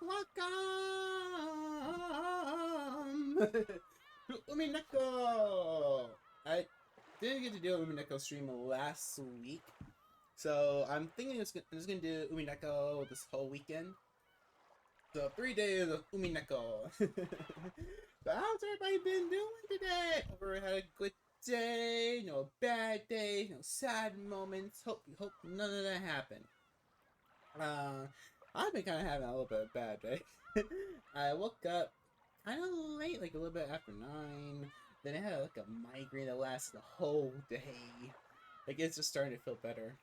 Welcome to Umineko! I didn't get to do an Umineko stream last week, so I'm thinking I'm just gonna do Umineko this whole weekend. So 3 days of Umineko. But how's everybody been doing today? Hope had a good day, no bad day, no sad moments. Hope none of that happened. I've been kind of having a little bit of a bad day. I woke up kind of late, like a little bit after 9. Then I had like a migraine that lasted the whole day. Like it's just starting to feel better.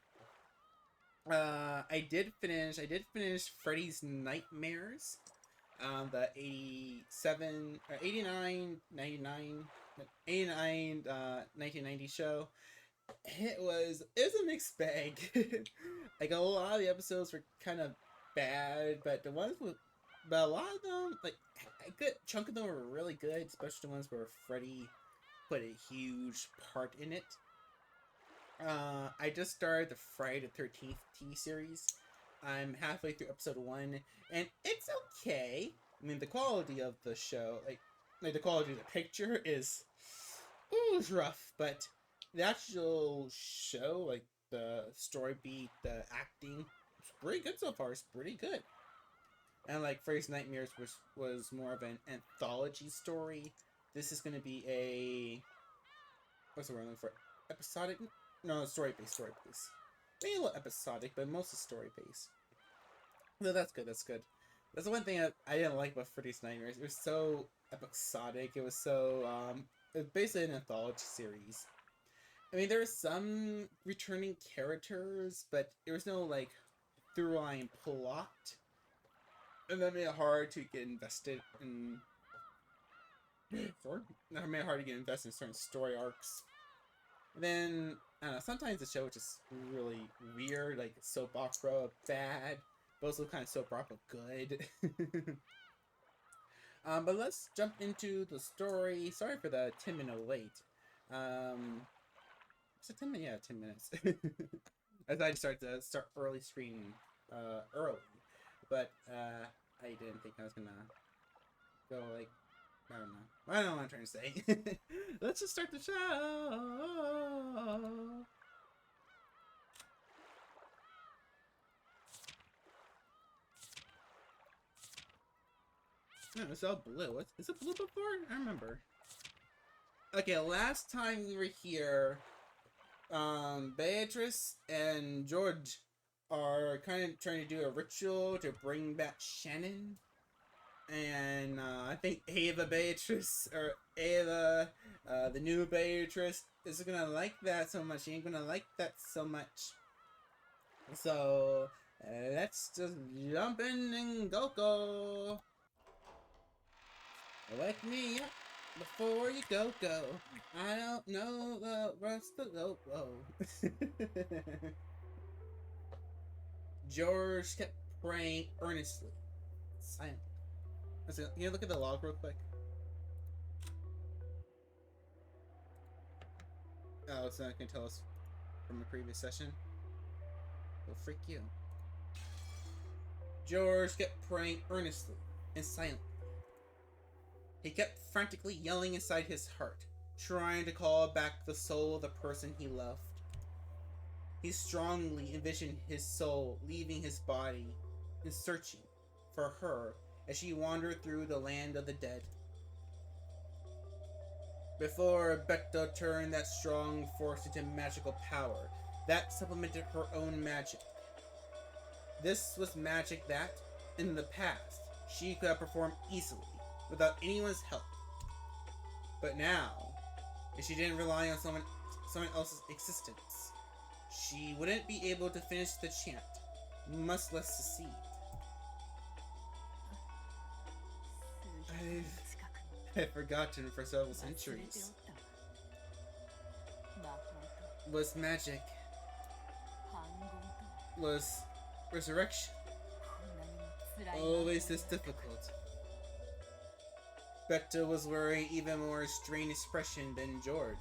I did finish Freddy's Nightmares. The 87 or 89 99 89 1990 show. It was a mixed bag. Like a lot of the episodes were kind of bad, but a lot of them, like a good chunk of them were really good, especially the ones where Freddy put a huge part in it. I just started the Friday the 13th TV series. I'm halfway through episode 1, and it's okay. I mean, the quality of the show, like the quality of the picture is, it's rough, but the actual show, like the story beat, the acting, it's pretty good so far. It's pretty good. And like Freddy's Nightmares was more of an anthology story. This is gonna be a, what's the word I'm looking for? Episodic? No, story based. Maybe a little episodic, but mostly story based. No, that's good. That's the one thing I didn't like about Freddy's Nightmares. It was so episodic. It was so it was basically an anthology series. I mean, there were some returning characters, but there was no like through line plot, and that made it hard to get invested in. That made it hard to get invested in certain story arcs. And then I don't know. Sometimes the show is just really weird, like soap opera bad, but also kind of soap opera good. But let's jump into the story. Sorry for the 10-minute wait. Is it 10 minutes? Yeah, 10 minutes. I thought I'd start early streaming early, but I didn't think I was gonna go like, I don't know. I don't know what I'm trying to say. Let's just start the show. No, it's all blue. Is it blue before? I remember. Okay, last time we were here, Beatrice and George are kind of trying to do a ritual to bring back Shannon. And I think Ava, the new Beatrice, is gonna like that so much. She ain't gonna like that so much. So, let's just jump in and go. Wake me up before you go. I don't know the rest of the George kept praying earnestly. Silent. Can you look at the log real quick? Oh, it's not gonna tell us from a previous session. Well, freak you. George kept praying earnestly and silently. He kept frantically yelling inside his heart, trying to call back the soul of the person he loved. He strongly envisioned his soul leaving his body and searching for her as she wandered through the land of the dead. Before Becta turned that strong force into magical power that supplemented her own magic. This was magic that, in the past, she could have performed easily, without anyone's help. But now, if she didn't rely on someone else's existence, she wouldn't be able to finish the chant, much less succeed. I've forgotten for several centuries. Was magic. Was resurrection. Always this difficult. Becta was wearing even more strained expression than George.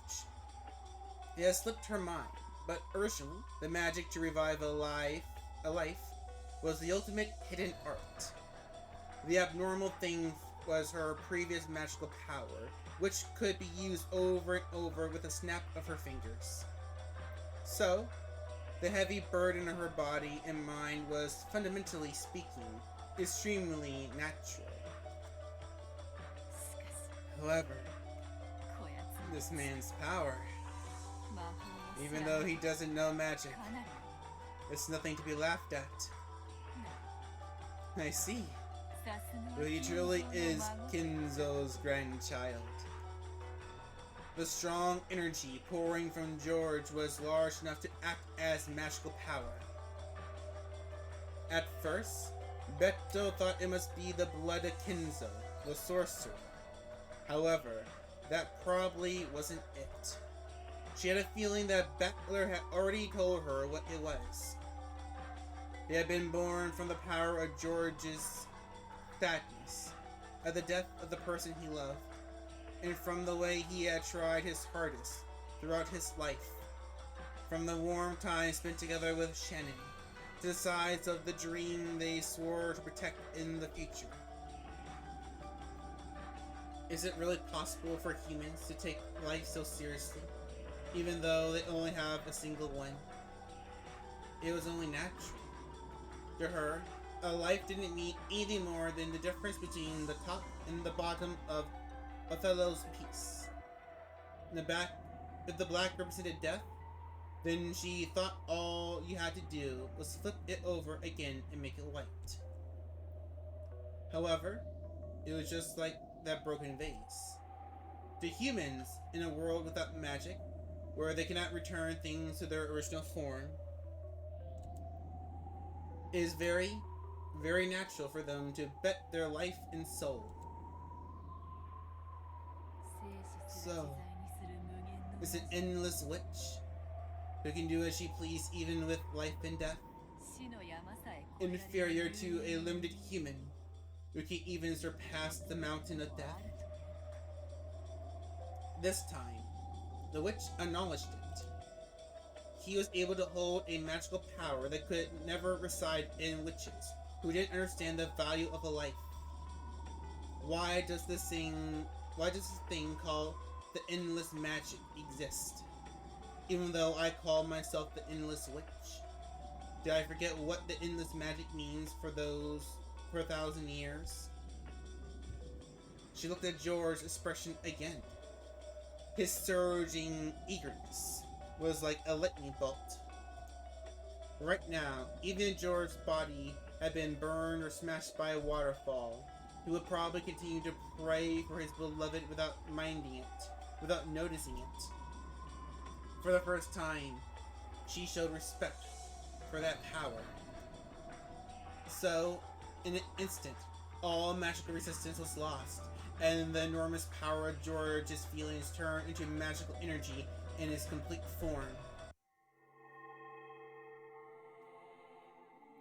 It had slipped her mind, but originally, the magic to revive a life was the ultimate hidden art. The abnormal thing was her previous magical power, which could be used over and over with a snap of her fingers. So, the heavy burden of her body and mind was, fundamentally speaking, extremely natural. However, this man's power, even though he doesn't know magic, it's nothing to be laughed at. I see. But he truly is Kinzo's grandchild. The strong energy pouring from George was large enough to act as magical power. At first, Beto thought it must be the blood of Kinzo, the sorcerer. However, that probably wasn't it. She had a feeling that Battler had already told her what it was. They had been born from the power of George's sadness at the death of the person he loved, and from the way he had tried his hardest throughout his life, from the warm time spent together with Shannon, to the sides of the dream they swore to protect in the future. Is it really possible for humans to take life so seriously, even though they only have a single one? It was only natural. To her, a life didn't mean anything more than the difference between the top and the bottom of Othello's piece. If the black represented death, then she thought all you had to do was flip it over again and make it white. However, it was just like that broken vase. To humans, in a world without magic, where they cannot return things to their original form, it is very, very natural for them to bet their life and soul. So, is an endless witch who can do as she please even with life and death, inferior to a limited human who can even surpass the mountain of death? This time, the witch acknowledged it. He was able to hold a magical power that could never reside in witches who didn't understand the value of a life. Why does this thing called the endless magic exist? Even though I call myself the endless witch, did I forget what the endless magic means for 1,000 years? She looked at George's expression again. His surging eagerness was like a lightning bolt. Right now, even if George's body had been burned or smashed by a waterfall, he would probably continue to pray for his beloved without minding it, without noticing it. For the first time, she showed respect for that power. So, in an instant, all magical resistance was lost, and the enormous power of George's feelings turned into magical energy in its complete form.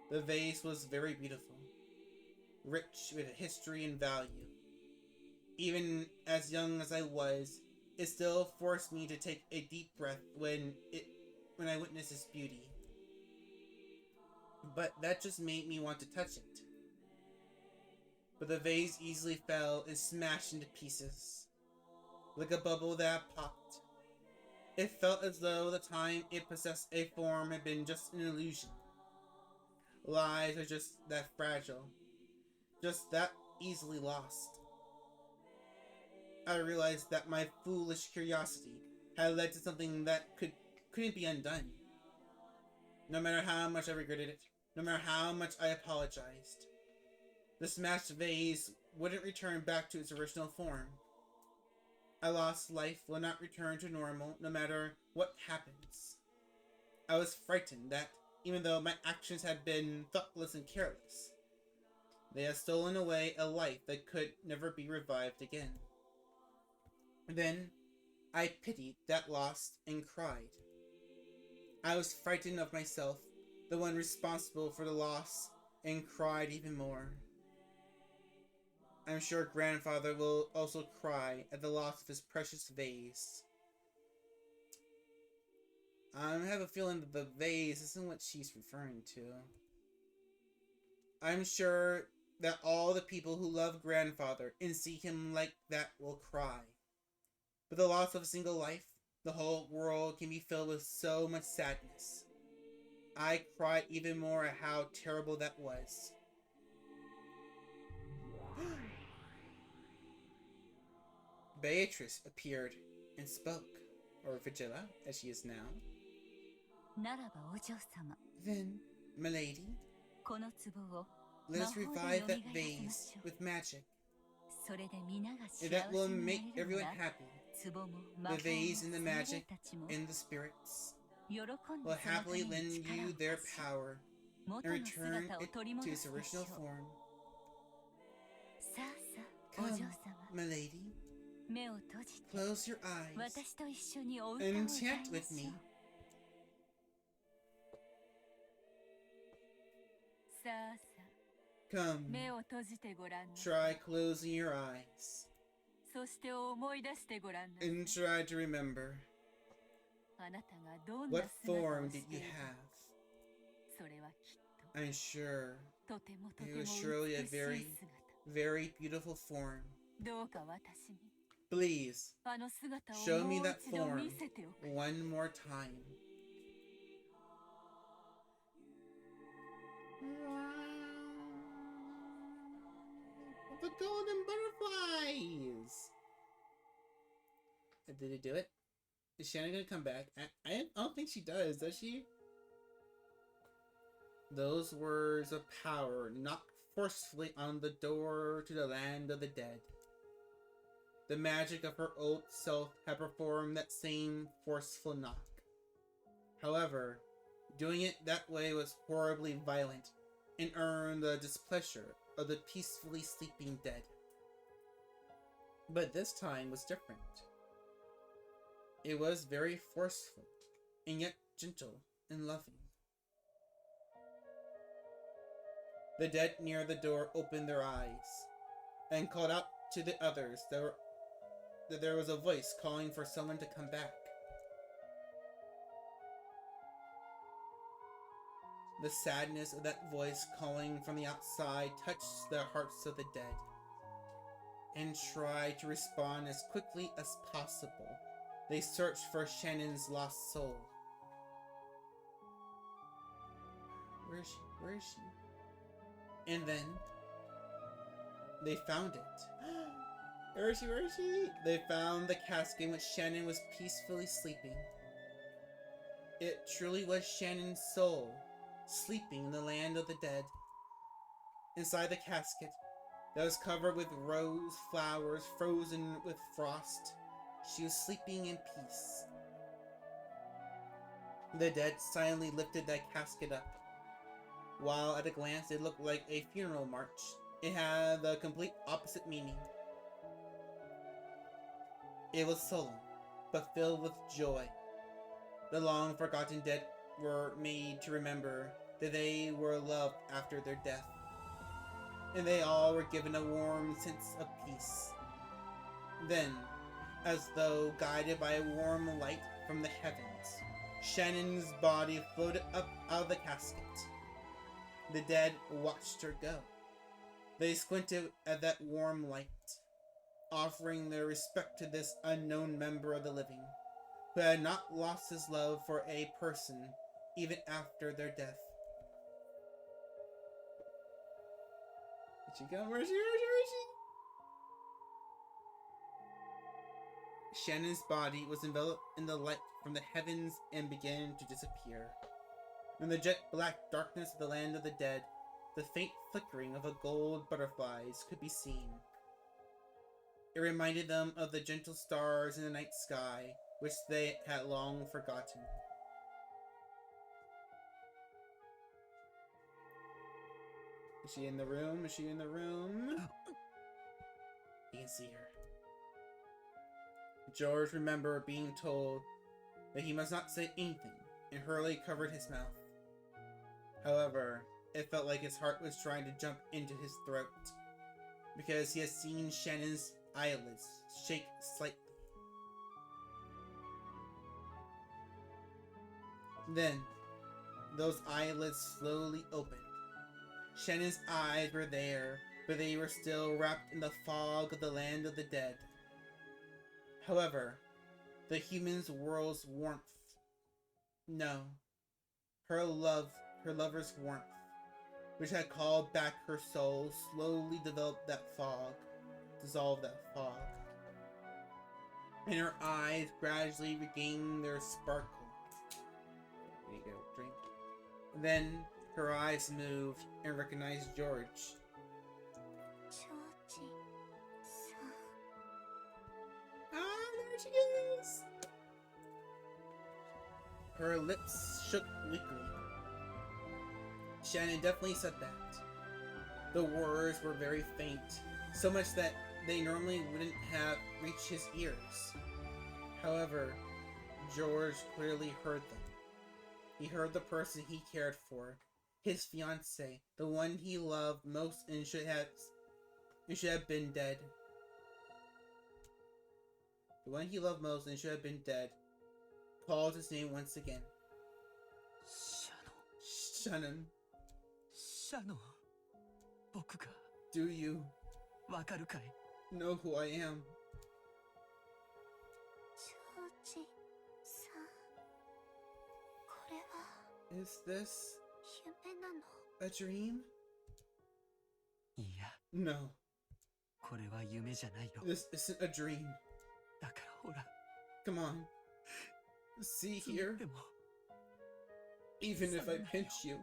The vase was very beautiful, rich with history and value. Even as young as I was, it still forced me to take a deep breath when I witnessed its beauty. But that just made me want to touch it. But the vase easily fell and smashed into pieces, like a bubble that popped. It felt as though the time it possessed a form had been just an illusion. Lives are just that fragile, just that easily lost. I realized that my foolish curiosity had led to something that couldn't be undone. No matter how much I regretted it, no matter how much I apologized, the smashed vase wouldn't return back to its original form. A lost life will not return to normal no matter what happens. I was frightened that, even though my actions had been thoughtless and careless, they had stolen away a life that could never be revived again. Then, I pitied that loss and cried. I was frightened of myself, the one responsible for the loss, and cried even more. I'm sure grandfather will also cry at the loss of his precious vase. I have a feeling that the vase isn't what she's referring to. I'm sure that all the people who love grandfather and see him like that will cry. With the loss of a single life, the whole world can be filled with so much sadness. I cried even more at how terrible that was. Beatrice appeared and spoke, or Vigila, as she is now. Then, milady, let us revive that vase with magic. And that will make everyone happy. The vase and the magic and the spirits will happily lend you their power and return it to its original form. Come, milady, close your eyes and chant with me. Come, try closing your eyes and try to remember. What form did you have? I'm sure it was surely a very, very beautiful form. Please, show me that form one more time. The golden butterflies! Did it do it? Is Shannon gonna come back? I don't think she does she? Those words of power knocked forcefully on the door to the land of the dead. The magic of her old self had performed that same forceful knock. However, doing it that way was horribly violent and earned the displeasure of the peacefully sleeping dead. But this time was different. It was very forceful, and yet gentle and loving. The dead near the door opened their eyes, and called out to the others that there was a voice calling for someone to come back. The sadness of that voice calling from the outside touched the hearts of the dead, and tried to respond as quickly as possible. They searched for Shannon's lost soul. Where is she? Where is she? And then they found it. Where is she? Where is she? They found the casket in which Shannon was peacefully sleeping. It truly was Shannon's soul, sleeping in the land of the dead. Inside the casket, that was covered with rose flowers frozen with frost, she was sleeping in peace. The dead silently lifted that casket up. While at a glance it looked like a funeral march, it had the complete opposite meaning. It was solemn, but filled with joy. The long-forgotten dead were made to remember that they were loved after their death, and they all were given a warm sense of peace. Then, as though guided by a warm light from the heavens, Shannon's body floated up out of the casket. The dead watched her go. They squinted at that warm light, offering their respect to this unknown member of the living, who had not lost his love for a person even after their death. Did she go? Where is she? Where is she? Where is she? Shannon's body was enveloped in the light from the heavens and began to disappear. In the jet black darkness of the land of the dead, the faint flickering of a gold butterflies could be seen. It reminded them of the gentle stars in the night sky, which they had long forgotten. Is she in the room? Is she in the room? You can see her. George remembered being told that he must not say anything, and hurriedly covered his mouth. However, it felt like his heart was trying to jump into his throat, because he had seen Shannon's eyelids shake slightly. Then, those eyelids slowly opened. Shannon's eyes were there, but they were still wrapped in the fog of the land of the dead. However, the human's world's warmth, no, her lover's warmth, which had called back her soul, slowly dissolved that fog, and her eyes gradually regained their sparkle. There you go, drink. Then her eyes moved and recognized George. There she is! Her lips shook weakly. Shannon definitely said that. The words were very faint, so much that they normally wouldn't have reached his ears. However, George clearly heard them. He heard the person he cared for, his fiancée, the one he loved most and should have been dead. The one he loved most and should have been dead, called his name once again. Shannon. Do you know who I am? Is this a dream? No. This isn't a dream. Come on. See here? Even if I pinch you,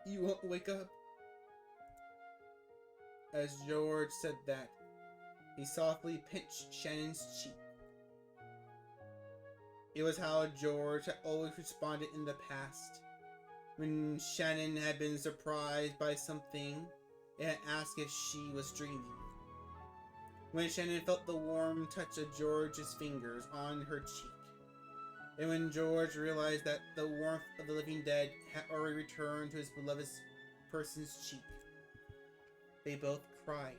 you won't wake up. As George said that, he softly pinched Shannon's cheek. It was how George had always responded in the past. When Shannon had been surprised by something, and had asked if she was dreaming. When Shannon felt the warm touch of George's fingers on her cheek. And when George realized that the warmth of the living dead had already returned to his beloved person's cheek. They both cried.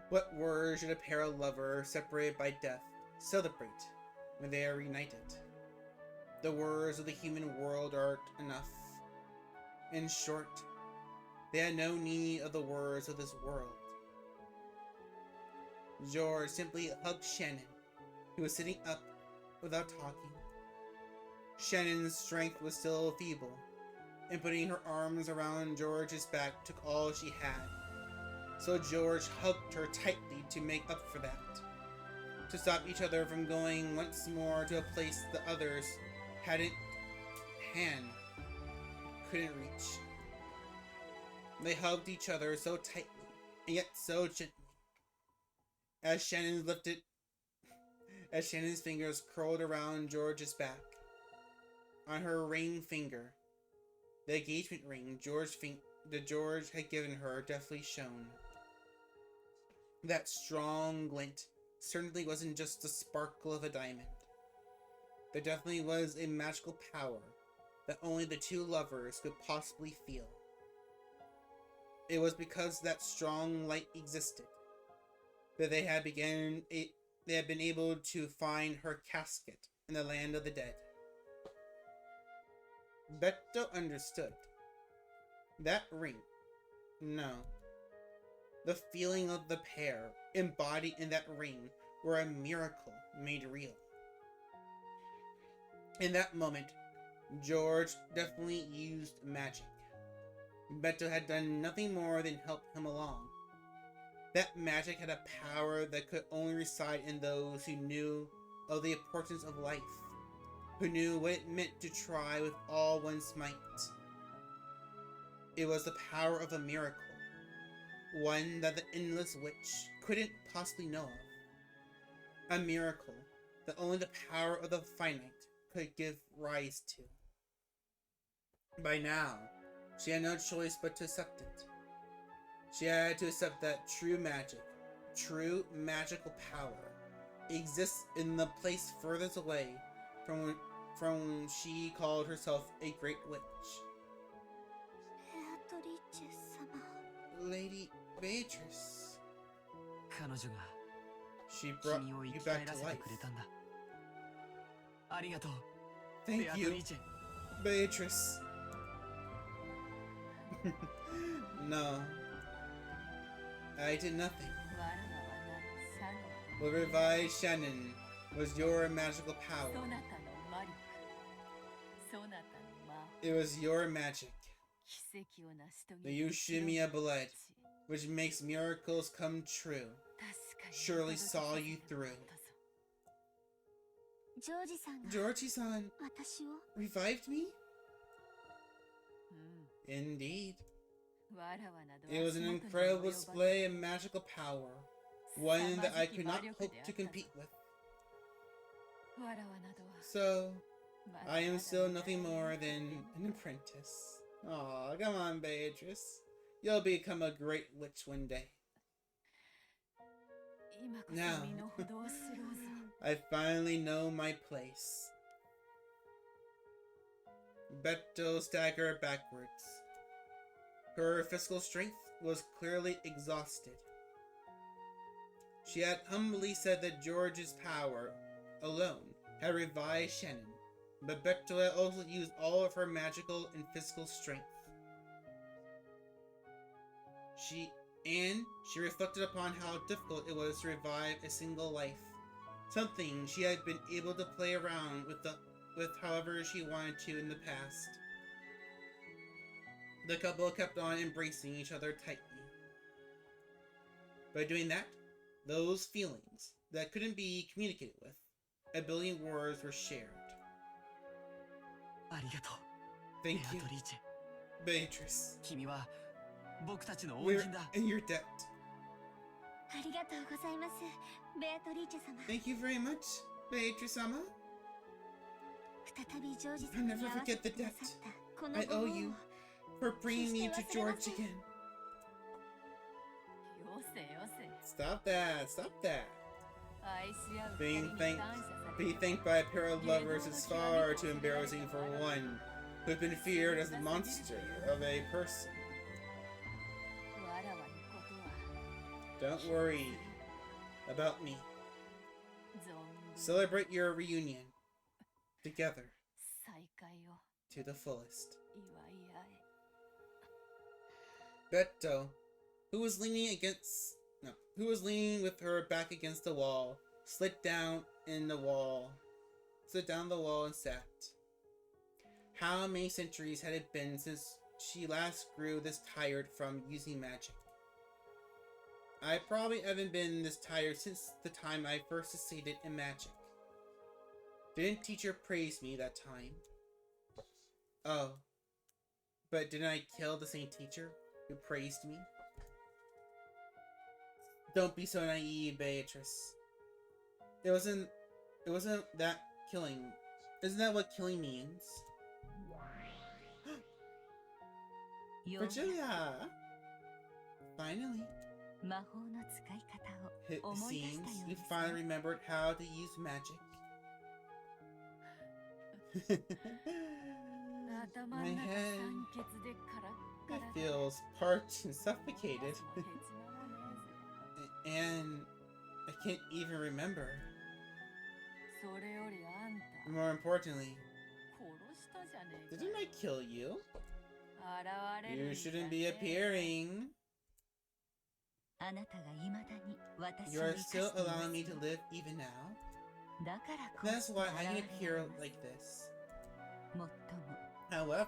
What words should a pair of lovers separated by death celebrate when they are reunited? The words of the human world aren't enough. In short, they had no need of the words of this world. George simply hugged Shannon, who was sitting up without talking. Shannon's strength was still feeble, and putting her arms around George's back took all she had. So George hugged her tightly to make up for that, to stop each other from going once more to a place the others couldn't reach. They hugged each other so tightly, and yet so gently. As Shannon's fingers curled around George's back. On her ring finger, the engagement ring that George had given her definitely shone. That strong glint certainly wasn't just the sparkle of a diamond. There definitely was a magical power that only the two lovers could possibly feel. It was because that strong light existed that they had been able to find her casket in the land of the dead. Beto understood. That ring, no. The feeling of the pair embodied in that ring were a miracle made real. In that moment, George definitely used magic. Beto had done nothing more than help him along. That magic had a power that could only reside in those who knew of the importance of life, who knew what it meant to try with all one's might. It was the power of a miracle, one that the endless witch couldn't possibly know of. A miracle that only the power of the finite could give rise to. By now, she had no choice but to accept it. She had to accept that true magical power, exists in the place furthest away from when she called herself a great witch. Lady Beatrice. She brought you back to life. Thank you, Beatrice. No, I did nothing. What revived Shannon was your magical power. It was your magic. The Ushimiya blood, which makes miracles come true, surely saw you through. Georgie-san revived me? Indeed. It was an incredible display of magical power, one that I could not hope to compete with. So, I am still nothing more than an apprentice. Aw, come on, Beatrice. You'll become a great witch one day. Now, I finally know my place. Beto staggered backwards. Her physical strength was clearly exhausted. She had humbly said that George's power alone had revived Shannon, but Beto had also used all of her magical and physical strength. She reflected upon how difficult it was to revive a single life, something she had been able to play around with however she wanted to in the past. The couple kept on embracing each other tightly. By doing that, those feelings that couldn't be communicated with, a billion words were shared. Thank you, Beatrice. We're in your debt. Thank you very much, Beatrice-sama. I'll never forget the debt I owe you for bringing me to George again. Stop that, stop that. Being thanked by a pair of lovers is far too embarrassing for one who has been feared as the monster of a person. Don't worry about me. Celebrate your reunion together to the fullest. Beto, who was leaning with her back against the wall, slid down the wall and sat. How many centuries had it been since she last grew this tired from using magic? I probably haven't been this tired since the time I first succeeded in magic. Didn't teacher praise me that time? Oh, but didn't I kill the same teacher who praised me? Don't be so naive, Beatrice. It wasn't that killing. Isn't that what killing means? Virgilia! Finally. It seems you finally remembered how to use magic. My head feels parched and suffocated. And I can't even remember. More importantly, didn't I kill you? You shouldn't be appearing. You are still allowing me to live even now? That's why I can appear like this. However,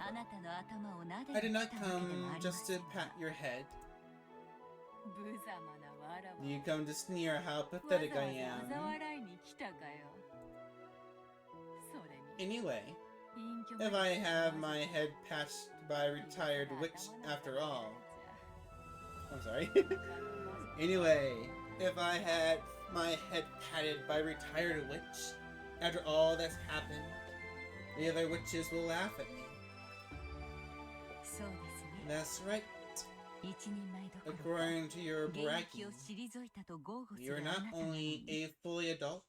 I did not come just to pat your head. You come to sneer how pathetic I am. Anyway, if I have my head patched by a retired witch after all... I'm sorry. Anyway, if I had my head patted by a retired witch after all that's happened, the other witches will laugh at me. That's right. According to your bragging, you're not only a fully adult,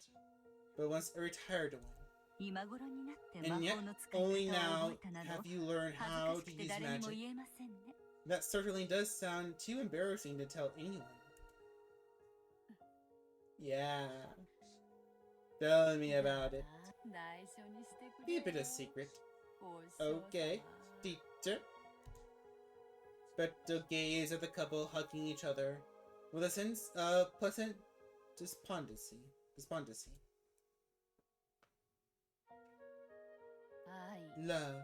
but once a retired one. And yet, only now have you learned how to use magic. That certainly does sound too embarrassing to tell anyone. Yeah. Tell me about it. Keep it a secret. Okay, teacher. Beto gazed at the couple hugging each other with a sense of pleasant despondency. Love,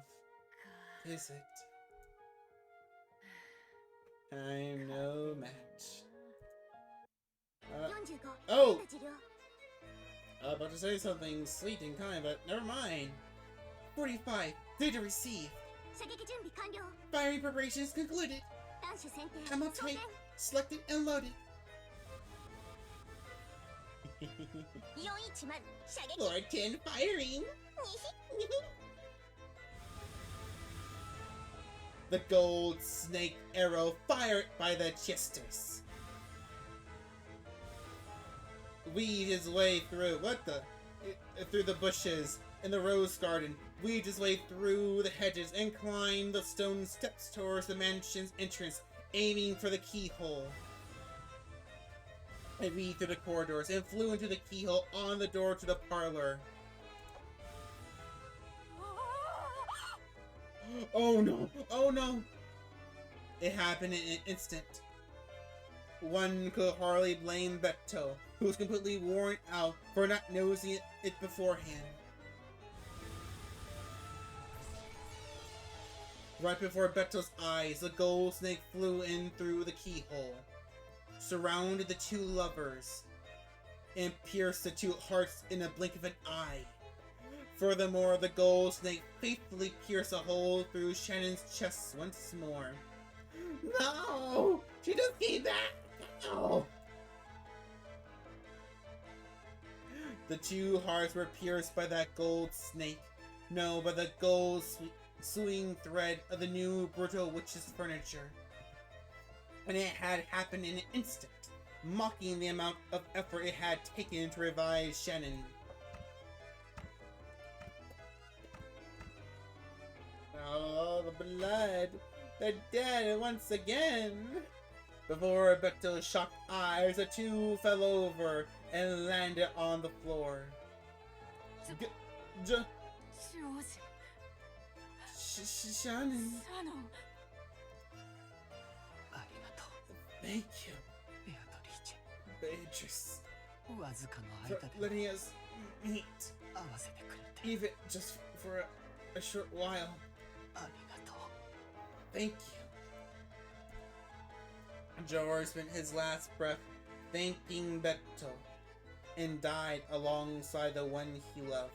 is it? I'm no match. Oh! I was about to say something sweet and kind, but never mind. 45. Data received. Firing preparations concluded. Ammo type selected and loaded. Lord 10 firing. The gold snake arrow fired by the chesters weaved his way through through the bushes in the rose garden, weaved his way through the hedges and climbed the stone steps towards the mansion's entrance, aiming for the keyhole. It weaved through the corridors and flew into the keyhole on the door to the parlor. Oh no! Oh no! It happened in an instant. One could hardly blame Beto, who was completely worn out for not noticing it beforehand. Right before Beto's eyes, the gold snake flew in through the keyhole, surrounded the two lovers, and pierced the two hearts in a blink of an eye. Furthermore, the gold snake faithfully pierced a hole through Shannon's chest once more. No! She just came back! No! The two hearts were pierced by that gold snake. No, by the gold sewing thread of the new brutal witch's furniture. And it had happened in an instant, mocking the amount of effort it had taken to revive Shannon. Oh, the blood! They're dead once again! Before Beto's shocked eyes, the two fell over and landed on the floor. Shannon. Thank you, Beatrice, for letting us meet, even just for a short while. Thank you. George spent his last breath thanking Beto and died alongside the one he loved.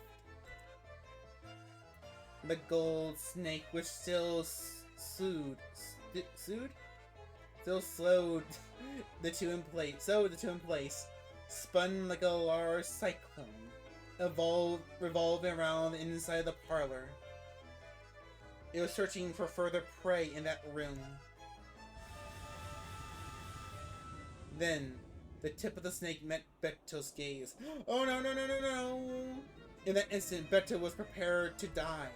The gold snake, which still slowed the two in place, spun like a large cyclone, revolving around the inside of the parlor. It was searching for further prey in that room. Then, the tip of the snake met Beto's gaze. Oh no, no, no, no, no! In that instant, Beto was prepared to die.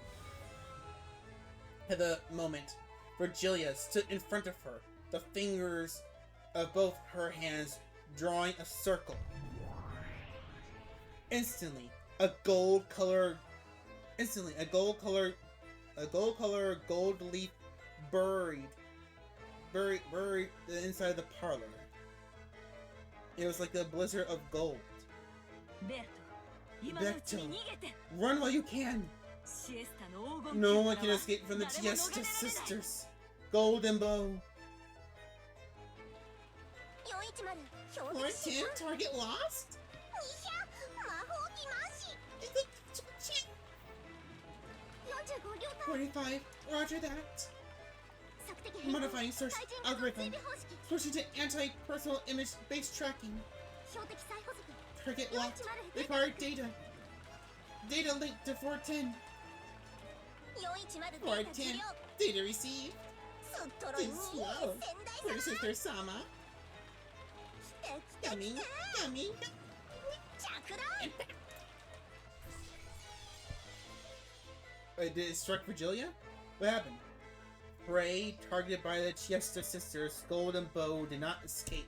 At the moment, Virgilia stood in front of her, the fingers of both her hands drawing a circle. Instantly, a gold color gold leaf buried the inside of the parlor. It was like a blizzard of gold. Beto, run while you can! No one can escape from the Giesta sisters. Golden Bow. Lord 10, target lost? 45, roger that. Modifying search algorithm. Switching to anti-personal image-based tracking. Target locked. Required data. Data linked to 410. 410. Data received. Too slow. Where's Sister Sama? Coming. Did it strike Virgilia? What happened? Prey, targeted by the Giesta sisters' golden bow, did not escape.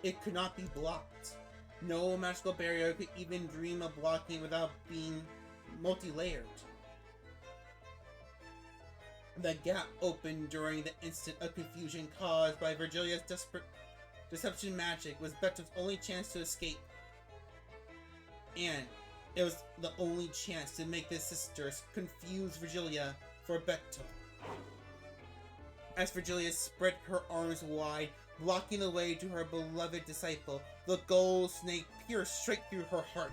It could not be blocked. No magical barrier could even dream of blocking without being multi-layered. The gap opened during the instant of confusion caused by Virgilia's desperate deception magic was Beto's only chance to escape. And it was the only chance to make the sisters confuse Virgilia for Beto. As Virgilia spread her arms wide, blocking the way to her beloved disciple, the gold snake pierced straight through her heart.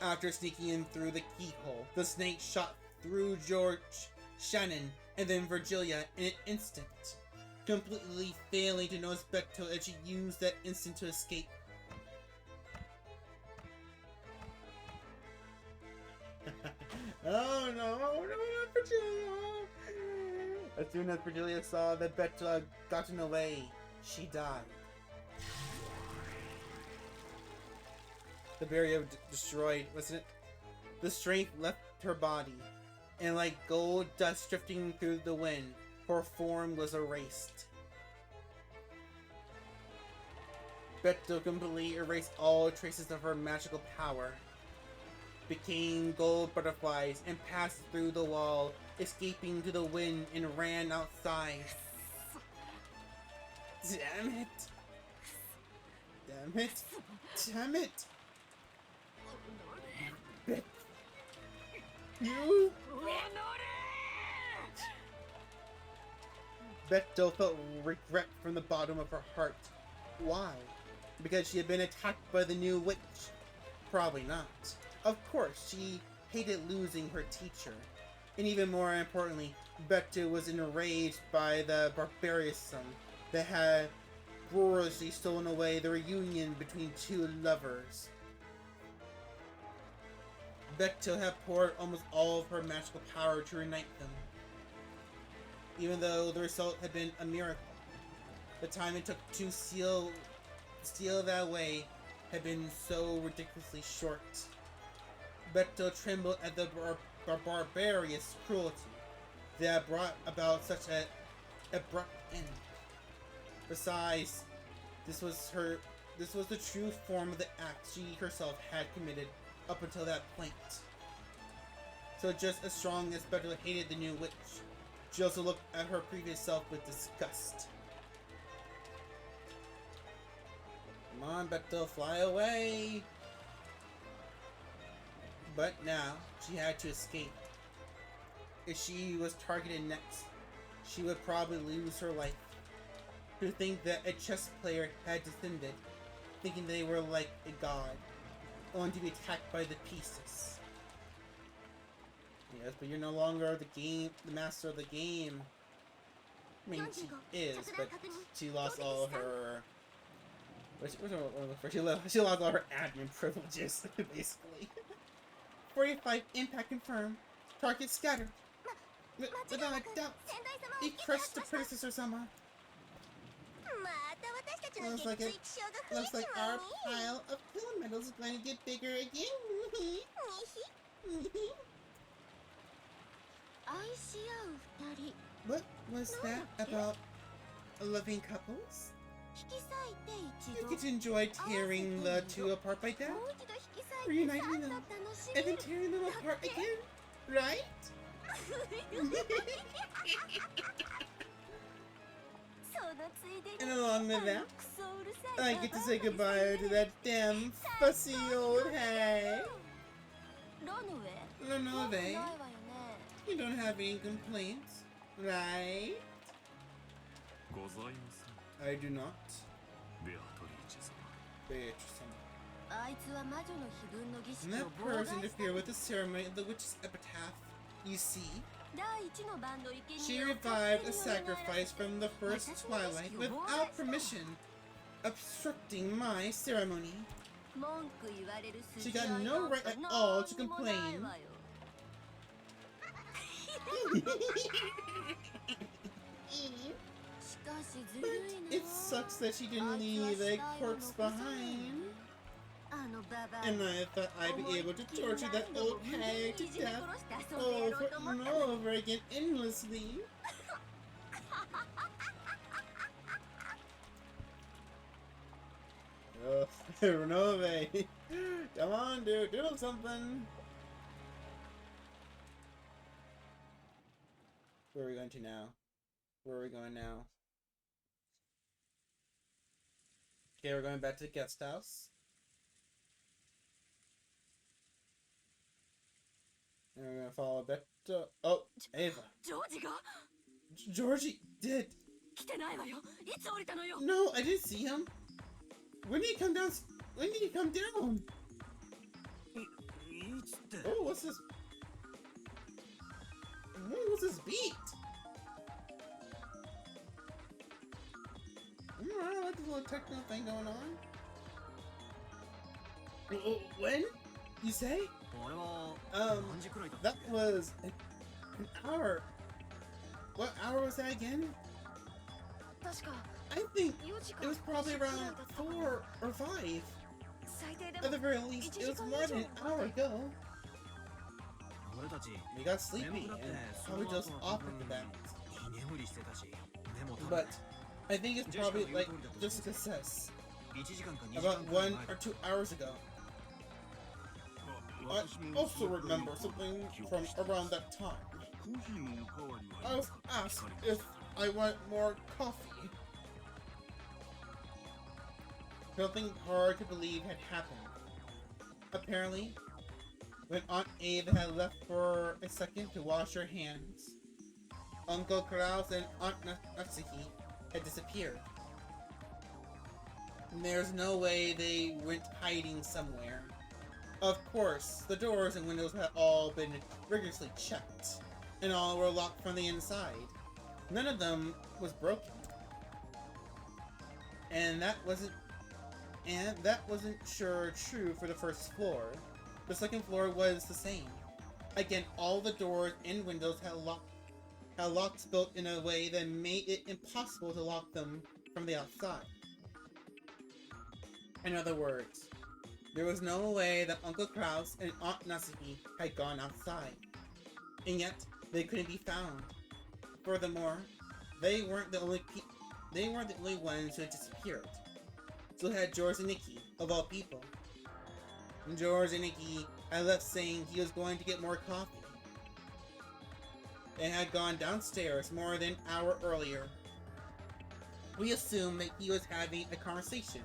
After sneaking in through the keyhole, the snake shot through George, Shannon, and then Virgilia in an instant, completely failing to notice Beto as she used that instant to escape. Oh no, not Virgilia! As soon as Virgilia saw that Beto had gotten away, she died. The barrier destroyed, wasn't it? The strength left her body, and like gold dust drifting through the wind, her form was erased. Beto completely erased all traces of her magical power, became gold butterflies, and passed through the wall, escaping to the wind and ran outside. Damn it! Damn it! Damn it! You! Beto felt regret from the bottom of her heart. Why? Because she had been attacked by the new witch? Probably not. Of course, she hated losing her teacher. And even more importantly, Beto was enraged by the barbarism that had gloriously stolen away the reunion between two lovers. Beto had poured almost all of her magical power to reunite them. Even though the result had been a miracle, the time it took to steal that away had been so ridiculously short. Beto trembled at the barbarous cruelty that brought about such an abrupt end. Besides, this was the true form of the act she herself had committed up until that point. So just as strong as Beto hated the new witch, she also looked at her previous self with disgust. Come on, Beto, fly away! But now, she had to escape. If she was targeted next, she would probably lose her life. To think that a chess player had descended, thinking they were like a god, only to be attacked by the pieces. Yes, but you're no longer the master of the game. I mean, she is, but she lost all her... She lost all her admin privileges, basically. 45 impact confirmed. Target scattered. Without a doubt, he crushed the predecessor-sama. Looks like our pile of pill medals is going to get bigger again. What was that about loving couples? You get to enjoy tearing the two apart by that? Reuniting them and then tearing them apart again, right? And along with that, I get to say goodbye to that damn fussy old hag. Lonove, you don't have any complaints, right? I do not. Beatrice-sama. And that person interfered with the ceremony of the witch's epitaph. You see, she revived a sacrifice from the first twilight without permission, obstructing my ceremony. She got no right at all to complain. But it sucks that she didn't leave a corpse behind. And I thought I'd be able to torture that old hag to death over and over again endlessly. Oh, Renove. Come on, dude, do something. Where are we going to now? Where are we going now? Okay, we're going back to the guest house. And we're gonna follow a bit. Oh, Ava. Georgie did. No, I didn't see him. When did he come down? When did he come down? Oh, what's this? What's this beat? I like this little techno thing going on. When? You say? That was an hour. What hour was that again? I think it was probably around 4 or 5. At the very least, it was more than an hour ago. We got sleepy and probably just off at the bat. But I think it's probably like Jessica says, about 1 or 2 hours ago. I also remember something from around that time. I was asked if I want more coffee. Something hard to believe had happened. Apparently, when Aunt Ava had left for a second to wash her hands, Uncle Kraus and Aunt Natsuki had disappeared. And there's no way they went hiding somewhere. Of course, the doors and windows had all been rigorously checked, and all were locked from the inside. None of them was broken. And that wasn't sure true for the first floor. The second floor was the same. Again, all the doors and windows had locks built in a way that made it impossible to lock them from the outside. In other words, there was no way that Uncle Kraus and Aunt Natsuki had gone outside. And yet, they couldn't be found. Furthermore, they weren't the only ones who had disappeared. So had George and Nikki, of all people. And George and Nikki had left saying he was going to get more coffee. And had gone downstairs more than an hour earlier. We assumed that he was having a conversation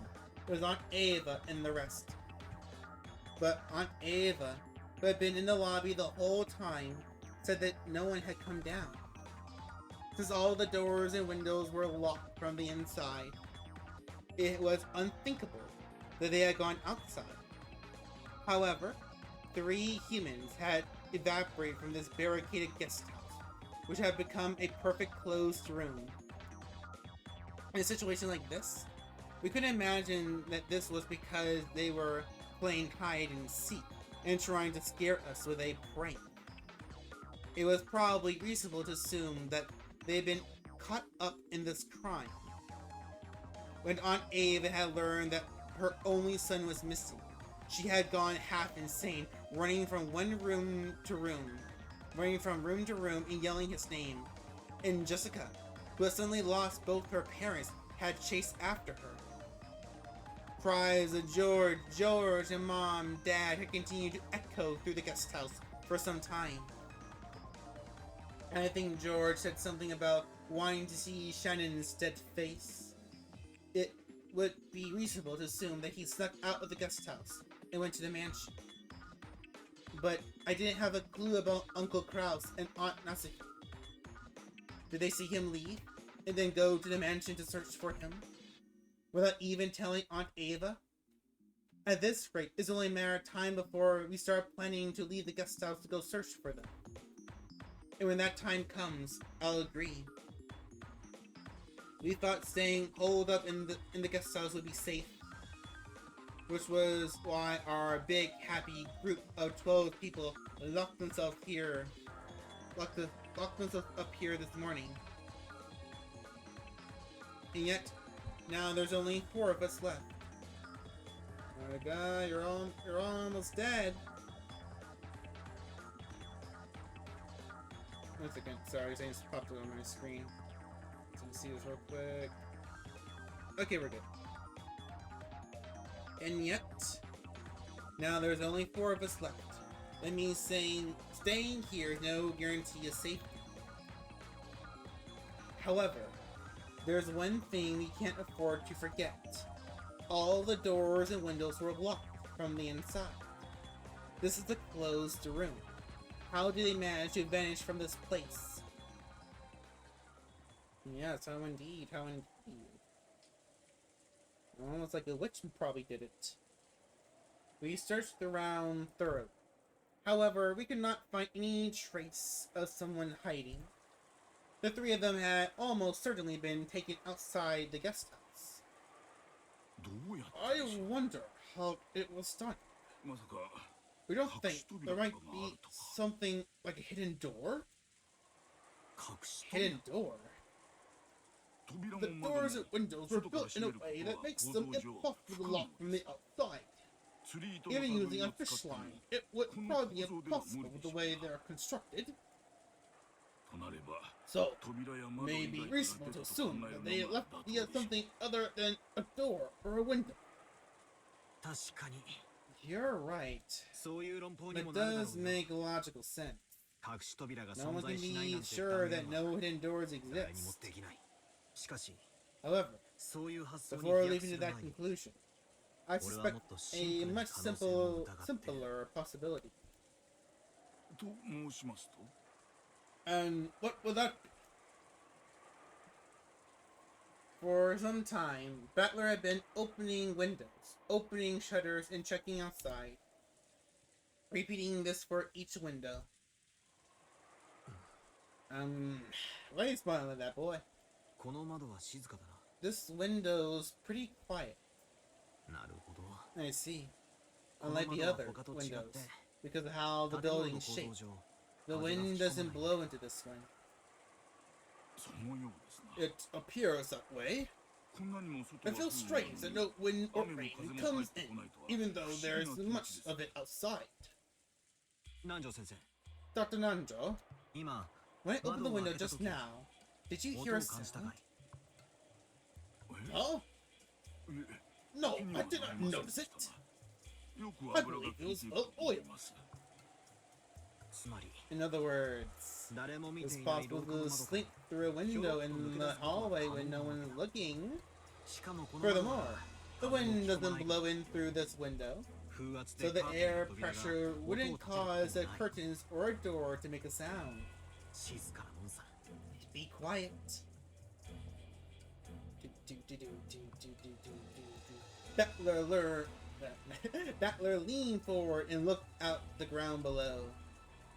with Aunt Ava and the rest. But Aunt Ava, who had been in the lobby the whole time, said that no one had come down, since all the doors and windows were locked from the inside. It was unthinkable that they had gone outside. However, 3 humans had evaporated from this barricaded guest house, which had become a perfect closed room. In a situation like this, we could imagine that this was because they were playing hide and seek and trying to scare us with a prank. It was probably reasonable to assume that they had been caught up in this crime. When Aunt Ava had learned that her only son was missing, she had gone half insane, running from room to room and yelling his name. And Jessica, who had suddenly lost both her parents, had chased after her. Cries of George, George, and Mom, Dad had continued to echo through the guest house for some time. And I think George said something about wanting to see Shannon's dead face. It would be reasonable to assume that he snuck out of the guest house and went to the mansion. But I didn't have a clue about Uncle Kraus and Aunt Natsuki. Did they see him leave and then go to the mansion to search for him, without even telling Aunt Ava? At this rate, it's only a matter of time before we start planning to leave the guest house to go search for them. And when that time comes, I'll agree. We thought staying holed up in the guest house would be safe, which was why our big happy group of 12 people locked themselves up here this morning. And yet, now there's only 4 of us left. Oh my god, you're almost dead. One second, sorry, I just popped it on my screen. So you can see this real quick. Okay, we're good. And yet, now there's only 4 of us left. That means staying here is no guarantee of safety. However, there's one thing we can't afford to forget. All the doors and windows were locked from the inside. This is a closed room. How did they manage to vanish from this place? Yes, how indeed, how indeed. Almost like a witch probably did it. We searched around thoroughly. However, we could not find any trace of someone hiding. The three of them had almost certainly been taken outside the guest house. I wonder how it was done. We don't think there might be something like a hidden door? Hidden door? The doors and windows were built in a way that makes them impossible to lock from the outside. Even using a fish line, it would probably be impossible with the way they're constructed. So, it may be reasonable to assume that they left via something other than a door or a window. You're right. That does make logical sense. No one can be sure that no hidden doors exist. However, before leaping to that conclusion, I suspect a much simpler possibility. And what would that be? For some time, Battler had been opening windows, opening shutters, and checking outside, repeating this for each window. Why are you smiling at that, boy? This window's pretty quiet. I see. Unlike the other windows, because of how the building's shaped, the wind doesn't blow into this one. It appears that way. It feels strange that no wind or rain comes in, even though there's much of it outside. Dr. Nanjo, when I opened the window just now, did you hear a sound? Huh? No, I did not notice it. I believe it was oil. In other words, it's possible to slink through a window in the hallway when no one's looking. Furthermore, the wind doesn't blow in through this window, so the air pressure wouldn't cause the curtains or a door to make a sound. Be quiet. Battler leaned forward and looked out the ground below.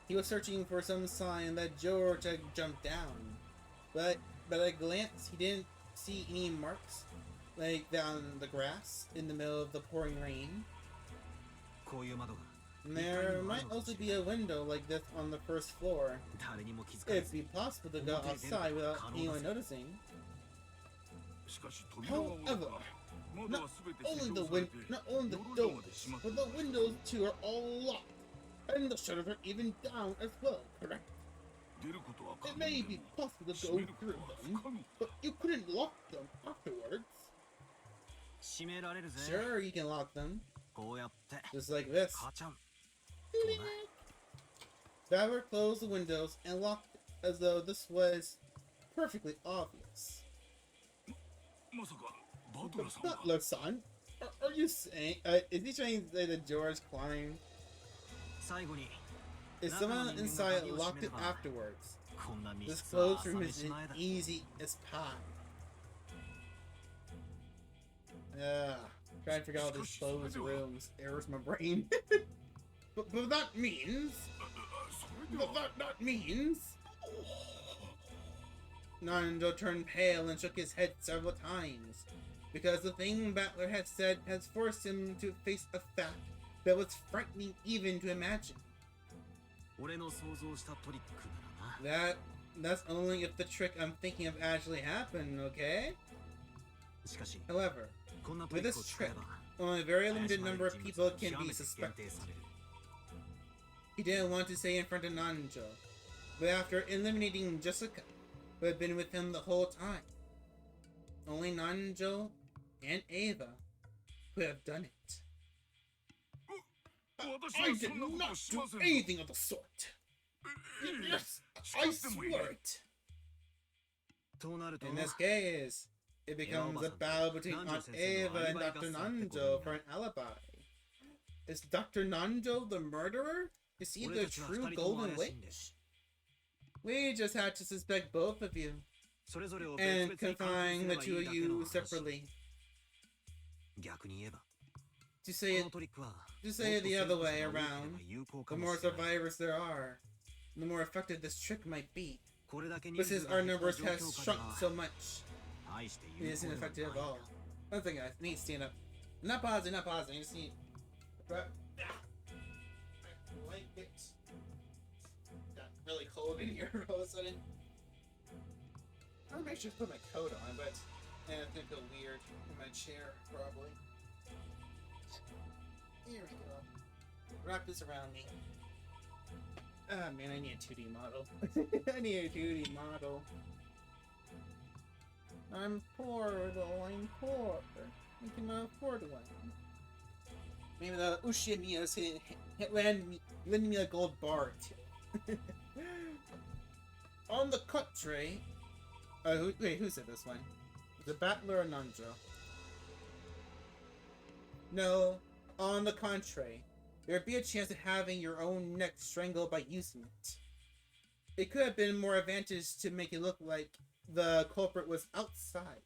He was searching for some sign that George had jumped down, but at a glance he didn't see any marks like down the grass in the middle of the pouring rain. There might also be a window like this on the first floor. It'd be possible to go outside without anyone noticing. However, not only the doors, but the windows too are all locked. And the shutters are even down as well, correct? It may be possible to go through them, but you couldn't lock them afterwards. Sure, you can lock them. Just like this. Battler closed the windows and locked it as though this was perfectly obvious. Butler-san, are you saying, is he trying to say that George climbed? If someone inside locked it afterwards, this closed room is as easy as pie. Trying to figure out these closed rooms. Errors my brain. but that means... that means... Nando turned pale and shook his head several times, because the thing Battler had said has forced him to face a fact that was frightening even to imagine. That's only if the trick I'm thinking of actually happened, okay? However, with this trick, only a very limited number of people can be suspected. He didn't want to say in front of Nanjo, but after eliminating Jessica, who had been with him the whole time, only Nanjo and Ava could have done it. I did not do anything of the sort. Yes, I swear it. In this case, it becomes a battle between Aunt Eva and Dr. Nanjo for an alibi. Is Dr. Nanjo the murderer? Is he the true Golden Witch? We just had to suspect both of you and confine the two of you separately. To say it the other way around, the more survivors there are, the more effective this trick might be. But since our numbers has shrunk so much, it isn't effective at all. One thing, I need to stand up. Not pausing. I just need to grab my blanket. Got really cold in here all of a sudden. I'll make sure to put my coat on, but it's gonna feel weird in my chair, probably. Here we go. Wrap this around me. Ah, man, I need a 2D model. I need a 2D model. I'm poor, though. I'm poor. I cannot afford one. Maybe the Ushimiya's lend me a gold bar, too. On the cut tray... wait, who said this one? The Battler or Nanjo? No, on the contrary. There'd be a chance of having your own neck strangled by using it. It could have been more advantageous to make it look like the culprit was outside.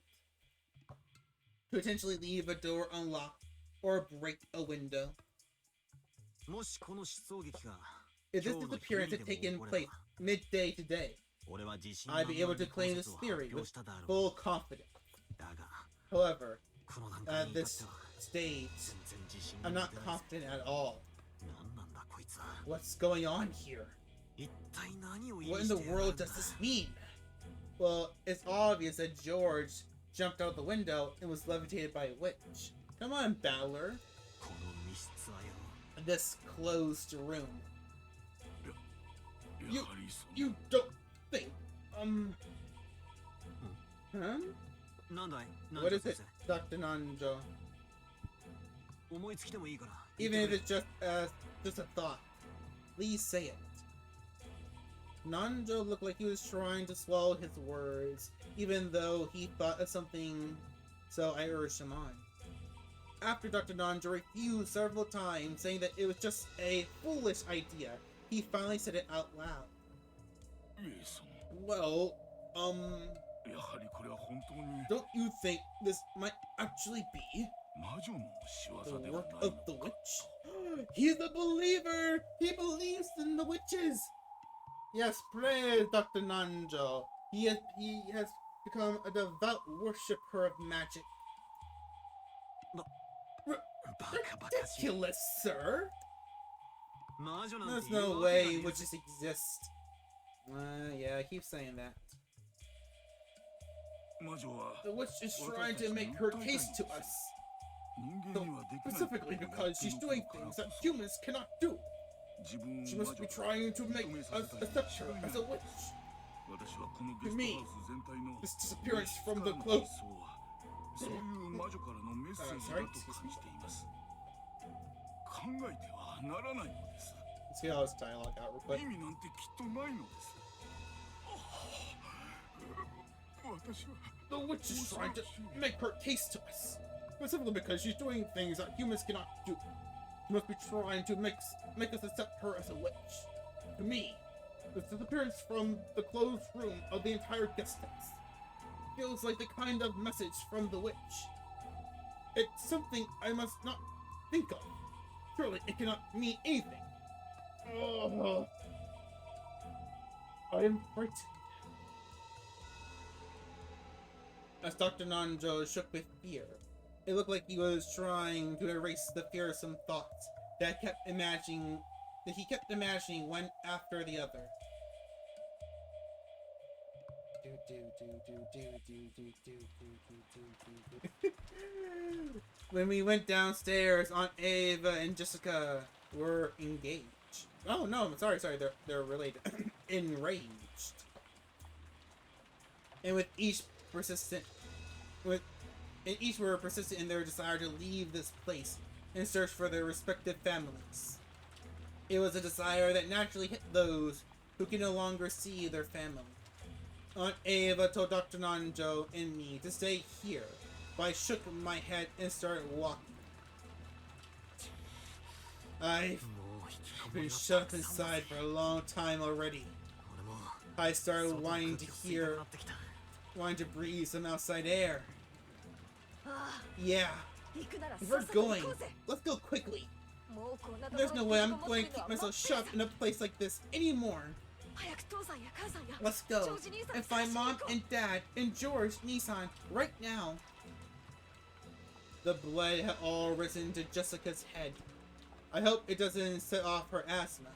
To potentially leave a door unlocked or break a window. If this disappearance had taken place midday today, I'd be able to claim this theory with full confidence. However, at this stage, I'm not confident at all. What's going on here? What in the world does this mean? Well, it's obvious that George jumped out the window and was levitated by a witch. Come on, Battler. This closed room. You don't think, huh? What is it, Dr. Nanjo? Even if it's just a thought, please say it. Nanjo looked like he was trying to swallow his words, even though he thought of something, so I urged him on. After Dr. Nanjo refused several times, saying that it was just a foolish idea, he finally said it out loud. Well, don't you think this might actually be the work of the witch? He's a believer! He believes in the witches! Yes, praise Dr. Nanjo. He has become a devout worshipper of magic. Ridiculous, sir! There's no way witches exist. Yeah, I keep saying that. The witch is trying to make her case to us. So, specifically because she's doing things that humans cannot do. She must be trying to make us accept her as a witch. To me, this disappearance from the close... sorry, excuse me. Let's get all this dialogue out real quick. The witch is trying to make her case to us. Specifically because she's doing things that humans cannot do. She must be trying to make us accept her as a witch. To me, this disappearance from the closed room of the entire distance feels like the kind of message from the witch. It's something I must not think of. Surely it cannot mean anything. Oh, I am frightened. As Dr. Nanjo shook with fear, it looked like he was trying to erase the fearsome thoughts that he kept imagining one after the other. When we went downstairs, Aunt Ava and Jessica were engaged. Oh no, I'm sorry, they're related. Enraged. And each were persistent in their desire to leave this place and search for their respective families. It was a desire that naturally hit those who can no longer see their family. Aunt Ava told Dr. Nanjo and me to stay here, but I shook my head and started walking. I've been shut up inside for a long time already. I started wanting to breathe some outside air. Yeah, if we're going, let's go quickly. There's no way I'm going to keep myself shut up in a place like this anymore. Let's go and find Mom and Dad and George Nissan right now. The blood had all risen to Jessica's head. I hope it doesn't set off her asthma.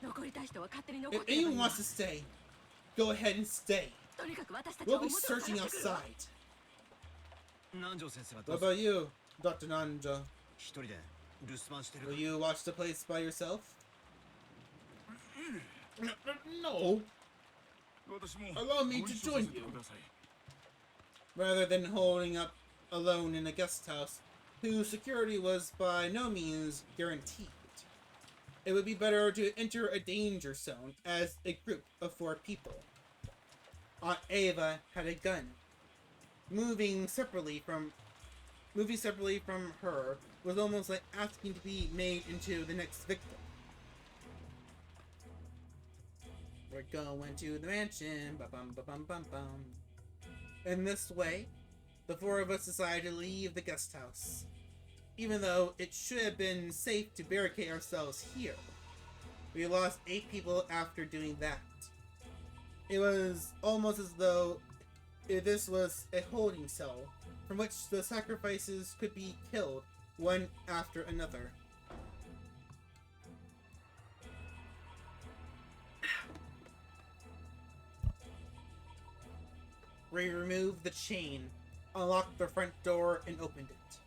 If anyone wants to stay, go ahead and stay. We'll be searching outside. What about you, Dr. Nanjo? Will you watch the place by yourself? No. Allow me to join you. Rather than holding up alone in a guest house, whose security was by no means guaranteed, it would be better to enter a danger zone as a group of 4 people. Aunt Ava had a gun. Moving separately from her was almost like asking to be made into the next victim. We're going to the mansion. Ba-bum, ba-bum, bum, bum. In this way, the 4 of us decided to leave the guest house. Even though it should have been safe to barricade ourselves here. We lost 8 people after doing that. It was almost as though this was a holding cell from which the sacrifices could be killed one after another. We removed the chain, unlocked the front door, and opened it.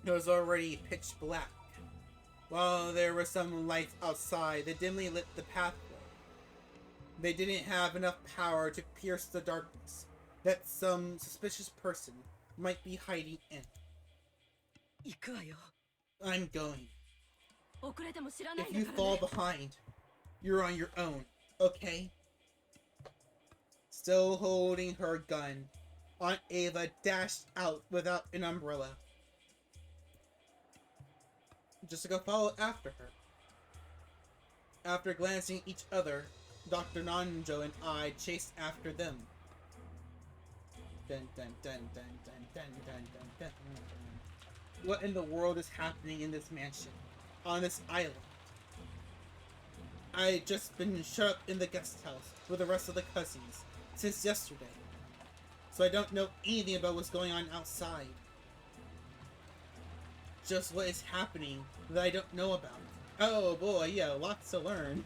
It was already pitch black. While there were some lights outside that dimly lit the pathway, they didn't have enough power to pierce the darkness that some suspicious person might be hiding in. I'm going. If you fall behind, you're on your own, okay? Still holding her gun, Aunt Ava dashed out without an umbrella. Jessica followed after her. After glancing at each other, Dr. Nanjo and I chased after them. Dun, dun, dun, dun, dun, dun, dun, dun, dun. What in the world is happening in this mansion? On this island? I had just been shut up in the guest house with the rest of the cousins since yesterday. So I don't know anything about what's going on outside. Just what is happening that I don't know about. Oh boy, yeah, lots to learn.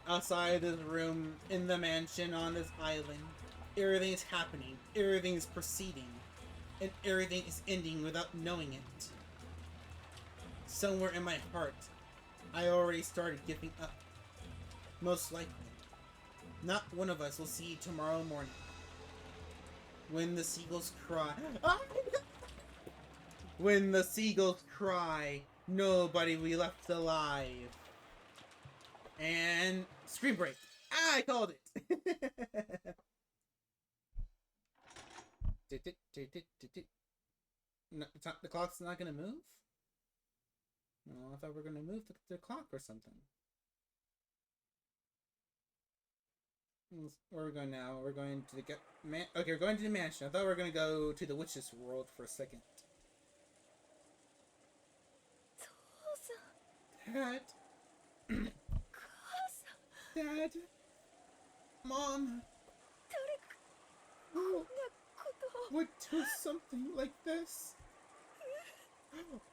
Outside this room, in the mansion, on this island, everything is happening, everything is proceeding, and everything is ending without knowing it. Somewhere in my heart, I already started giving up. Most likely, not one of us will see tomorrow morning. When the seagulls cry... When the seagulls cry, nobody will be left alive. And screen break. I called it. No, it's not, the clock's not gonna move? No, I thought we were gonna move the clock or something. Where are we going now? We're going to the okay, we're going to the mansion. I thought we were gonna go to the witch's world for a second. Dad. Dad. Mom. Who would do something like this?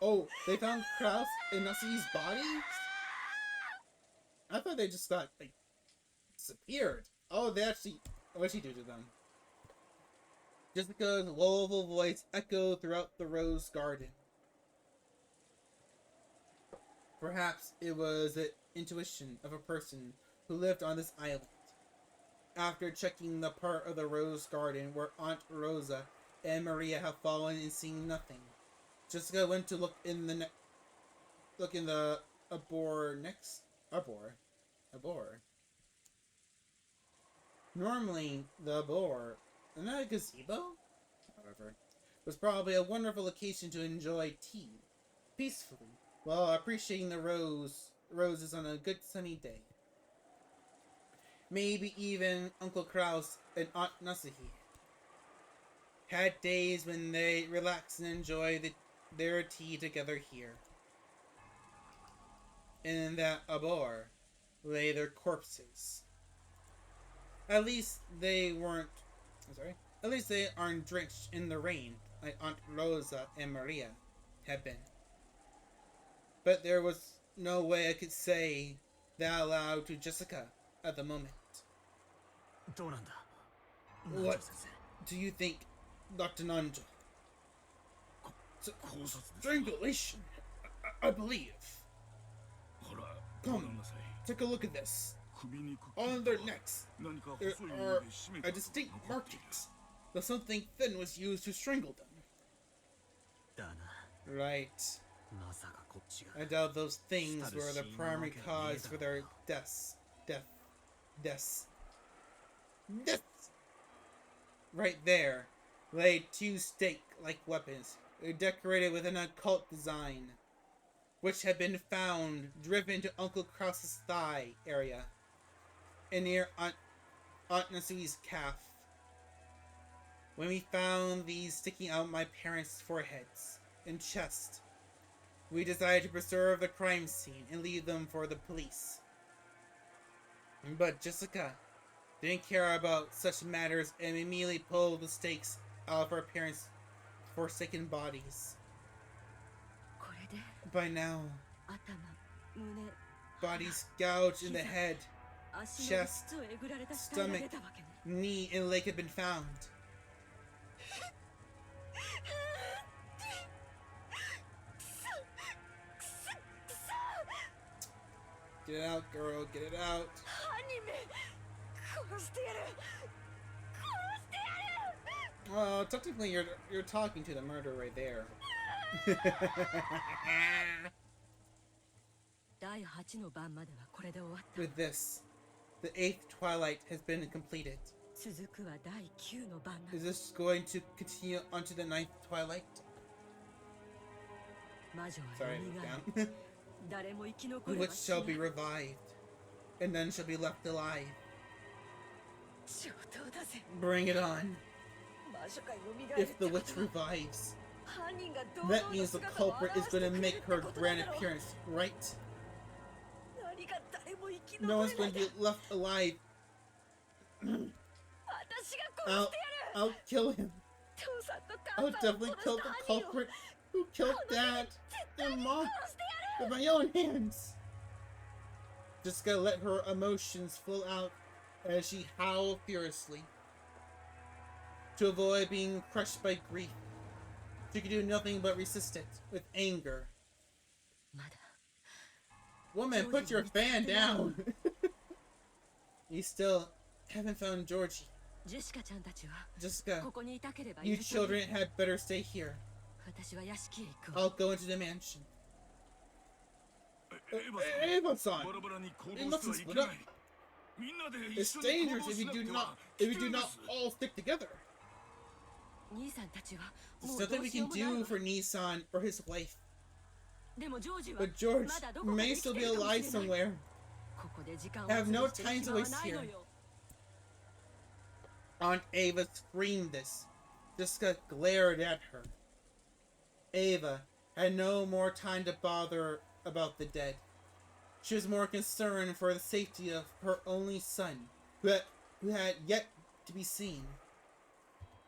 Oh, they found Kraus and Nasi's bodies? I thought they just got, like, disappeared. Oh, they actually... What'd she do to them? Jessica's lowable voice echoed throughout the rose garden. Perhaps it was the intuition of a person who lived on this island. After checking the part of the rose garden where Aunt Rosa and Maria have fallen and seen nothing, Jessica went to look in the arbor. Normally, the boar, not a gazebo, however, was probably a wonderful occasion to enjoy tea peacefully while appreciating the roses on a good sunny day. Maybe even Uncle Kraus and Aunt Nasuhi had days when they relaxed and enjoyed their tea together here. And in that arbor lay their corpses. At least they weren't. I'm sorry. At least they aren't drenched in the rain like Aunt Rosa and Maria had been. But there was no way I could say that aloud to Jessica at the moment. What do you think, Dr. Nanjo? Strangulation, I believe. Come, take a look at this. On their necks, there are distinct markings, though something thin was used to strangle them. Right. I doubt those things were the primary cause for their deaths. Deaths. Right there lay two stake-like weapons, decorated with an occult design, which had been found driven into Uncle Kraus's thigh area, and near Aunt Nasui's calf. When we found these sticking out my parents' foreheads and chest, we decided to preserve the crime scene and leave them for the police. But Jessica didn't care about such matters and immediately pulled the stakes out of her parents' forsaken bodies. By now, bodies gouged in the head, chest, stomach, knee, and leg had been found. Get it out, girl, get it out. Well, technically you're talking to the murderer right there. With this, the 8th twilight has been completed. Is this going to continue onto the 9th twilight? Sorry, down. Which shall be revived, and none shall be left alive. Bring it on. If the witch revives, that means the culprit is going to make her grand appearance, right? No one's going to be left alive. I'll kill him. I'll definitely kill the culprit who killed Dad and Mom with my own hands. Just gotta let her emotions flow out as she howled furiously. To avoid being crushed by grief, she could do nothing but resist it with anger. Woman, put your fan down! You still haven't found Georgie. Jessica, you children had better stay here. I'll go into the mansion. Eva-san, we mustn't split up. It's dangerous if you do not all stick together. There's nothing we can do for Nissan or his wife. But George may still be alive somewhere. I have no time to waste here. Aunt Ava screamed this. Jessica glared at her. Ava had no more time to bother about the dead. She was more concerned for the safety of her only son, who had yet to be seen.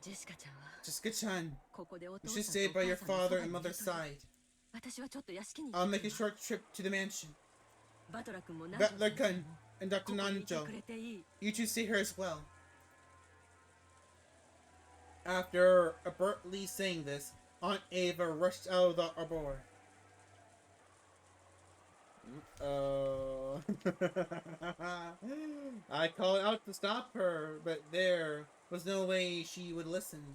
Jessica-chan, you should stay by your father and mother's side. I'll make a short trip to the mansion. Butler-kun and Dr. Nanjo, you two stay here as well. After abruptly saying this, Aunt Ava rushed out of the arbor. I called out to stop her, but there was no way she would listen.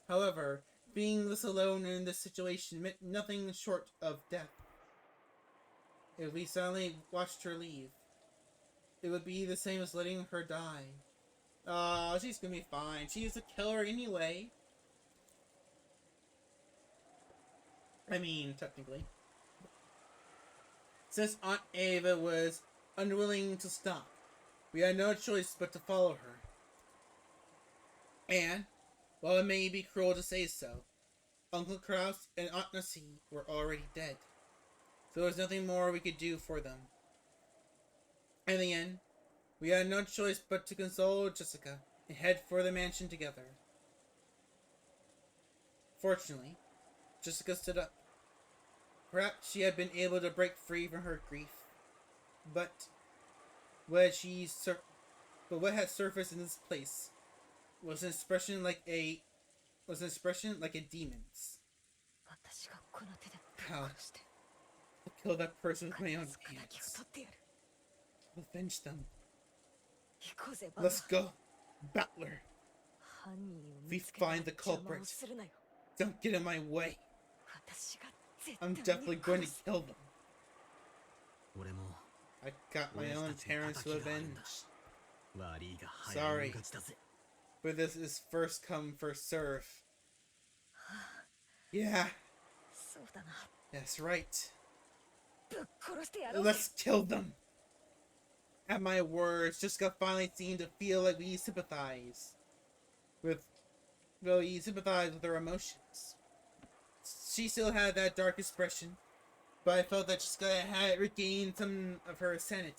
However, being this alone in this situation meant nothing short of death. If we silently watched her leave, it would be the same as letting her die. She's gonna be fine. She's a killer anyway. I mean, technically. Since Aunt Ava was unwilling to stop, we had no choice but to follow her. And, while it may be cruel to say so, Uncle Kraus and Aunt Nassie were already dead. So there was nothing more we could do for them. In the end, we had no choice but to console Jessica and head for the mansion together. Fortunately, Jessica stood up. Perhaps she had been able to break free from her grief, but what had surfaced in this place was an expression like a demon's. How to kill that person with my own hands. Avenge them. Let's go, Battler. We find the culprit. Don't get in my way. I'm definitely going to kill them. I got my own parents to avenge. Sorry, but this is first come, first serve. Yeah. That's right. Let's kill them. At my words, Jessica finally seemed to feel like we sympathize with her emotions. She still had that dark expression, but I felt that Jessica had regained some of her sanity.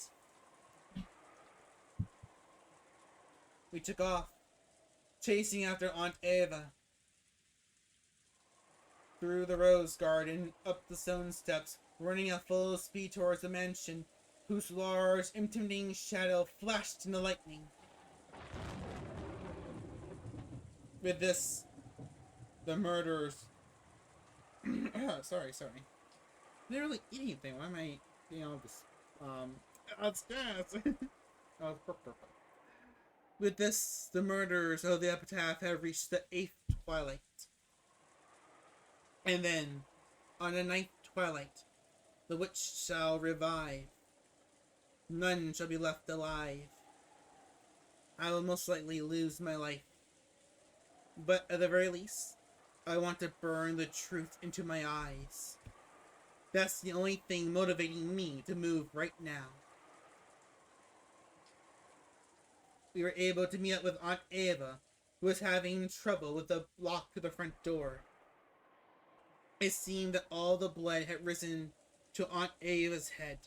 We took off, chasing after Aunt Eva. Through the rose garden, up the stone steps, running at full speed towards the mansion, whose large, intimidating shadow flashed in the lightning. With this, the murderers... sorry. I didn't really eat anything. Why am I, this... With this, the murderers of the epitaph have reached the 8th twilight. And then, on the 9th twilight, the witch shall revive. None shall be left alive. I will most likely lose my life. But at the very least, I want to burn the truth into my eyes. That's the only thing motivating me to move right now. We were able to meet up with Aunt Eva, who was having trouble with the lock to the front door. It seemed that all the blood had risen to Aunt Ava's head.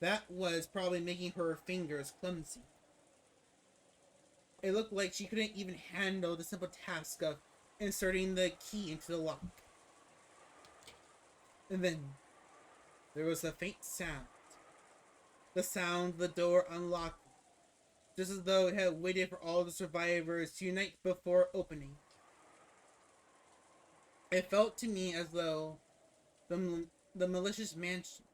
That was probably making her fingers clumsy. It looked like she couldn't even handle the simple task of inserting the key into the lock. And then, there was a faint sound. The sound of the door unlocking, just as though it had waited for all the survivors to unite before opening. It felt to me as though the malicious mansion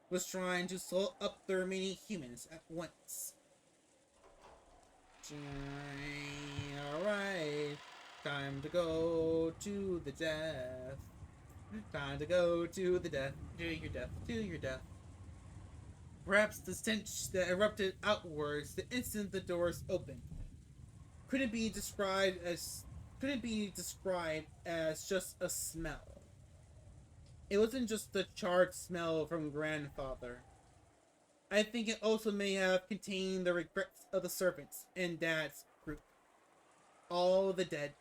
was trying to slow up the remaining humans at once. Alright, time to go to the death. Time to go to the death. To your death. To your death. Perhaps the stench that erupted outwards the instant the doors opened couldn't be described as just a smell. It wasn't just the charred smell from grandfather. I think it also may have contained the regrets of the servants and Dad's group. All the dead.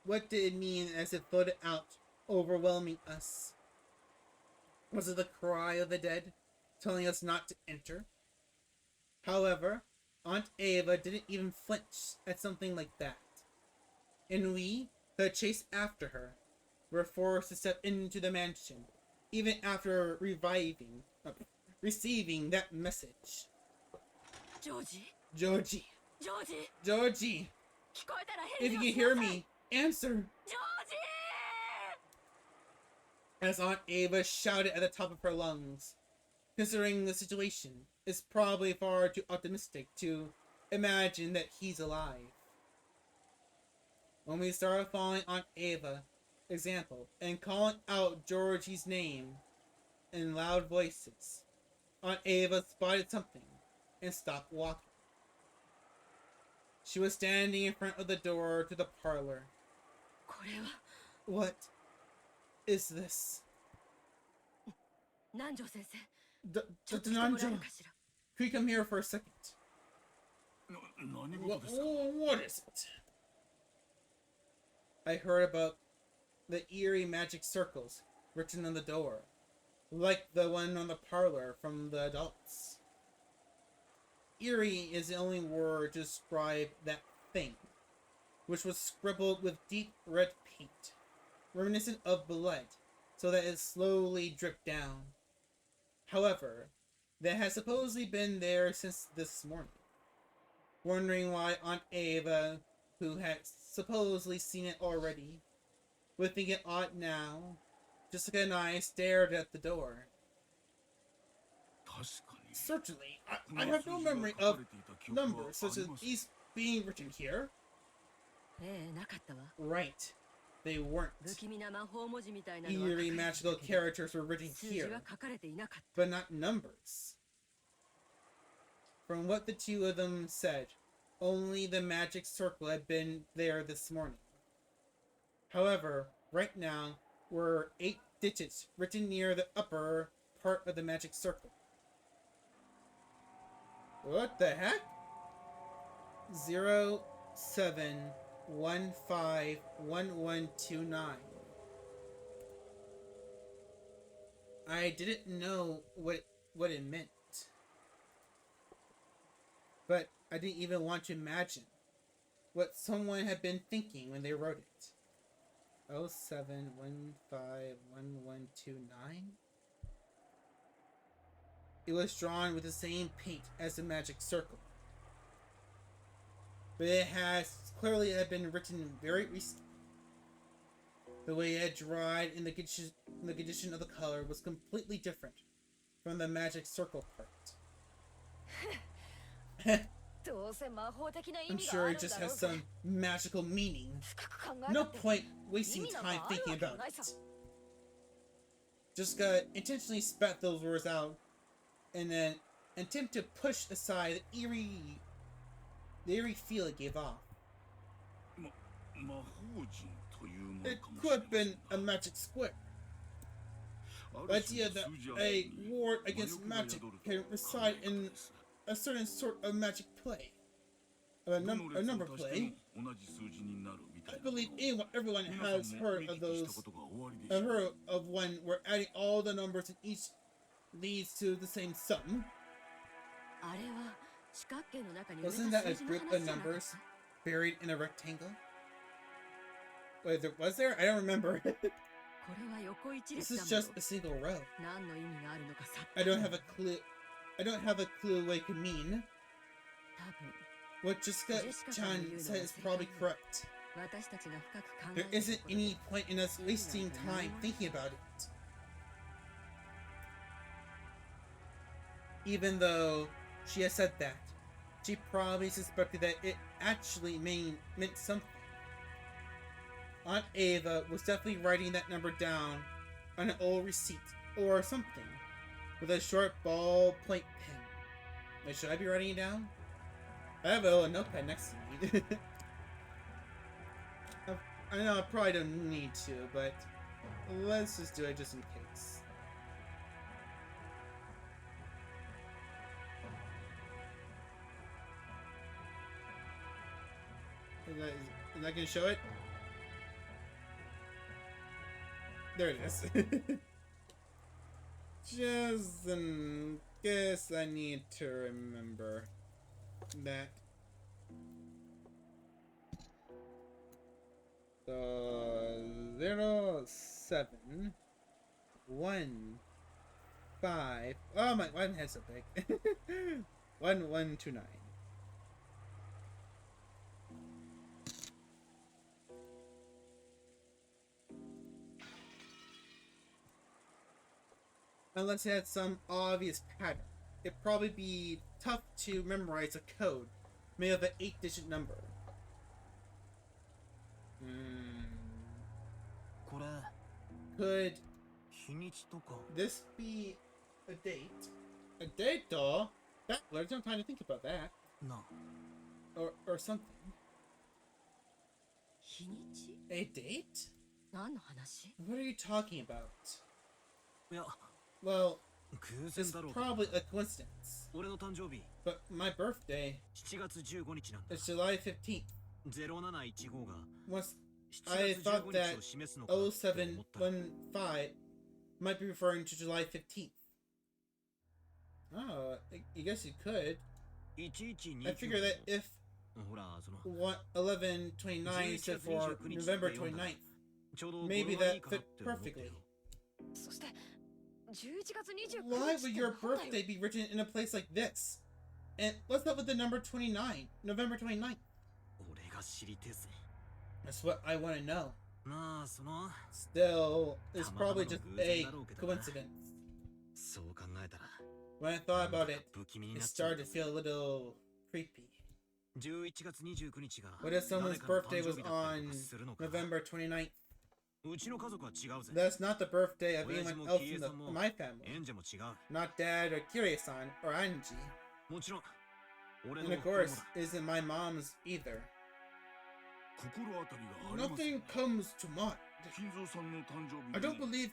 What did it mean as it floated out, overwhelming us? Was it the cry of the dead, telling us not to enter? However, Aunt Ava didn't even flinch at something like that. And we, who had chased after her, were forced to step into the mansion, even after receiving that message. Georgie! If you can hear me, answer! As Aunt Ava shouted at the top of her lungs. Considering the situation, it's probably far too optimistic to imagine that he's alive. When we started following Aunt Ava's example and calling out Georgie's name in loud voices, Aunt Ava spotted something and stopped walking. She was standing in front of the door to the parlor. これは What is this? 南條先生 Nanjo, could you come here for a second? What is it? I heard about the eerie magic circles written on the door, like the one on the parlor from the adults. Eerie is the only word to describe that thing, which was scribbled with deep red paint, reminiscent of blood, so that it slowly dripped down. However, that has supposedly been there since this morning. Wondering why Aunt Ava, who had supposedly seen it already, would think it odd now. Jessica and I stared at the door. Certainly, I have no memory of numbers such as these being written here. ええなかったわ Right, they weren't. 不気味な魔法文字みたいなのは Eerie 書かれて magical たけど characters were written 数字は here, 書かれていなかった but not numbers. From what the two of them said, only the magic circle had been there this morning. However, right now were 8 digits written near the upper part of the magic circle. What the heck? 07151129. I didn't know what it meant. But I didn't even want to imagine what someone had been thinking when they wrote it. 07151129. It was drawn with the same paint as the magic circle. But it has clearly had been written very recently. The way it had dried and the condition of the color was completely different from the magic circle part. どうせ魔法的な意 I'm 味が sure あ it るん just だろ has うぜ some magical meaning. 深く考え No たって point wasting time thinking about it. Jessica intentionally spat those words out and then attempted to push aside the eerie feel it gave off. It could have been a magic square. The idea that a ward against magic can reside in a certain sort of magic play. A number play. I believe everyone has heard of those. I've heard of one where adding all the numbers in each leads to the same sum. あれは四角形の中に Wasn't 埋め that た a 数字の group 話 of じゃなかっ numbers た buried in a rectangle? Wait, was there? I don't remember. これは横一 This 列 is だも just a single row. の何の意味があるのかさっ I don't have a clue. I don't have a clue what it could mean. 多分 What Jessica-chan said is probably correct. 私たちが深く考 There え isn't any point in us wasting time thinking about it. Even though she has said that, she probably suspected that it actually meant something. Aunt Ava was definitely writing that number down on an old receipt or something with a short ballpoint pen. Wait, should I be writing it down? I have a notepad next to me. I know I probably don't need to, but let's just do it just in case. Is that gonna show it? There it is. Just in case I need to remember that. So 0715. Oh my! Why my head so big? 1129. Unless it had some obvious pattern, it'd probably be tough to memorize a code made of an 8-digit number. Could this be a date? A date, though? There's no time to think about that. な Or something. 日にち A date? 何の話 What are you talking about? いや Well, 偶 it's 然だろうけど probably a coincidence. 俺の誕生日 But my birthday 7月15日なんだ is July 15th. 0715が Once 7 I 月 thought 15 that 日を示すのかって思ったら 0715 might be referring to July 15th. Oh, I guess you could. 1129 I figure that if ほらその 1129 stood for November 29th, ちょうど maybe 語呂がいい that かなっ fit て思って perfectly. よそして11月29 Why 日 would って your なんだよ birthday be written in a place like this? And let's start with the number 29, November 29th. 俺が知りてえぜ That's what I want to know. まあその Still, it's probably just a coincidence. そう考えたら When I thought about it, 不気味に it なっちゃう started to feel a little creepy. 11月29日が What if 誰 someone's かの誕 birthday 生 was 日だったり on とかするのか November 29th? うちの家族は違うぜ That's not the birthday of 親父 anyone も else キリエ in さんも my family. エンジェも違う Not Dad or Kirie-san or Anji. もちろん俺 And の of 子供 course, だ isn't my mom's either. 心当たりがあります Nothing comes to mind. 金蔵さんの誕生日 I don't believe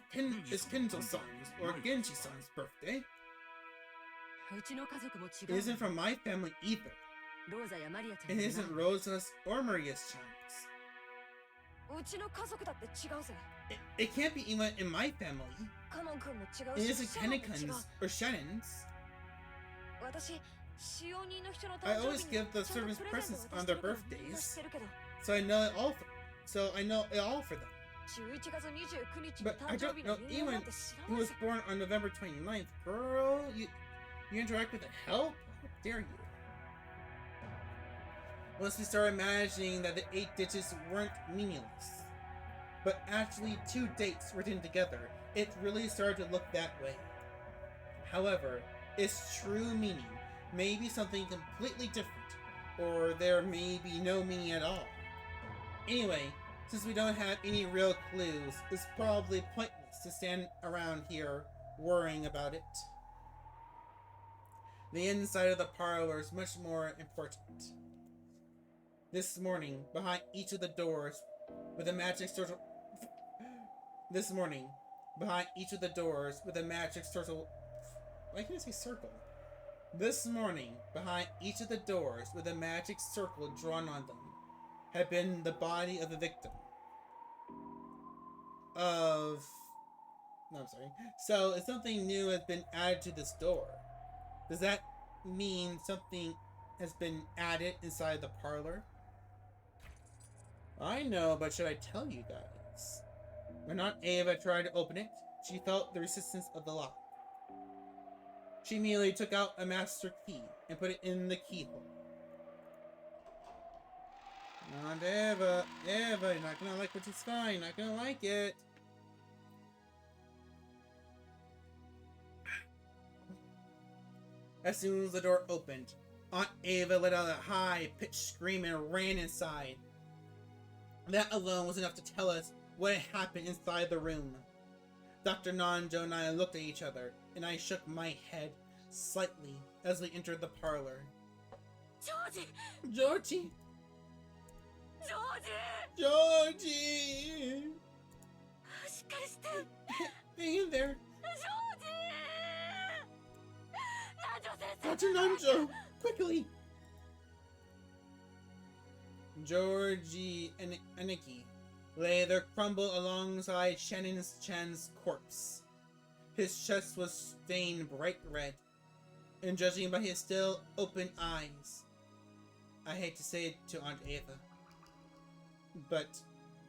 it's Kinzo-san's or Genji-san's birthday. うちの家族も違 It う isn't from my family either. ローザやマリアちゃん It じゃ isn't ない Rosa's or Maria's chance. うちの家族だって違うぜ It can't be anyone in my family. カノン君も違う It し isn't シャノンも違う Kennecon's or Shannon's. 私使用人の人の I 誕 always 生日に give the ちゃんと service プレゼン presents ト on 渡して their るからみんな知 birthdays, ってるけど so I know it all. So I know it all for them. 11月29日に But I 誕生 don't 日の know 人間なん anyone て知ら who ない was ぜ born on November 29th. Girl, you interact with the help? How dare you? Once we started imagining that the 8 digits weren't meaningless, but actually 2 dates written together, it really started to look that way. However, its true meaning may be something completely different, or there may be no meaning at all. Anyway, since we don't have any real clues, it's probably pointless to stand around here worrying about it. The inside of the parlor is much more important. This morning, behind each of the doors, with a magic circle. This morning, behind each of the doors, with a magic circle. Why can't I say circle? This morning, behind each of the doors, with a magic circle drawn on them, had been the body of the victim. No, I'm sorry. So, if something new has been added to this door, does that mean something has been added inside the parlor? I know, but should I tell you guys? When Aunt Ava tried to open it, she felt the resistance of the lock. She immediately took out a master key and put it in the keyhole. Aunt Ava, you're not gonna like what you find. Not gonna like it. As soon as the door opened, Aunt Ava let out a high-pitched scream and ran inside. That alone was enough to tell us what had happened inside the room. Dr. Nanjo and I looked at each other, and I shook my head slightly as we entered the parlor. Georgie! Georgie! Georgie! Georgie! しっかりして Hang in there. ジョージー Dr. Nanjo! Quickly! Georgie and Aniki lay there crumbled alongside Shannon Chan's corpse. His chest was stained bright red, and judging by his still open eyes, I hate to say it to Aunt Ava, but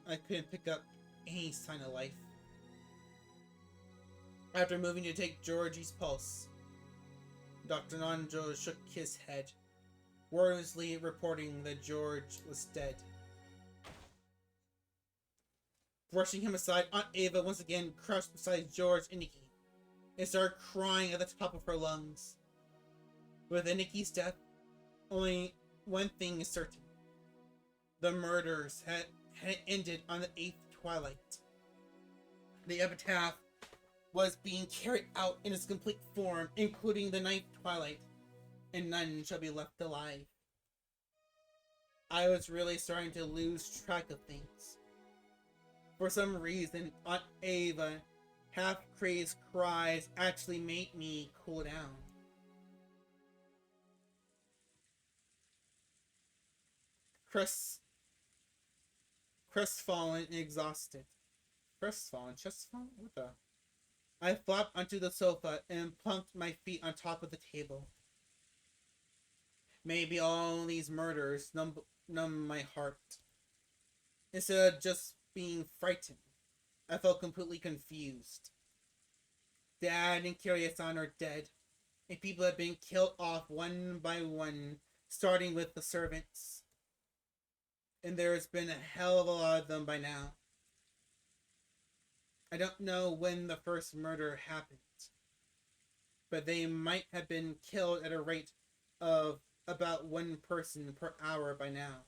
I couldn't pick up any sign of life. After moving to take Georgie's pulse, Dr. Nanjo shook his head, wordlessly reporting that George was dead. Brushing him aside, Aunt Ava once again crouched beside George and Nikki and started crying at the top of her lungs. With Nikki's death, only one thing is certain. The murders had ended on the 8th twilight. The epitaph was being carried out in its complete form, including the 9th twilight. and none shall be left alive. I was really starting to lose track of things. For some reason, Aunt Ava half-crazed cries actually made me cool down. Crestfallen and exhausted. Crestfallen? Chestfallen? What the? I flopped onto the sofa and plumped my feet on top of the table. Maybe all these murders numb my heart. Instead of just being frightened, I felt completely confused. Dad and Kiryu-san are dead, and people have been killed off one by one, starting with the servants. And there's been a hell of a lot of them by now. I don't know when the first murder happened, but they might have been killed at a rate of about one person per hour by now.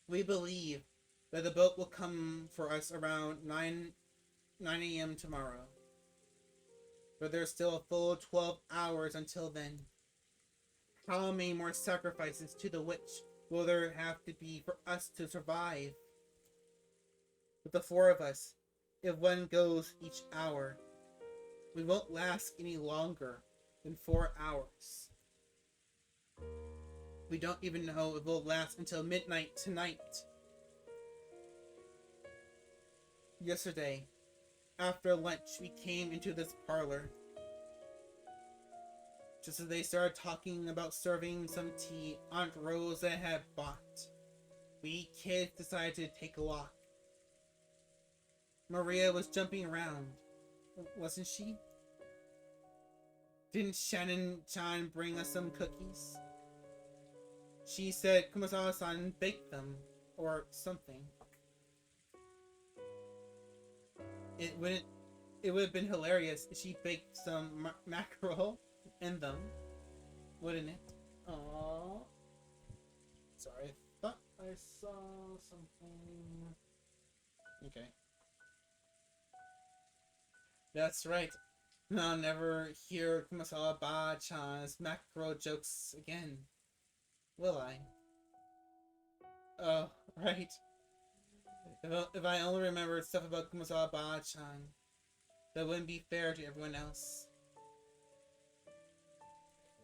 We believe that the boat will come for us around 9 a.m. tomorrow. But there's still a full 12 hours until then. How many more sacrifices to the witch will there have to be for us to survive? With the four of us, if one goes each hour, we won't last any longer than 4 hours. We don't even know if we'll last until midnight tonight. Yesterday, after lunch, we came into this parlor. Just as they started talking about serving some tea Aunt Rosa had bought, we kids decided to take a walk. Maria was jumping around, wasn't she? Didn't Shannon-chan bring us some cookies? She said Kumasawa-san baked them, or something. It would have been hilarious if she baked some mackerel in them, wouldn't it? Aww. Sorry, I thought I saw something. Okay. That's right. I'll never hear Kumasawa-ba-chan's mackerel jokes again, will I? Oh, right. If I only remembered stuff about Kumasawa-ba-chan, that wouldn't be fair to everyone else.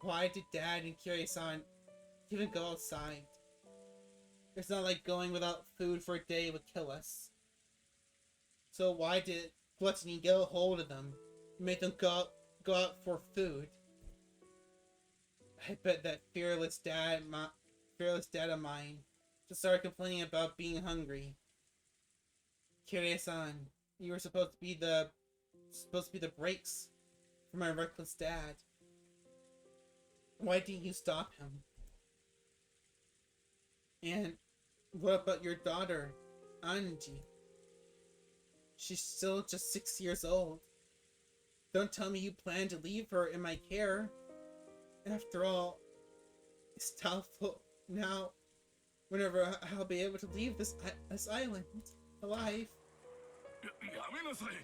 Why did Dad and Kiryu-san even go outside? It's not like going without food for a day would kill us. So why did Gluttony get a hold of them and make them go out for food? I bet that fearless dad of mine just started complaining about being hungry. Kiryu-san, you were supposed to be the brakes for my reckless dad. Why didn't you stop him? And what about your daughter, Anji? She's still just 6 years old. Don't tell me you plan to leave her in my care. After all, it's doubtful now whenever I'll be able to leave this island alive.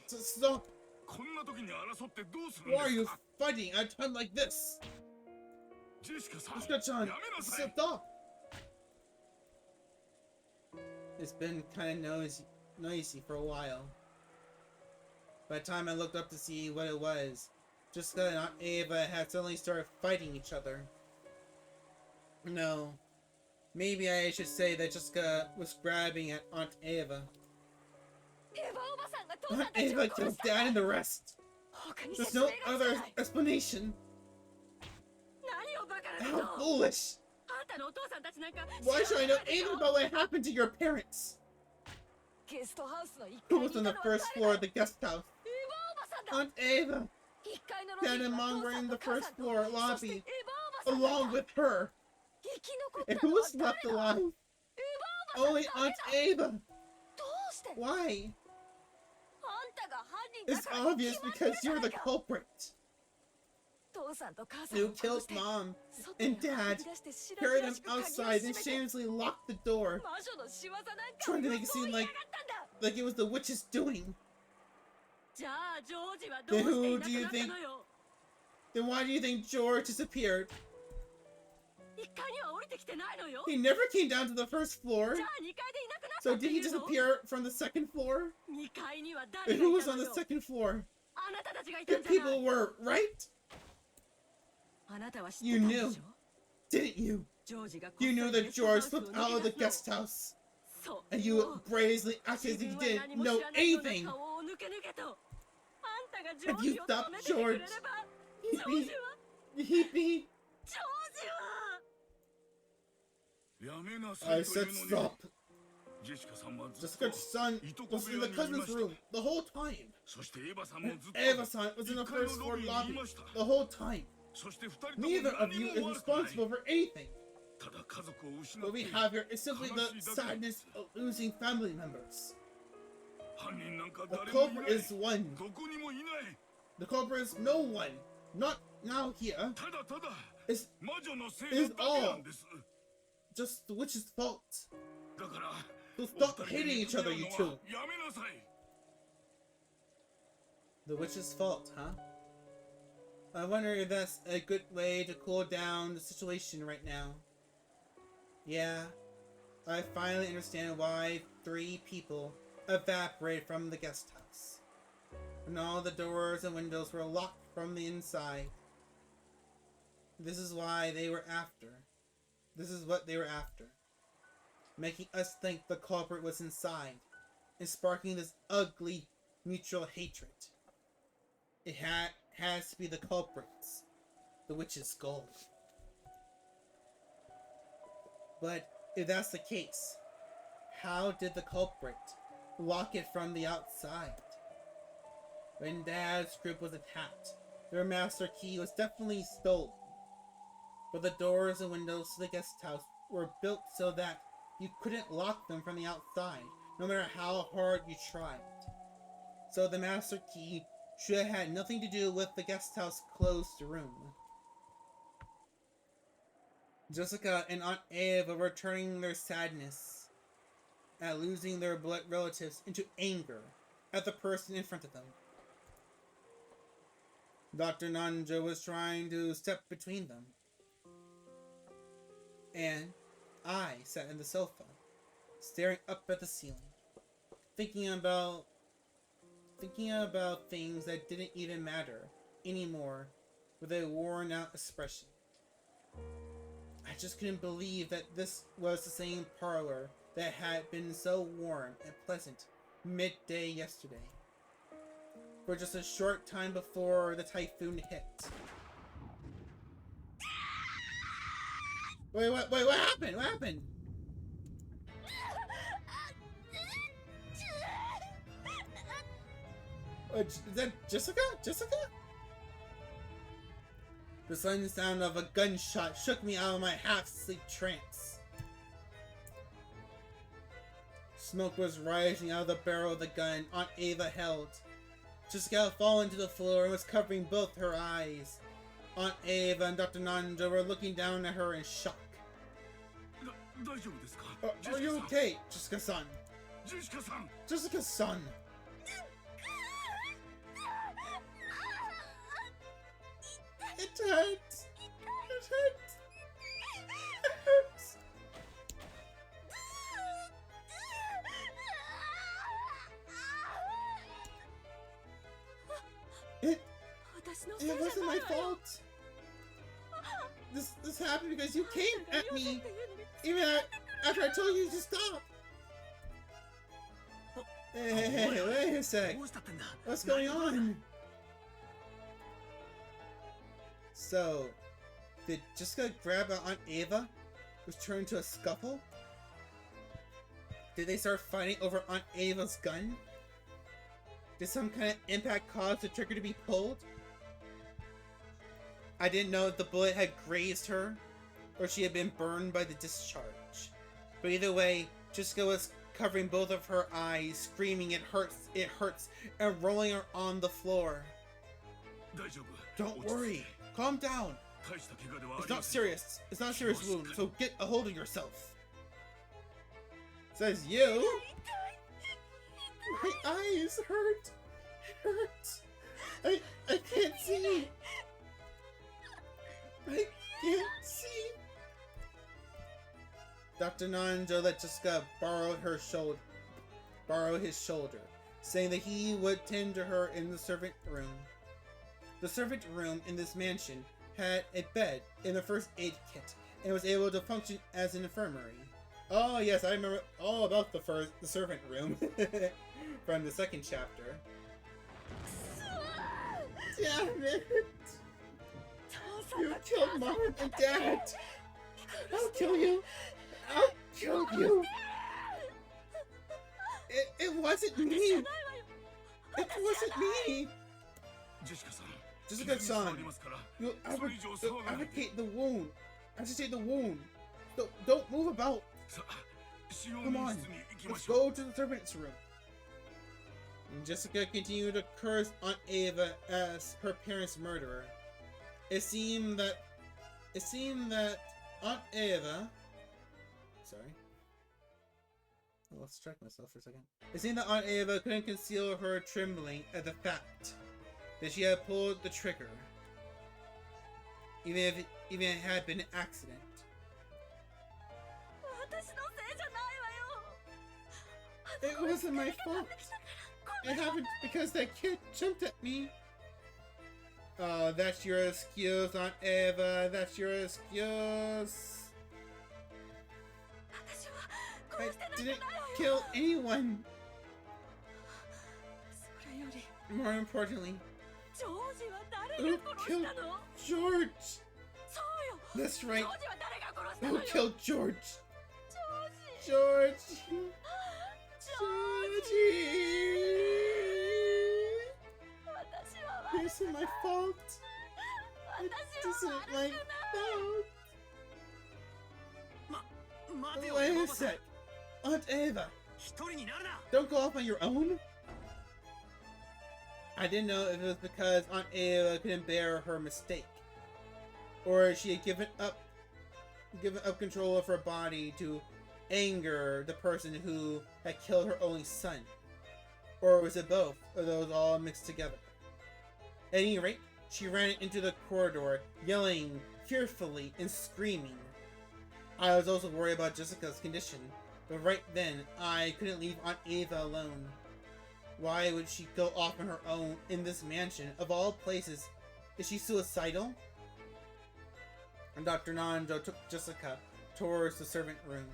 Stop! Why are you fighting at a time like this? Jessica-chan, stop! It's been kind of noisy for a while. By the time I looked up to see what it was, Jessica and Aunt Ava had suddenly started fighting each other. No. Maybe I should say that Jessica was grabbing at Aunt Ava. Aunt Ava killed Dad and the rest. There's no other explanation. How foolish! Why should I know anything about what happened to your parents? Who was on the first floor of the guest house? Aunt Ava! Dad and Mom were in the first floor lobby, along with her. And who was left alive? Only Aunt Ava! Why? It's obvious because you're the culprit. You killed Mom and Dad, carried them outside, and shamelessly locked the door, trying to make it seem like it was the witch's doing. Then who do you think Then why do you think George disappeared? 1階には降りてきてないのよ。 He never came down to the first floor. じゃあ2階でいなくなった So って did い he うの？ disappear from the second floor? 2階には誰 And が who い was た on の the よ。 second floor? あなたたちがいた The んじゃない people were right? あなたは知って You たん knew. でしょ Didn't you? ジョージがこっ You そ knew り that ゲストハ George ウスを slipped 抜 out け of the 出す guest の。 house. そう。 And you brazenly acted 自 as if 分 you は何 didn't も know 知らないような anything. 顔を抜け抜けと。あんたがジ Have ョー you ジを stopped 止めててくれれば。ジョー George? ジは He ジョージは。やめなさ I いという said のに stop. ジェシカさんはずっ Jessica's と son いとこ was 部 in 屋 the にいま cousin's した room the whole time. そしてエヴァさんも And ずっと Eva san was in the 1階の first ロ floor ビーにい lobby ました the whole time. そして2人とも Neither of 何 you も is 悪くない responsible for anything. ただ家族を失 What って we have here is simply the 悲しいだけ sadness of losing family members. 犯人なんか The 誰もいない culprit is one. どこにもいない The culprit is no one. Not now here. ただただ It's 魔女のせいなだけなんです just the witch's fault. だから So お stop 二人 hating に each other, 憎 you むの two. はやめなさい The witch's fault, huh? I wonder if that's a good way to cool down the situation right now. Yeah, I finally understand why 3 people evaporated from the guest house. And all the doors and windows were locked from the inside. This is why they were after. This is what they were after. Making us think the culprit was inside. And sparking this ugly mutual hatred. It has to be the culprits. The witch's gold. But if that's the case, how did the culprit lock it from the outside? When Dad's group was attacked, their master key was definitely stolen. But the doors and windows to the guest house were built so that you couldn't lock them from the outside, no matter how hard you tried. So the master key should have had nothing to do with the guest house closed room. Jessica and Aunt Eva were turning their sadness at losing their blood relatives into anger at the person in front of them. Dr. Nanja was trying to step between them. And I sat in the sofa, staring up at the ceiling, thinking about things that didn't even matter anymore with a worn out expression. I just couldn't believe that this was the same parlor that had been so warm and pleasant midday yesterday. For just a short time before the typhoon hit. Wait, what happened? What happened? Is that Jessica? Jessica? The sudden sound of a gunshot shook me out of my half-sleep trance. Smoke was rising out of the barrel of the gun Aunt Ava held. Jessica had fallen to the floor and was covering both her eyes. Aunt Ava and Dr. Nanja were looking down at her in shock. 大丈夫ですか Are you okay, Jessica-san? ジェシカさん Jessica-san! It hurts! It hurts! It hurts! It wasn't my fault! This happened because you came at me even after I told you to stop! Hey, wait a sec. どうしたってんだ What's going on? So, did Jessica grab Aunt Ava, which turned into a scuffle? Did they start fighting over Aunt Ava's gun? Did some kind of impact cause the trigger to be pulled? I didn't know if the bullet had grazed her, or she had been burned by the discharge. But either way, Jessica was covering both of her eyes, screaming it hurts, and rolling her on the floor. 大丈夫 Don't worry, calm down. 大した怪我ではあ It's りま not せん serious. It's not a serious wound, so get a hold of yourself. Says you? My eyes hurt. It hurts. I can't see. I can't see. Dr. Nanjo let Jessica borrow his shoulder, saying that he would tend to her in the servant room. The servant room in this mansion had a bed and a first aid kit, and was able to function as an infirmary. Oh yes, I remember all about the servant room from the second chapter. Damn it! You killed Mom and Dad! I'll kill you! I'll kill you! It wasn't me! It wasn't me! Jessica-san, you agitate the wound. Agitate the wound. Don't move about. Come on, let's go to the servants' room. And Jessica continued to curse Aunt Ava as her parents' murderer. It seemed that Aunt Ava. Sorry. Let's check myself for a second. It seemed that Aunt Ava couldn't conceal her trembling at the fact that she had pulled the trigger, even if it had been an accident. It wasn't my fault. It happened because that kid jumped at me. Oh, that's your excuse, Aunt Eva. That's your excuse. I didn't kill anyone. More importantly, who killed George? That's right. Who killed George? George. Georgie. This is my fault. This isn't my fault. Wait a sec. Aunt Ava. Don't go off on your own. I didn't know if it was because Aunt Ava couldn't bear her mistake, or she had given up control of her body to anger the person who had killed her only son, or was it both of those all mixed together? At any rate, she ran into the corridor, yelling fearfully and screaming. I was also worried about Jessica's condition, but right then I couldn't leave Aunt Ava alone. Why would she go off on her own in this mansion, of all places? Is she suicidal? And Dr. Nanjo took Jessica towards the servant room.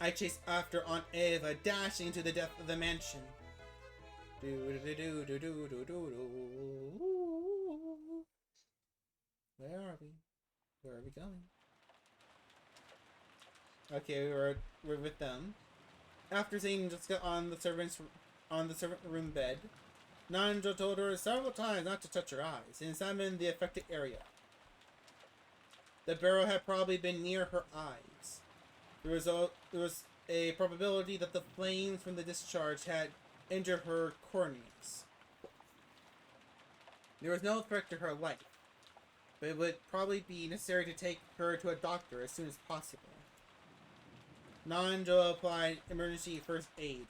I chased after Aunt Ava, dashing to the depth of the mansion. Where are we? Where are we going? Okay, we're with them. After seeing Jessica on the servant room bed, Nanjo told her several times not to touch her eyes and examine the affected area. The barrel had probably been near her eyes. There was a probability that the flames from the discharge had injured her corneas. There was no threat to her life, but it would probably be necessary to take her to a doctor as soon as possible. Nanjo applied emergency first aid,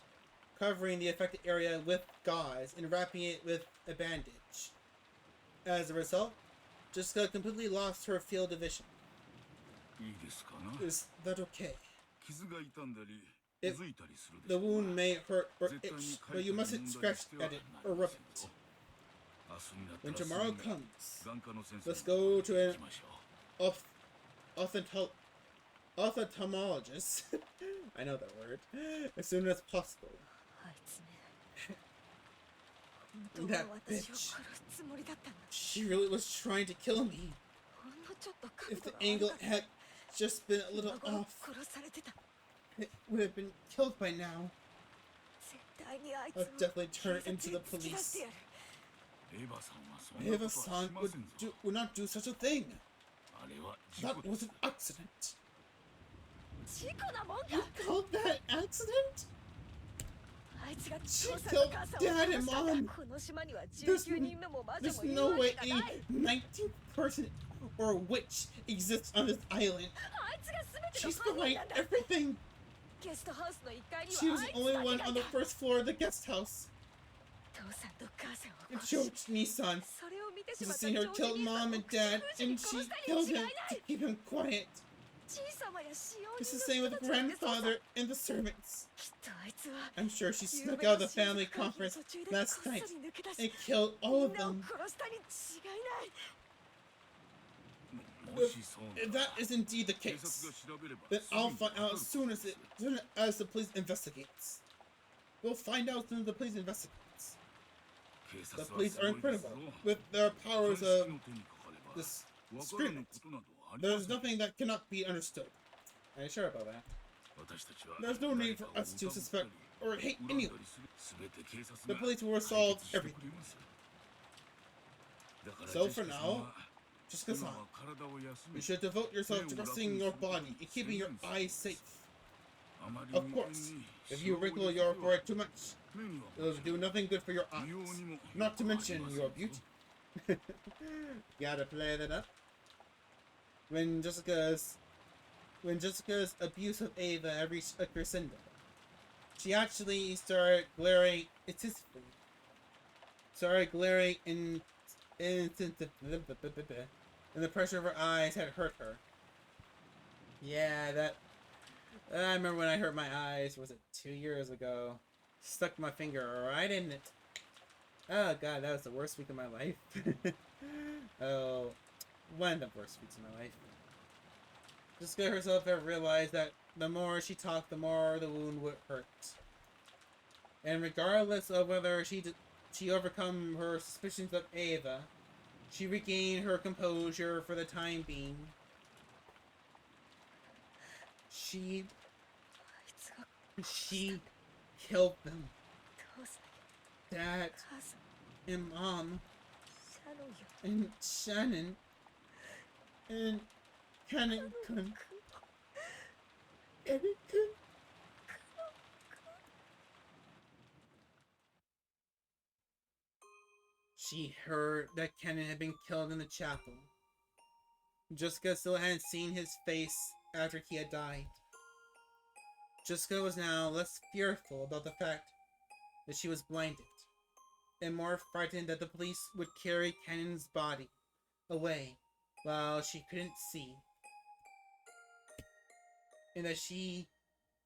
covering the affected area with gauze and wrapping it with a bandage. As a result, Jessica completely lost her field of vision. Is that okay? The wound may hurt or itch, but you mustn't scratch at it or rub it. When tomorrow comes, let's go to an ophthalmologist. I know that word. As soon as possible. That bitch. She really was trying to kill me. If the angle had just been a little off, it would have been killed by now. I'll definitely turn into the police. Eva-san would not do such a thing. That was an accident. You called that accident? She killed Dad and Mom. There's no way a 19th person or witch exists on this island. She's behind everything. She was the only one on the first floor of the guest house. And George Nissan. てし He's まった seen ジ her ョージ kill 兄さ mom んを and 口 dad, 封じに and 殺 she したに killed 違い him ない to keep him quiet. じい様や使用 It's 人 the の same 人 with たちなんてそうさ grandfather and the servants. きっとあいつは I'm sure she 夕 snuck べ out の of the 親族 family 会議の conference 途中で last こっそ night り抜け出 and し killed み all ん of なを them. 殺したに違いない もしそう If なら that is indeed the 警察 case, が調べれば then すぐ I'll に find わか out る as soon as the police investigates. We'll find out as soon as the police investigates. 警 The 察は police す are ごいです incredible ぞ with their 鑑 powers 識 of の手にかかれば this わからぬ experiment. ことなどありま There's せん nothing that cannot be understood. Are you sure about that? 私たちは There's no need for 誰かを us to 疑った suspect り or hate 恨んだ anyone. りする全て警察 The が police will 解 resolve 決してく everything. れますだから So ジェシ for カさん now, は Jessica-san, 今は体を休 you め should devote yourself to resting your body and keeping your eyes safe. あまり Of 眉間 course, に if シ you ワを wrinkle 入れて your は forehead too much, 目には it'll do nothing good for your 美容 eyes. にも Not to 良くあり mention ません your ぞ beauty. Gotta play that up. When Jessica's abuse of Ava reached a crescendo, she actually started glaring and the pressure of her eyes had hurt her. Yeah, that. I remember when I hurt my eyes. Was it 2 years ago? Stuck my finger right in it. Oh god, that was the worst week of my life. Oh, one of the worst weeks of my life. Jessica herself had realized that the more she talked, the more the wound would hurt. And regardless of whether she overcome her suspicions of Ava, she regained her composure for the time being. She あいつが killed them. 父さん Dad 母さん and Mom シャロンよ and Shannon and Cannon-kun. Cannon-kun. She heard that Cannon had been killed in the chapel. Jessica still hadn't seen his face after he had died. Jessica was now less fearful about the fact that she was blinded, and more frightened that the police would carry Cannon's body away while she couldn't see, and that she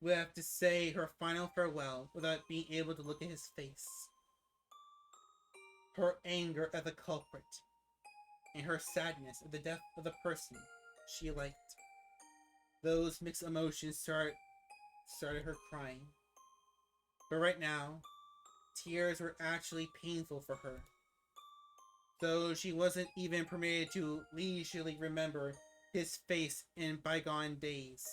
would have to say her final farewell without being able to look at his face. Her anger at the culprit, and her sadness at the death of the person she liked. Those mixed emotions started her crying. But right now, tears were actually painful for her. Though she wasn't even permitted to leisurely remember his face in bygone days.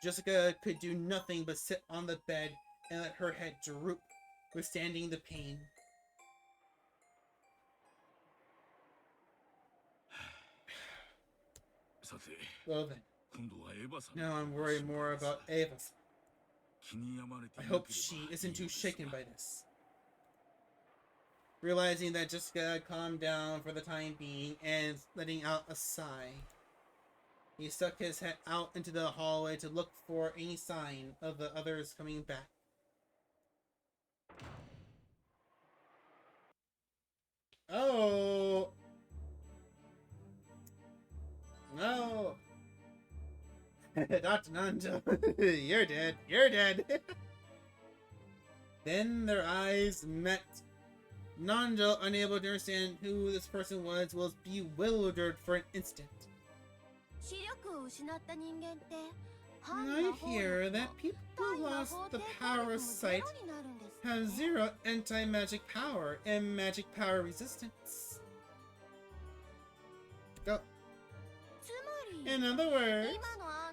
Jessica could do nothing but sit on the bed and let her head droop, withstanding the pain. Well then, 今度はエヴァさん now I'm worried more about Ava. 気に病まれて I いな hope ければ she いい isn't の too ですが shaken by this. Realizing that Jessica had calmed down for the time being and letting out a sigh, he stuck his head out into the hallway to look for any sign of the others coming back. Oh! No! Dr. Nanjo, you're dead. You're dead. Then their eyes met. Nanjo, unable to understand who this person was bewildered for an instant. 視力を失った人間って I hear that people who lost the power of sight have zero anti-magic power and magic power resistance. Go. In other words,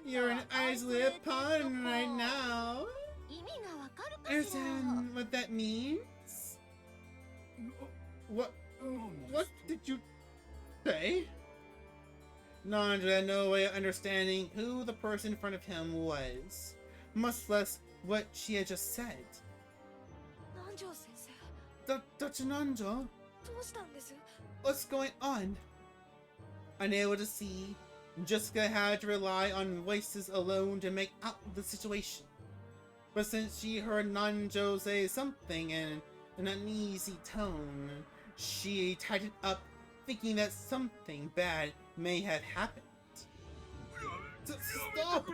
you're an isolated pawn right now. Understand what that means? What did you say? Nandra had no way of understanding who the person in front of him was, much less what she had just said. 南條先生 Dr. Nanjo, どうしたんです what's going on? Unable to see, Jessica had to rely on voices alone to make out the situation. But since she heard Nanjo say something in an uneasy tone, She tightened up, thinking that something bad may have happened. Stop!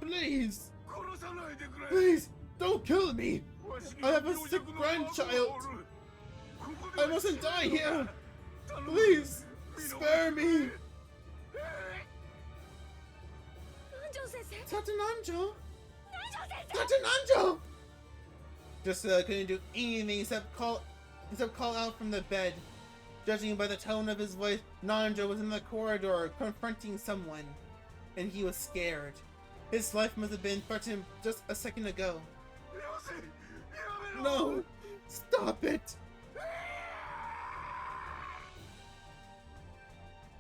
Please! 殺さないでくれ Please! Don't kill me! わしに I は have a 病 sick 弱の孫が grandchild! おるここで I は mustn't die here! 頼む Please! Spare me! 南條先生 Dr. Nanjo! 南條先生 Dr. Nanjo! Jessica couldn't do anything except call out from the bed. Judging by the tone of his voice, Nanjo was in the corridor confronting someone, and he was scared. His life must have been threatened just a second ago. よせやめろ No! Stop it!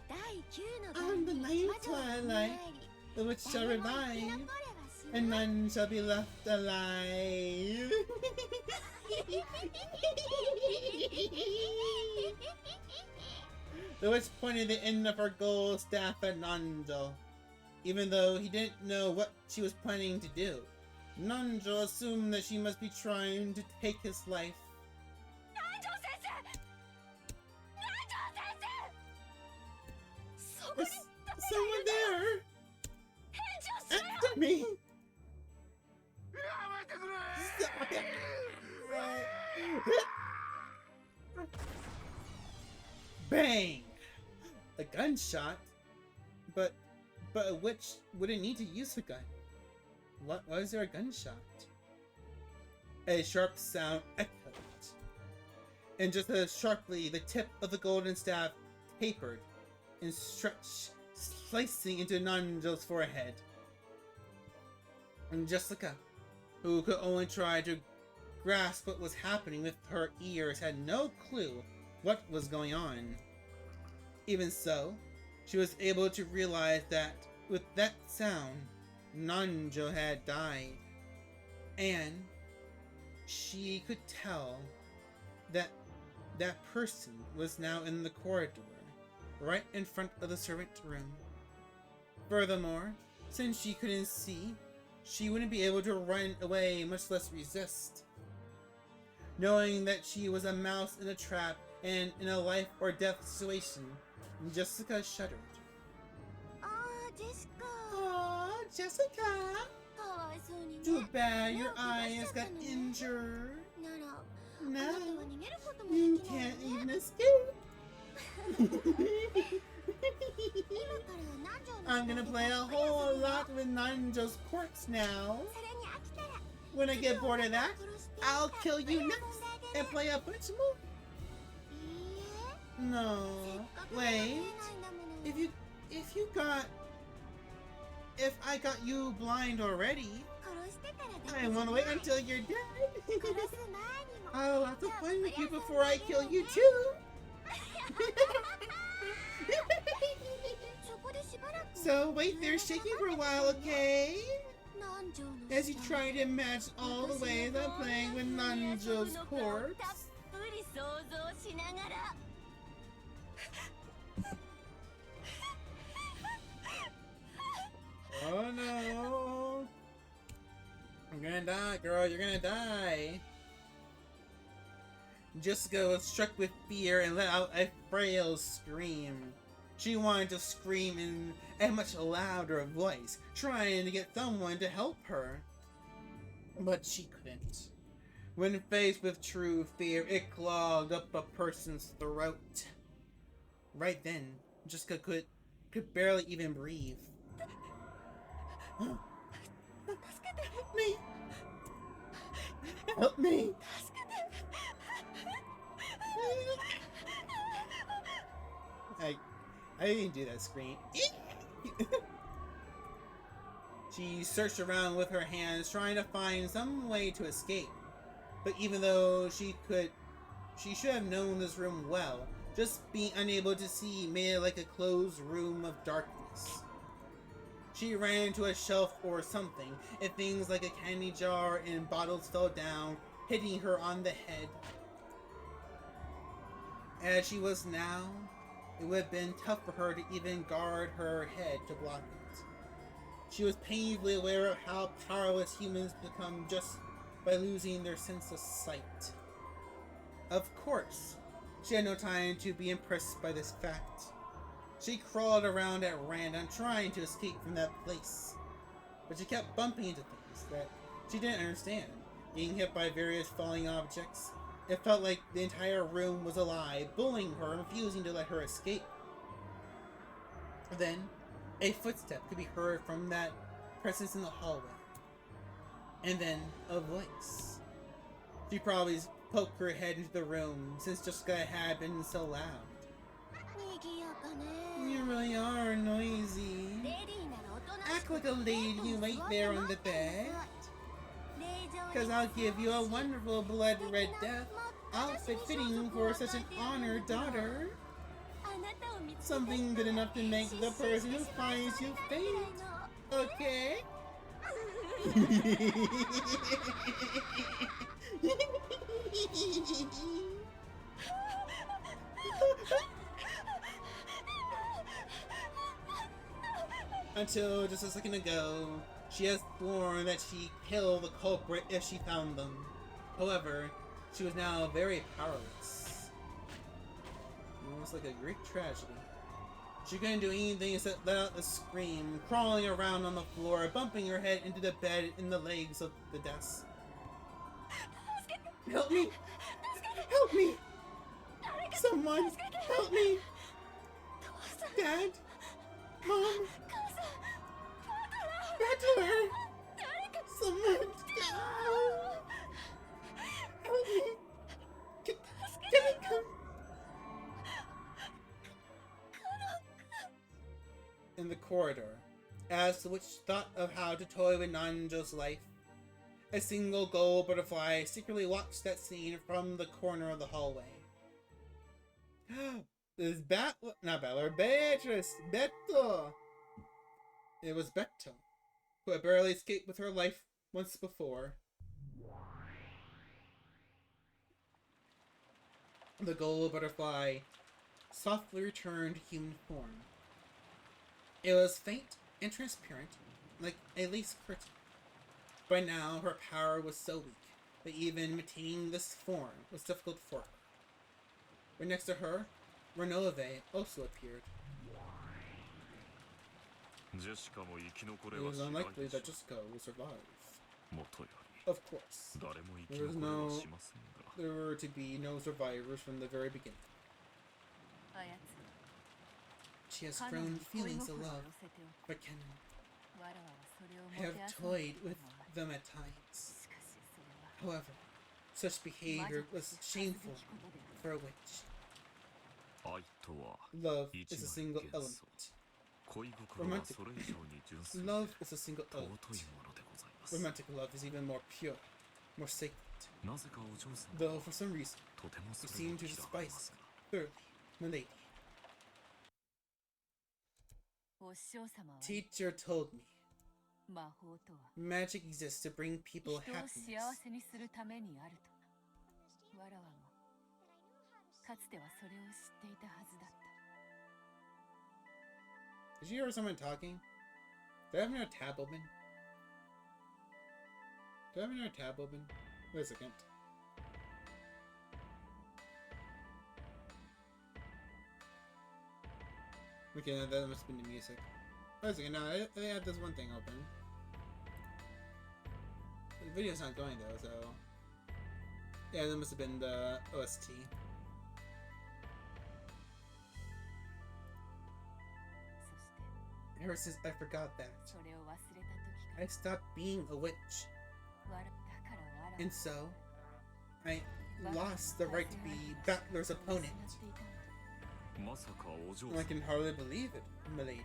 第9 On the の night twilight, the witch shall revive, and none shall be left alive. The witch pointed the end of her gold staff at Nanjo. Even though he didn't know what she was planning to do, Nanjo assumed that she must be trying to take his life. 南條先生南條先生そこに There's someone there! 返事をしろよ After me! やめてくれ Stop it! Bang! A gunshot? But a witch wouldn't need to use a gun. Why is there a gunshot? A sharp sound echoed. And just as sharply, the tip of the golden staff tapered and stretched, slicing into Nanjo's forehead. And Jessica, who could only try to grasp what was happening with her ears, had no clue what was going on. Even so, she was able to realize that with that sound, Nanjo had died. And she could tell that that person was now in the corridor, right in front of the servant room. Furthermore, since she couldn't see, she wouldn't be able to run away, much less resist. Knowing that she was a mouse in a trap and in a life or death situation, Jessica shuddered. ああジェシカ Aww, Jessica! かわいそうに Too ね bad your eyes got injured. なら Now あなたは逃げることも you できない can't のね even escape. 今から南條の I'm gonna play a whole lot with Nanjo's corpse now. それに飽きたら When I get bored of that, I'll kill you next and play a bunch more. いいえ No, せっかく wait. 見えないんだもの If I got you blind already, 殺してから I wanna wait until you're dead. 殺す前にも I'll have to play with you before I kill you too. そこでしばらく So wait there shaking for a while, okay? 南條の As you try to match all the ways I'm playing with Nanjo's たっ corpse. ぷり想像しながら Oh no. I'm gonna die, girl. You're gonna die. Jessica was struck with fear and let out a frail scream. She wanted to scream in a much louder voice, trying to get someone to help her. But she couldn't. When faced with true fear, it clogged up a person's throat. Right then, Jessica could barely even breathe. Help me! Help me! I didn't do that scream. She searched around with her hands, trying to find some way to escape. But even though she should have known this room well, just being unable to see made it like a closed room of darkness. She ran into a shelf or something, and things like a candy jar and bottles fell down, hitting her on the head. As she was now, it would have been tough for her to even guard her head to block it. She was painfully aware of how powerless humans become just by losing their sense of sight. Of course, She had no time to be impressed by this fact. She crawled around at random, trying to escape from that place. But she kept bumping into things that she didn't understand, getting hit by various falling objects. It felt like the entire room was alive, bullying her and refusing to let her escape. Then, a footstep could be heard from that presence in the hallway. And then, a voice. She probably poked her head into the room, since Jessica had been so loud. You really are noisy. Act like a lady right there on the bed. Cause I'll give you a wonderful blood red death outfit fitting for such an honored daughter. Something good enough to make the person who finds you faint. Okay? Until just a second ago, she has sworn that she'd kill the culprit if she found them. However, she was now very powerless. Almost like a Greek tragedy. She couldn't do anything except let out a scream, crawling around on the floor, bumping her head into the bed and the legs of the desk. Help me! Help me! Someone! Help me! Dad! Mom! Battler! Someone! Help me! Can I come? In the corridor, as the witch thought of how to toy with Nanjo's life, a single gold butterfly secretly watched that scene from the corner of the hallway. This not Battler, Beatrice! Beto! It was Beto, who had barely escaped with her life once before. The gold butterfly softly returned to human form. It was faint and transparent, like a lace curtain. By now, her power was so weak that even maintaining this form was difficult for her. Right next to her, Renove also appeared. It was unlikely that Jessica would survive. Of course, there were to be no survivors from the very beginning. She has grown feelings of love for Kennen. I have toyed with them at times. However, such behavior was shameful for a witch. Love is a single element. Love is a single element. Romantic love is even more pure, more sacred. Though for some reason, you seem to despise it. Thirdly, milady. Teacher told me magic exists to bring people happiness. Did you hear someone talking? Do I have another tab open? Do I have another tab open? Wait a second. Okay, that must have been the music. Wait a second, no, I have this one thing open. The video's not going though, so... Yeah, that must have been the OST. Ever since I forgot that, I stopped being a witch. And so, I lost the right to be Battler's opponent. I can hardly believe it, milady.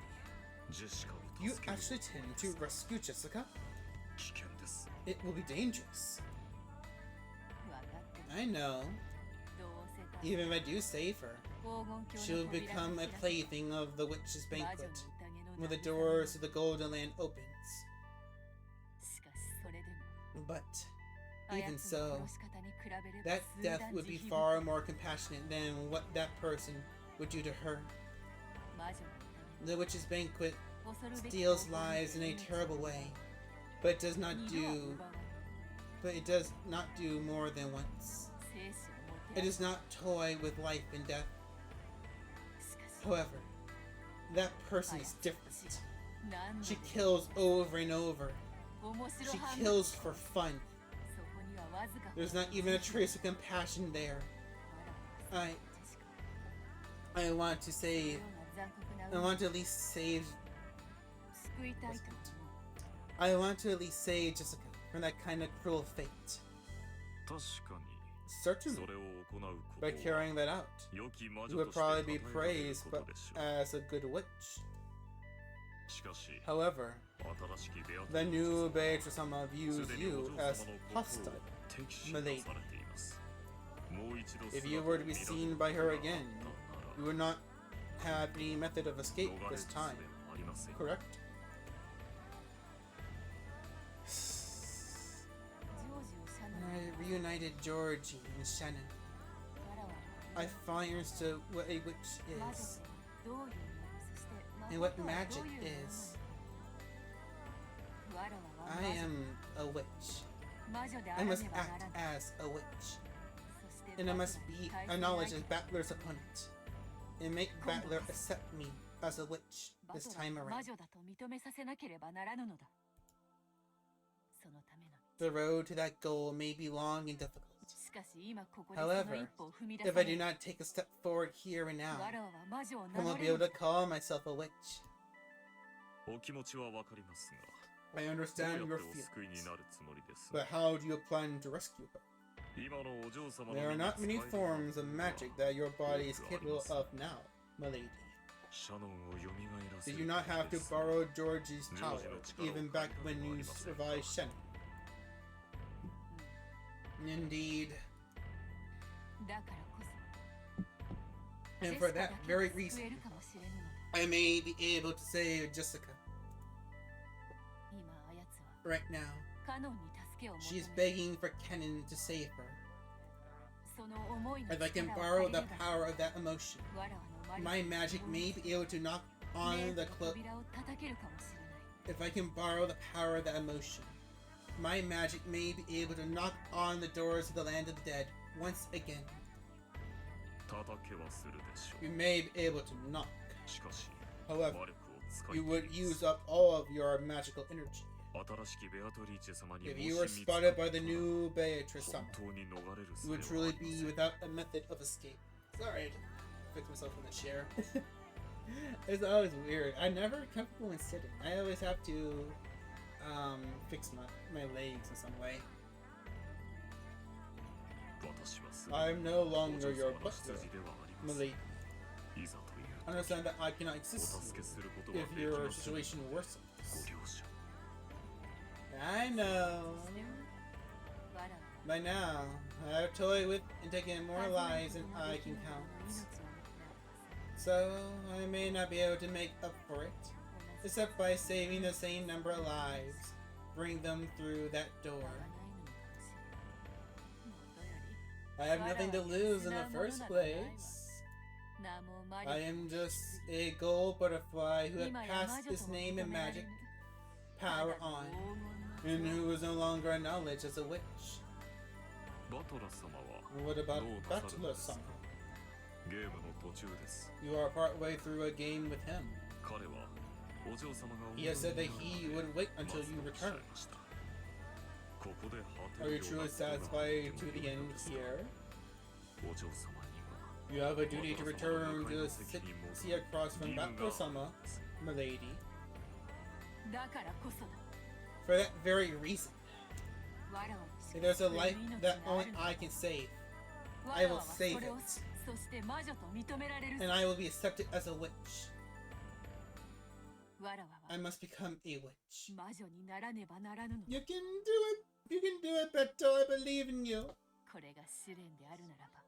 You actually tend to rescue Jessica? It will be dangerous. I know. Even if I do save her, she will become a plaything of the witch's banquet, when the doors to the Golden Land opens. But, even so, that death would be far more compassionate than what that person would do to her. The witch's banquet steals lives in a terrible way, but it does not do more than once. It does not toy with life and death. しかし However, that person is different. She kills over and over. 面白 She 半分 kills for fun. そこにはわずか There's not even a trace of compassion there. I want to save. I want to at least save. 救いたいと思う I want to at least save Jessica from that kind of cruel fate. 確かに Certainly, それを行うこと by は carrying that out, 良き魔 you 女 would として probably be 称えられる praised こ but とでしょう as a good witch. しかし However, 新しきベアト the リー new チェ Beatrice-sama す views でに you お嬢 as 様のことを hostile. 敵視 my な lady. されていますもう一度 If you were to be 姿を見 seen ら by れ her る again, こと you が would not have any method of あ escape ったなら逃れる this 術 time. はありません Correct? ジョージをシャノン I reunited Georgie and Shannon. わらわ I finally understood what a witch 魔女 is とはどういうものそして魔 and 法 what とはどう magic いうもの is. わらわは I 魔女 am a witch. 魔女であ I らね must ばな act らない as a witch. そして And I バ must トラー be に対戦 acknowledged 相 as 手 Battler's opponent. And make Battler accept me as a witch バ this トラー time を魔 around. 女だと認めさせなければならぬのだそのための The road to that goal may be long and difficult. しかし今ここでその However, 一歩を踏み出 if さ I ない do not take a step forward here and now, わらわは魔女を I 名乗 won't れ be る able to call myself a witch. お気持ちはわかりますが I どうや understand って your お救いに feelings, なるつもりです but how do you plan to rescue her? 今のお嬢様の There are 身に not 使え many る forms of 魔法は magic that your body is capable of now, my lady. シャノンを蘇らせ Did る you not ため have で to す borrow Georgie's power, Georgie even back when you survived Shannon? Indeed. だからこそ And ジェ for シカ that だけ very が reason, 救えるかもしれぬのだ I may be able to save Jessica 今あやつは right now. カノンに助けを求 She's め begging for Kennen to save her. その思いの If I can 力を borrow 借り the れば power of that emotion, わらわの my 魔力 magic を may be able to knock 冥 on 土 the の clo- 扉を叩けるかもしれない If I can borrow the power of that emotion, my magic may be able to knock on the doors of the land of the dead once again. 叩けはするでしょ You may be able to knock. うしかし However, 魔力を使い you 切 would ります use up all of your magical energy. 新しきベアトリーチェ様に If もし you were 見つか spotted った by ら the new Beatrice 本 Sama, 当に逃れる you 術 would は truly ありま be せん without a method of escape. Sorry, fix myself in the chair. It's always weird. I never comfortable when sitting. I always have to fix my legs in some way. 私はすで I'm に no お longer 嬢 your 様の butler, 羊ではありま my せん lady. いざという Understand that I cannot お assist 助け you することは if でき your ません situation worsens. ご了承 I know. わらわは By now, I've toyed with and taken more 数える lives こ than との I でき can ぬ者の count. 命をもらい So, I may not be able to make up for it, ます except by saving the same number of lives. Bring them through that 合 door. わないのかもしれないもとより I have nothing to lose in the first place. 名も魔 I 力 am just a gold butterfly who had 今や魔 passed 女 its とも name 認 and められ magic ぬ power ただの on, 黄金 and の who is no longer acknowledged as a witch. バトラ様は What about どうなさるの Butler です Sama? かゲームの途中です You are partway through a game with him. 彼はお嬢様が He has said that he would wait until you 待つとおっしゃ return. いましたここで果 Are て you るような truly ことがあって satisfied も to い the いの end ですか here? お嬢様には You have a duty to バトラ様 return の to 向かい the の席に戻 sea る across from 義務が Butler Sama, my lady. だからこそだ For that very reason, わらわにしか there's a 救え life ぬ命 that があ only るのだ I can save, わ I ら will わは save それを it. しそして魔女と認められる and I will be accepted as a witch. わらわ I は must become a witch. 魔女にならねばならぬの You can do it. You can do it, Beto. I believe in you. これが試練であるならば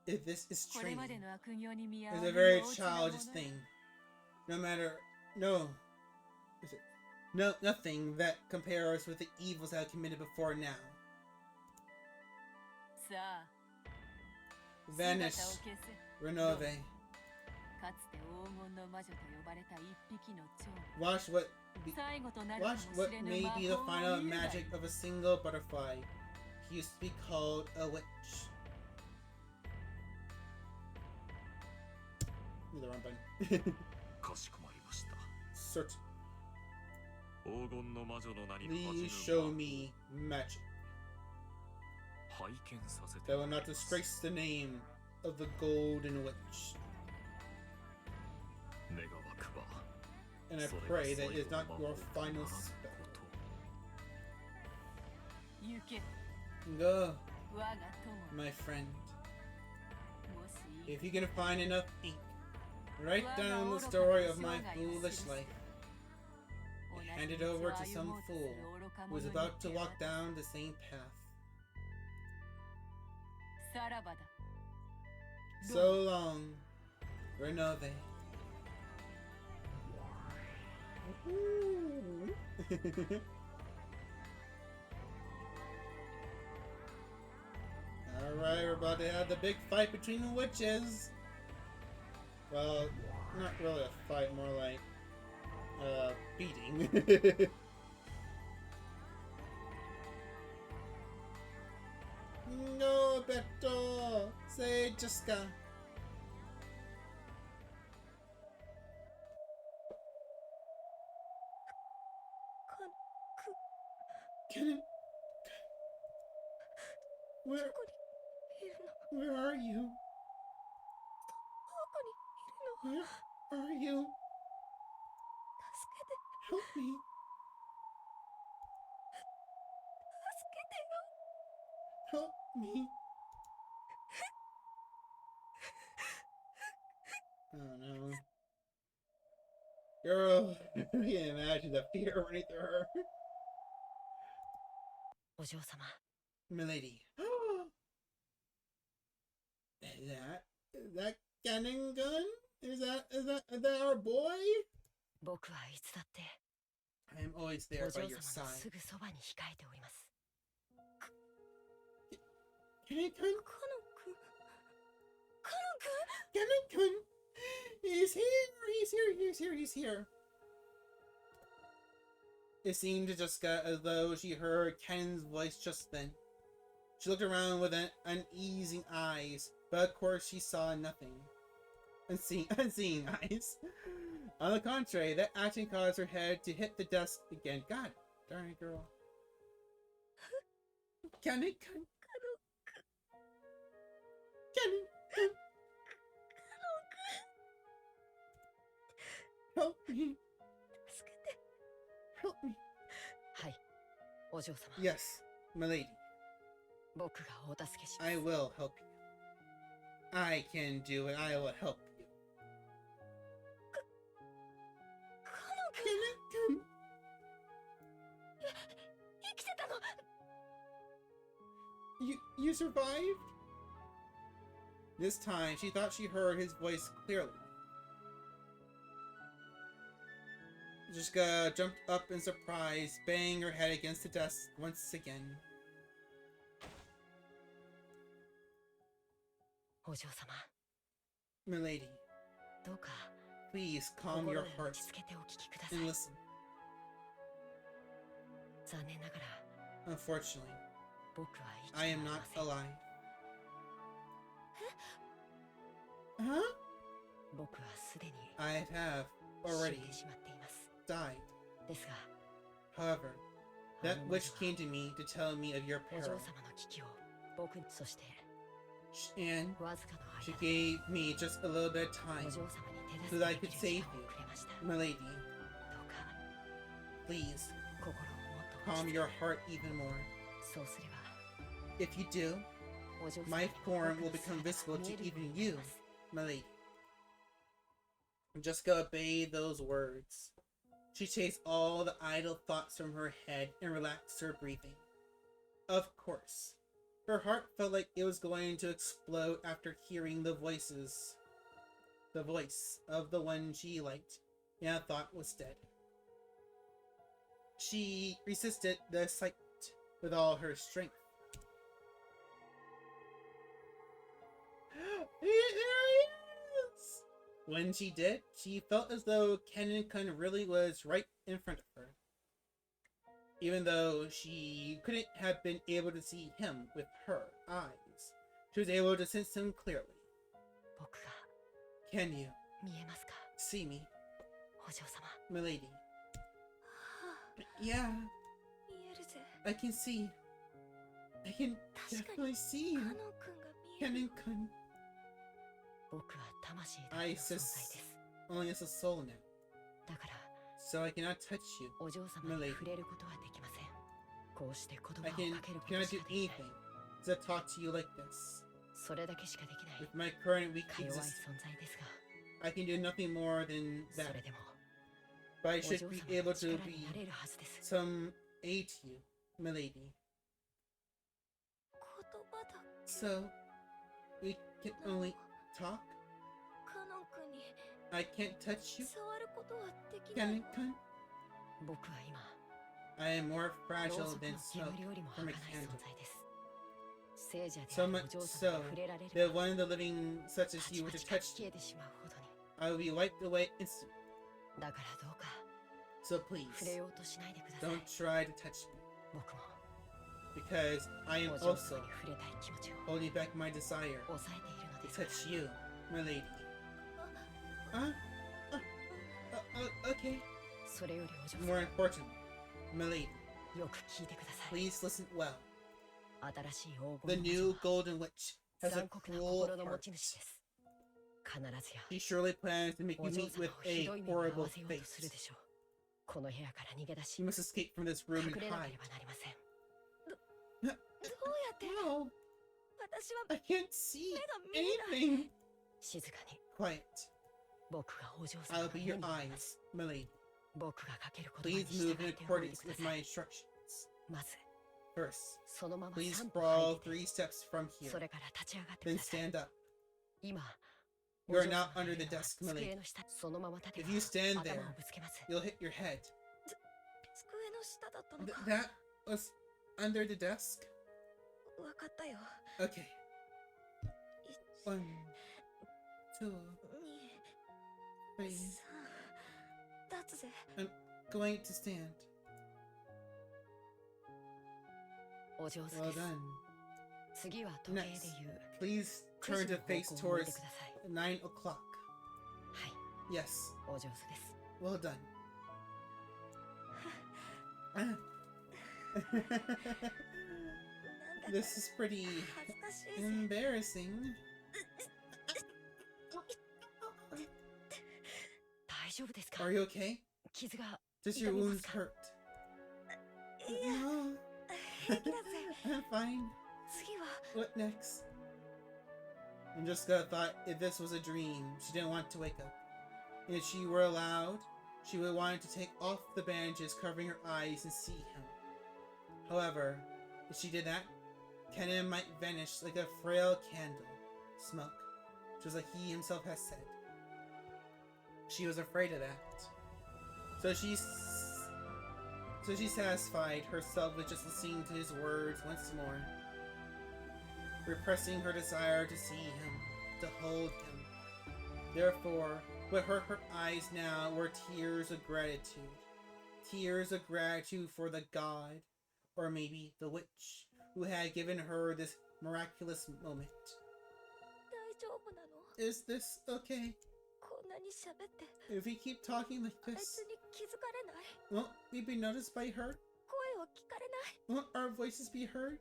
If this is これ training, までの悪行に見合 it's わ a ぬ very 幼稚なもの childish thing. No matter, no, is it? No, nothing that compares with the evils I have committed before now. さあ Vanish, 姿を消せ Renove. かつて黄金の魔女と呼ばれた一匹の蝶 Watch what, be, 最後となるかも watch し what れぬ may 魔 be the 法を final 見るがいい magic of a single butterfly. He used to be called a witch. The wrong button. かしこまりました。 Search. 黄金の魔女の名に Please 恥じぬ show me magic 拝見させて that も will らい not ます。 disgrace the name of the Golden Witch. 願わくば And I それが pray 最 that 後 it is の not 魔法 your と final ならぬ spell. こと。行け Go, 我が友 my friend. もしいい If you can find enough ink, write down the story of my foolish life. Hand it over to some fool who is about to walk down the same path. さらばだ So long, Renove. Alright, we're about to have the big fight between the witches. Well, not really a fight, more like beating. No, Beto! Say Jessica. Kenan, where are you? Where are you? Help me. Help me. Oh no. Girl, I can't imagine the fear running through her. お嬢様 Milady. Is that cannon gun? Is that our boy? 僕はいつだって I am always お there 嬢 by 様 your の side. すぐそばに控えております Cannon gun? カノン君 Cannon gun! He's here. It seemed to Jessica as though she heard Ken's voice just then. She looked around with uneasy eyes, but of course she saw nothing. Unseeing eyes. On the contrary, that action caused her head to hit the desk again. God darn it, girl. Kenny, help me. 助けて Help me. はいお嬢様 Yes, my lady. 僕がお助けします I will help you. I can do it. I will help you. カノン君 Kenny, 生きてたの you survived? This time, she thought she heard his voice clearly. Jessica jumped up in surprise, banging her head against the desk once again. お嬢様 Milady, どうか please 心 calm に your 落 heart ち着けてお聞きください and listen. 残念ながら Unfortunately, 僕は生きて I い am ま not せん alive. Huh? 僕はすでに I have 死 already んでしまっています died. ですが However, あの that 魔女 witch came to me to tell me of your お嬢 peril. 様の危機を僕にそして And わずかの she 間で gave me just a little bit of お time. 嬢様に手 so that I 助 could けでき save る時間を you. くれました My lady, どうか please 心をもっと calm 落ち着 your け heart even more. そうすれば If you do, お嬢様 my に form will 僕の become 姿 visible が見 to えるよう even になり you, ます my lady. Jessica obeyed those words. She chased all the idle thoughts from her head and relaxed her breathing. Of course, her heart felt like it was going to explode after hearing the voice of the one she liked and thought was dead. She resisted the excitement with all her strength. There he is! When she did, she felt as though Kennen really was right in front of her. Even though she couldn't have been able to see him with her eyes, she was able to sense him clearly. 僕が Can you? 見えますか See me, お嬢様 milady. はあ Yeah, 見えるぜ I can see. I can 確かに definitely see カ you, ノン君が見える Canon-kun. 僕は魂だけの I 存在 sus です only as a soul now, だから so I cannot touch you. お嬢様に触れることはできませんこうして言葉 I を can かけること cannot し do かできない anything to talk to you like this. それだけしかできない With my current weak か弱い existence, 存在ですが I can do nothing more than そ that. れでも But I お should 嬢 be 様 able の to 力にな be れるはずです some aid to you, milady. 言葉だ So we can only talk. カノン君に I can't touch you, 触ることはできないの Canon-kun. 僕は今 I am more ろう fragile そく than の smoke 煙よりも from 儚 a い candle. 存在です聖者で So ある much お嬢様 so に触れられる that と one of the living such as た you ち were ま to ち書き touch 消 me, えてしまうほどに I will be wiped away instantly. だからどうか So please, 触れようとしないでください don't try to touch me, 僕も because I お am 嬢 also 様に触れたい気持ちを holding back my desire 抑えているの to ですから touch you, my lady. Okay. それよりお嬢 More 様 important, my lady, よく聞いてください please listen well. 新しい黄 The 金の new 魔女 golden witch は has a 残酷な cruel 心の持 heart. ち主です必ずや He surely plans to make お you 嬢 meet 様 with をひ a どい目に遭わ horrible せようとする fate. でしょうこの部屋から逃げ出し You must escape from this room 隠 and れなけ hide. ればなりません No, どうやって no, 私は I can't see 目が見えない anything. 静かに Quiet. 僕がお嬢様 I'll の be 目 your になります eyes, my lady. 僕がかける言葉に Please 従 move in っておいて accordance くだ with さ my い instructions. まず First, そのまま please 3歩入 crawl って 3 steps from そ here. れから立ち上がってく Then ださい stand up. 今 You are お嬢様 not がい under る the のは desk, my 机 lady. の下そのまま立て If ば you stand there, 頭をぶつけます you'll hit your head. 机の下だったのか That was under the desk? わかったよ Okay. 1, 2, 2 3. 3立つぜ Going to stand. お上手 Well です done. 次は時計で言う Please 9 turn 時 to の face 方向を向いて towards ください 9 o'clock. はい Yes. お上手です Well done. なんだか This is pretty 恥ずかしいぜ embarrassing. 大丈夫ですか Are you okay? 傷が Does your 痛みます wounds か hurt? いや No. 平気だぜ I'm fine. 次は What next? And Jessica thought if this was a dream, she didn't want to wake up. And if she were allowed, she would want to take off the bandages covering her eyes and see him. However, if she did that, Kenan might vanish like a frail candle, smoke, just like he himself has said. She was afraid of that. So she satisfied herself with just listening to his words once more, repressing her desire to see him, to hold him. Therefore, what hurt her eyes now were tears of gratitude. Tears of gratitude for the god, or maybe the witch, who had given her this miraculous moment. 大丈夫なの Is this okay? こんなに喋って If we keep talking like あい this, つに気づかれない won't we be noticed by her? 声を聞かれない Won't our voices be heard?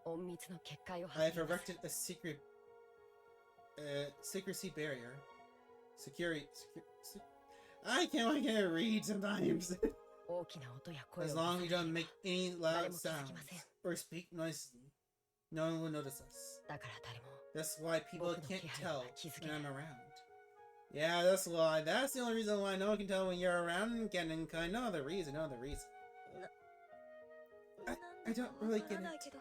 隠密の結界を I 張 have っています erected a secrecy barrier. I can't read sometimes. 大きな音や声 As を long as 出 we さな don't けれ make ば any 誰 loud も気づ sounds きません or speak noisily, no one will notice us. だから誰も That's why people 僕の can't 気配は tell 気づけ when ない I'm around. Yeah, that's why. That's the only reason why no one can tell when you're around. Getting kind. No other reason. No other reason. な I んだか don't really わから get ない it. けど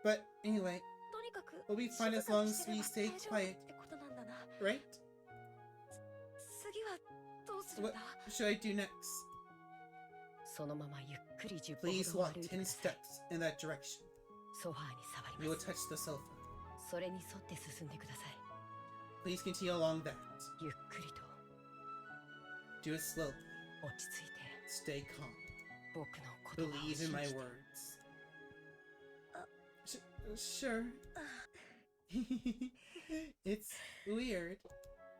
But anyway, とにかく we'll be 静 fine as か long に as してれ we ば stay 大丈夫 quiet, ってことなんだな right? 次はどうするん What だ should I do next? そのままゆっくり10歩 Please ほど walk 歩いて 10ください steps in that direction. ソファーに触 You り will ます touch the sofa. それに沿って進んでください Please continue along that. ゆっくりと Do it slowly. 落ち着いて Stay calm. 僕の言葉を Believe 信 in my じて words. Sure. It's weird.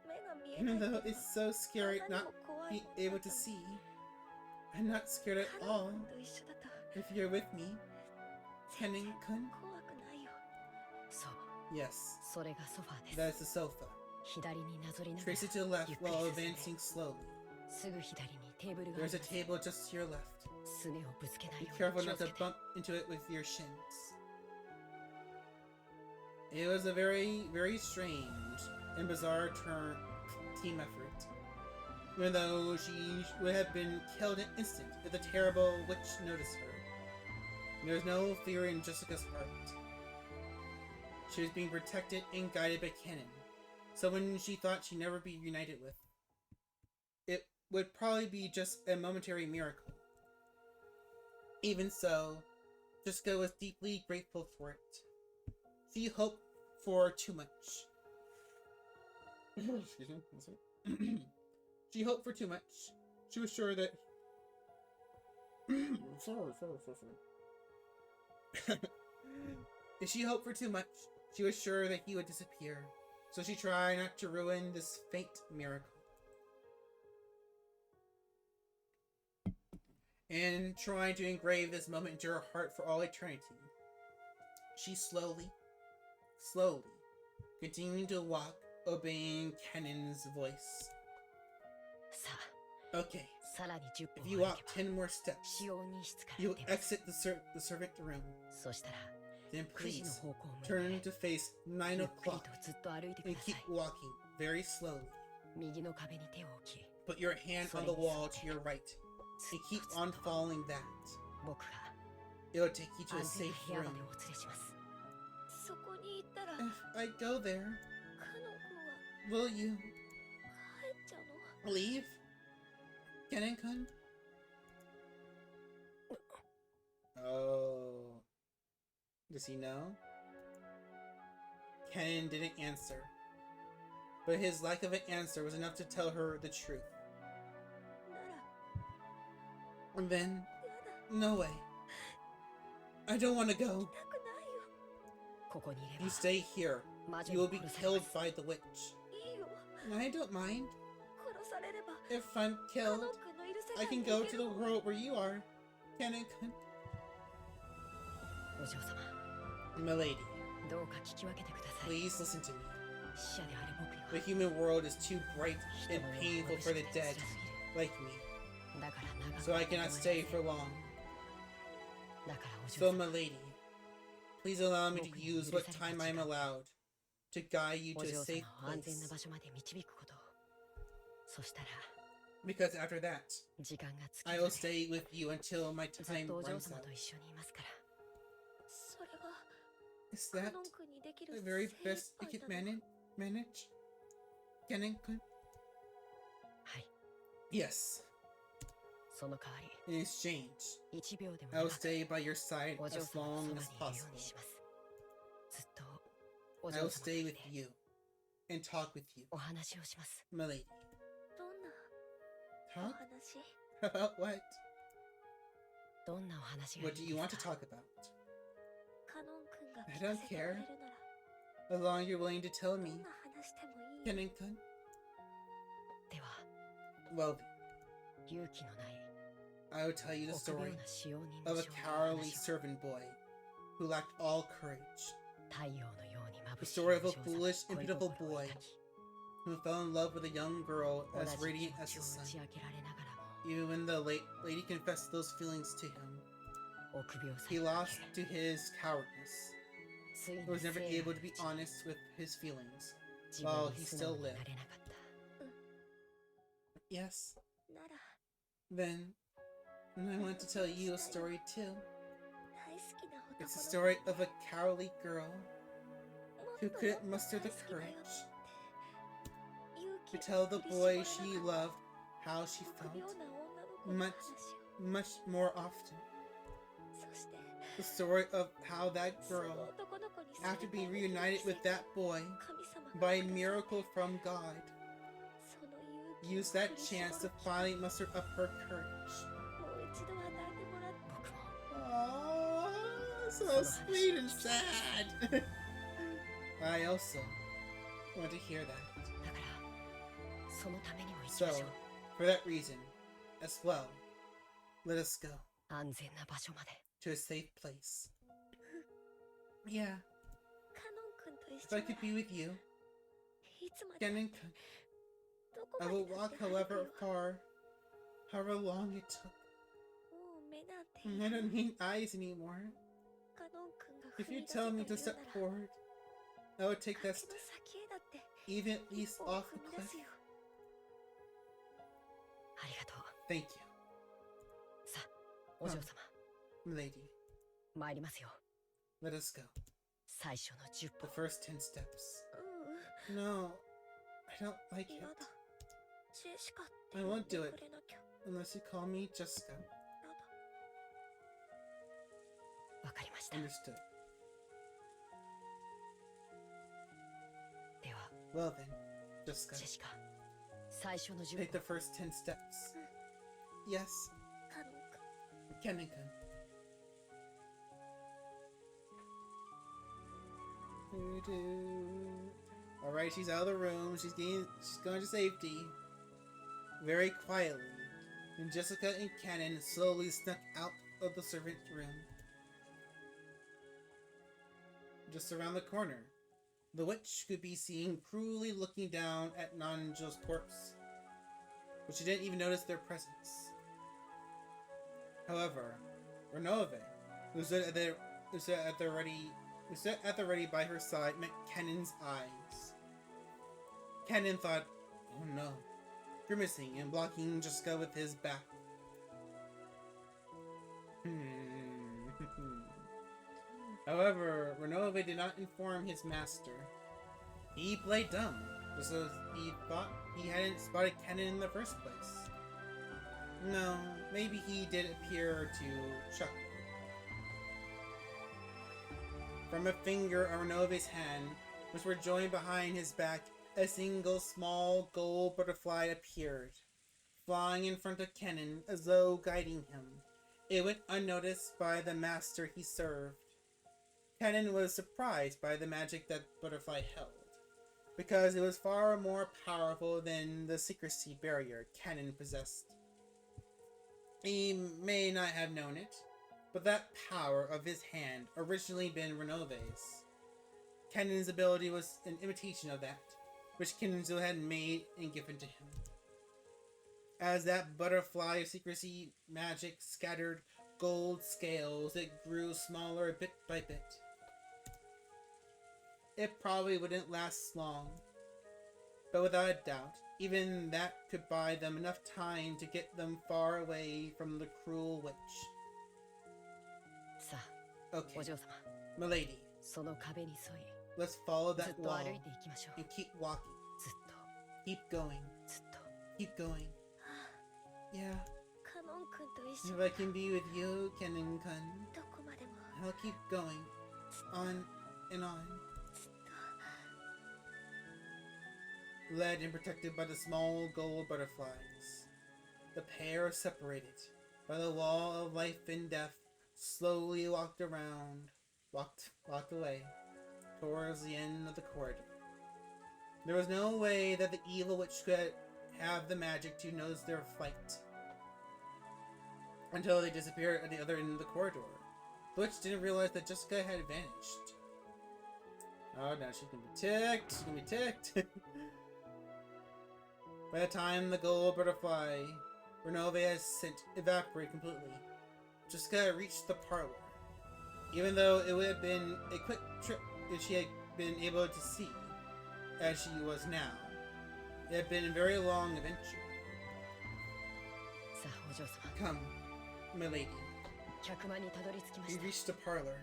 目が見え Even ない though っていう it's so の scary は not あまりも怖い being もの able だ to ったの see, I'm not scared at カノ all ン君と一緒だと if you're with me, 全然 Kennen-kun. 怖くないよ そう Yes, それがソファー that です is the sofa. 左になぞりながら Trace it to the left ゆっくり while 進んで advancing slowly. すぐ左にテーブルがあ There's り a ます table just to your left. すねをぶつけない Be よう careful に気を not つ to けて bump into it with your shins. It was a very, very strange and bizarre team effort. Even though she would have been killed in an instant if the terrible witch noticed her. There was no fear in Jessica's heart. She was being protected and guided by Kennen, someone she thought she'd never be united with. It would probably be just a momentary miracle. Even so, Jessica was deeply grateful for it. She hoped for too much. Excuse me. One second. She hoped for too much. She was sure that. sorry. If she hoped for too much, she was sure that he would disappear. So she tried not to ruin this faint miracle. And trying to engrave this moment into her heart for all eternity, she slowly continued to walk, obeying Kennen's voice. さ Okay, あさらに10 if 歩 you 歩 walk けば 10 more steps, 使用人室から you will 出ます exit the servant room. そしたら Then 9時の please 方向を向い turn て to face 9ゆっくり o'clock とずっと歩いてく and ださ keep い walking very slowly. 右の壁に手を置き Put your hand on the wall to your right ず and っ keep とずっ on と following that. 僕が It'll take you to 安 a 全 safe な部屋 room. までお連れします そこに行ったら If I go there, カノン君は will you 帰っちゃうの leave? Kennen-kun? Oh. Does he know? Kennen didn't answer. But his lack of an answer was enough to tell her the truth. なら And then, やだ no way. I don't want to go. 行きたくないよここにいれ You ば stay here. 魔女 You に will be 殺されま killed す by the witch. いいよ I don't mind. 殺されれば If I'm カ killed, ノン君のいる世 I 界 can に go 行 to け the るもん world where you are. Kennen-kun. お嬢様 Milady, どうか聞き分けてください please listen to me. 死者である僕には The human world is too bright 人 and のよう painful に for 眩 the しくて dead 辛すぎる like me, だから長く so I cannot は stay 止 for ま long. れませんだからお So, 嬢様 milady, please allow me to 僕に use 許 what され time た I 時 am 間 allowed to guide you お to a 嬢 safe 様を安全な place. 場所まで導くことそしたら Because after that, 時間が尽き I る will まで stay with you until my ずっ time とお嬢 runs 様 out. と一緒にいますから それが Is カ that ノン君にできる the 精 very 一 best 杯 you だ can の manage? Kennen-kun? はい Yes. その代わり In exchange, 1秒でも I will 長く stay by your side お嬢 as 様の long そば as にいるよう possible. にしますずっとお I 嬢 will 様 stay とい with て you and talk with you, お話をします milady. どんなお Talk 話 about what? どんなお話がいい What do で you want す to か talk about? カノン君が I 聞か don't せてくれる care. なら As long as you're willing to tell どん me, な話でもいいよ Kennen-kun. では Well, 勇気のない I will tell you the 臆病 story な使用人の of a 少年の cowardly 話を servant boy who lacked all courage, 太陽のように眩 the しい story of a お嬢様 foolish and 恋 pitiful 心を boy 抱き who fell in love with a young girl 同 as じ気 radiant 持 as ち the を sun. 打ち明けられながらも Even when the lady confessed those feelings to him, 臆病さ he に負 lost け to his cowardness. ついに He was never 生を able to be 打ち honest with his feelings. 自分 while に he 素 still 直に lived. なれなかった Yes. なら Then, I want to tell you a story too. 大好きな It's the 男の story of a cowardly girl も who っと couldn't muster 大 the 好きだよ courage って勇 to 気 tell を the 振り boy 絞 she れなかっ loved how she た臆 felt 病な女の子の much, 話を much more often. そして The story of how that その girl, 男の子に after 全て being をできる reunited 奇 with 跡 that boy 神様が by a くださって miracle from God, その勇気を used that 振り絞 chance る to finally muster up her courage. もう一度与えてもらって 僕も Oh, so sweet and sad. I also want to hear that. だからそのためにも行き So, ましょう。 for that reason, as well, let us go 安全な場所まで。 to a safe place. Yeah, カノン君と一 if 緒 I な could ら be with you, いつまでだって Kennen, どこ I まで will だ walk って歩く however よ。 far, however long it took. もう目なんて I いらない don't need eyes anymore. カノン君が If 踏 you み出せ tell と me 言 to う step なら forward, I would take 崖 that の step, 先へだって even at 一 least 歩を off 踏 the み出 cliff. すよ。ありがとう。 Thank you, さあ、お嬢様、 milady. 参りますよ。 Let us go. 最初の10 The 歩。 first 10 steps. う No, I don't like ん、 it. 嫌だ。ジェシカって I 呼ん won't で do く it れなきゃ。 unless you call me Jessica. やだ。わかりました。 Understood. では、 Well then, Jessica, ジェシカ、最初の10 take the 歩。 first 10 steps. Yes, カノン君。 Kennen-kun. Alright, she's out of the room. She's going to safety. Very quietly. And Jessica and Kennen slowly snuck out of the servant room. Just around the corner, the witch could be seen cruelly looking down at Nanjo's corpse, but she didn't even notice their presence. However, Renove, who stood at the ready by her side, met Kennen's eyes. Kennen thought, "Oh no," grimacing and blocking Jessica with his back. However, Renove did not inform his master. He played dumb, just as he thought he hadn't spotted Kennen in the first place. No, maybe he did appear to chuckle. From a finger on Renove's hand, which were joined behind his back, a single small gold butterfly appeared, flying in front of Kennen as though guiding him. It went unnoticed by the master he served. Kennen was surprised by the magic that butterfly held, because it was far more powerful than the secrecy barrier Kennen possessed. He may not have known it, but that power of his hand originally been Renove's. Kennen's ability was an imitation of that, which Kenzo had made and given to him. As that butterfly of secrecy magic scattered gold scales, it grew smaller bit by bit. It probably wouldn't last long, but without a doubt, even that could buy them enough time to get them far away from the cruel witch. さあ、 Okay, お嬢様、 milady, その壁に沿い、 let's follow ずっ that と wall 歩いていきましょう。 and keep walking. ずっと、 Keep going. ずっと。 Keep going. Yeah, カノン君と一緒 if な I ら can be with you, Kennen-kun, どこまでも I'll keep going ずっと on and on. ずっと Led and protected by the small gold butterflies, the pair separated by the wall of life and death slowly walked away towards the end of the corridor. There was no way that the evil witch could have the magic to notice their flight until they disappeared at the other end of the corridor. The witch didn't realize that Jessica had vanished. Oh, now she's gonna be ticked. She's gonna be ticked. By the time the gold butterfly Renove has sent evaporated completely, Jessica reached the parlor. Even though it would have been a quick trip if she had been able to see, as she was now, it had been a very long adventure. さあ、お嬢様、 Come, my lady. 客間にたどり着きま We した。 reached the parlor.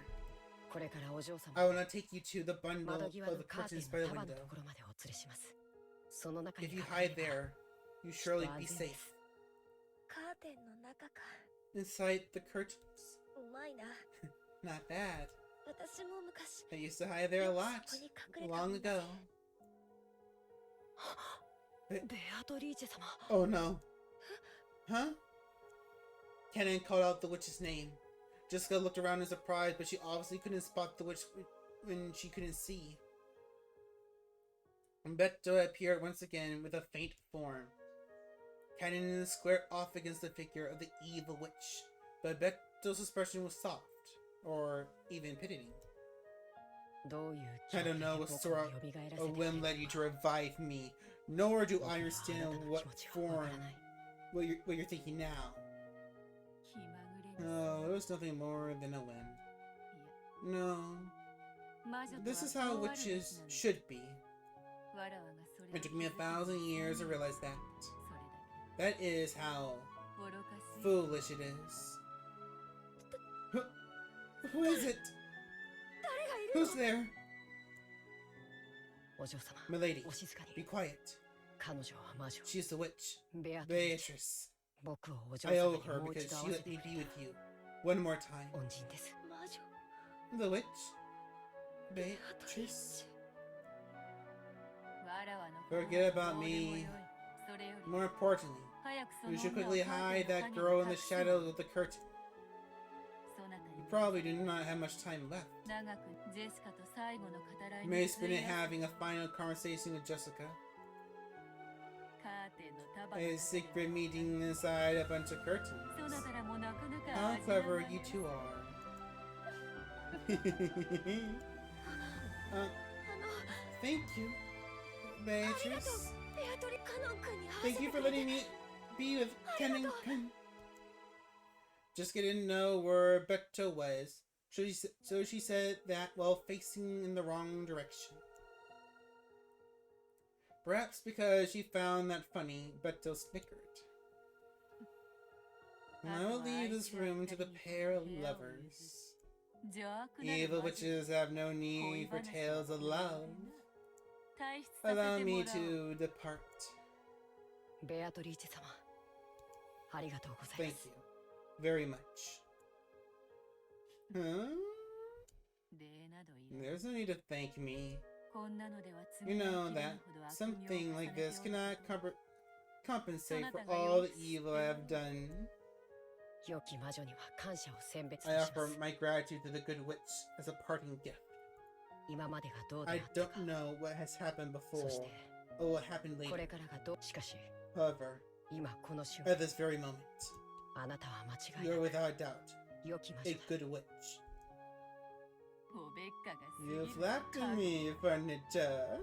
これからお嬢様、 I will now take you to the bundle 窓 of 際 the のカーテン curtains の by the 束の window. ところまでお連れします。その中に If you 隠 hide れれば there, you きっと surely 安 be 全で safe. す。カーテンの中か Inside the curtains. うまいな Not bad. 私も昔 I used to hide there a よく lot, そこに隠れた long もんだ ago. ベアトリーチェ様、 Oh no. Huh? Kennen called out the witch's name. Jessica looked around in surprise, but she obviously couldn't spot the witch when she couldn't see. Beto appeared once again with a faint form. Cannon squared off against the figure of the evil witch, but Beto's expression was soft, or even pitying. I don't know what sort of whim led you to revive me, nor do I understand what form, what you're thinking now. Oh, it was nothing more than a whim. No, this is how witches should be. It took me 1,000 years to realize that. That is how foolish it is. Who is it? Who's there? Milady, be quiet. She's the witch, Beatrice. I owe her because she let me be with you one more time. The witch, Beatrice. Forget about me. More importantly, you should quickly hide that girl in the shadows of the curtain. You probably do not have much time left. You may spend it having a final conversation with Jessica. A secret meeting inside a bunch of curtains. How clever you two are. Thank you, Beatrice. Thank you for letting me be with Ken. Just getting to know where Beto was, so she said that while facing in the wrong direction. Perhaps because she found that funny, Beto snickered. I will leave this room to the pair of lovers. Evil witches have no need for tales of love. Allow me to depart. Thank you very much. Huh? There's no need to thank me. You know that something like this cannot compensate for all the evil I have done. I offer my gratitude to the good witch as a parting gift. I don't know what has happened before, or what happened later. However, at this very moment, you are without doubt a good witch. You flatter me, furniture.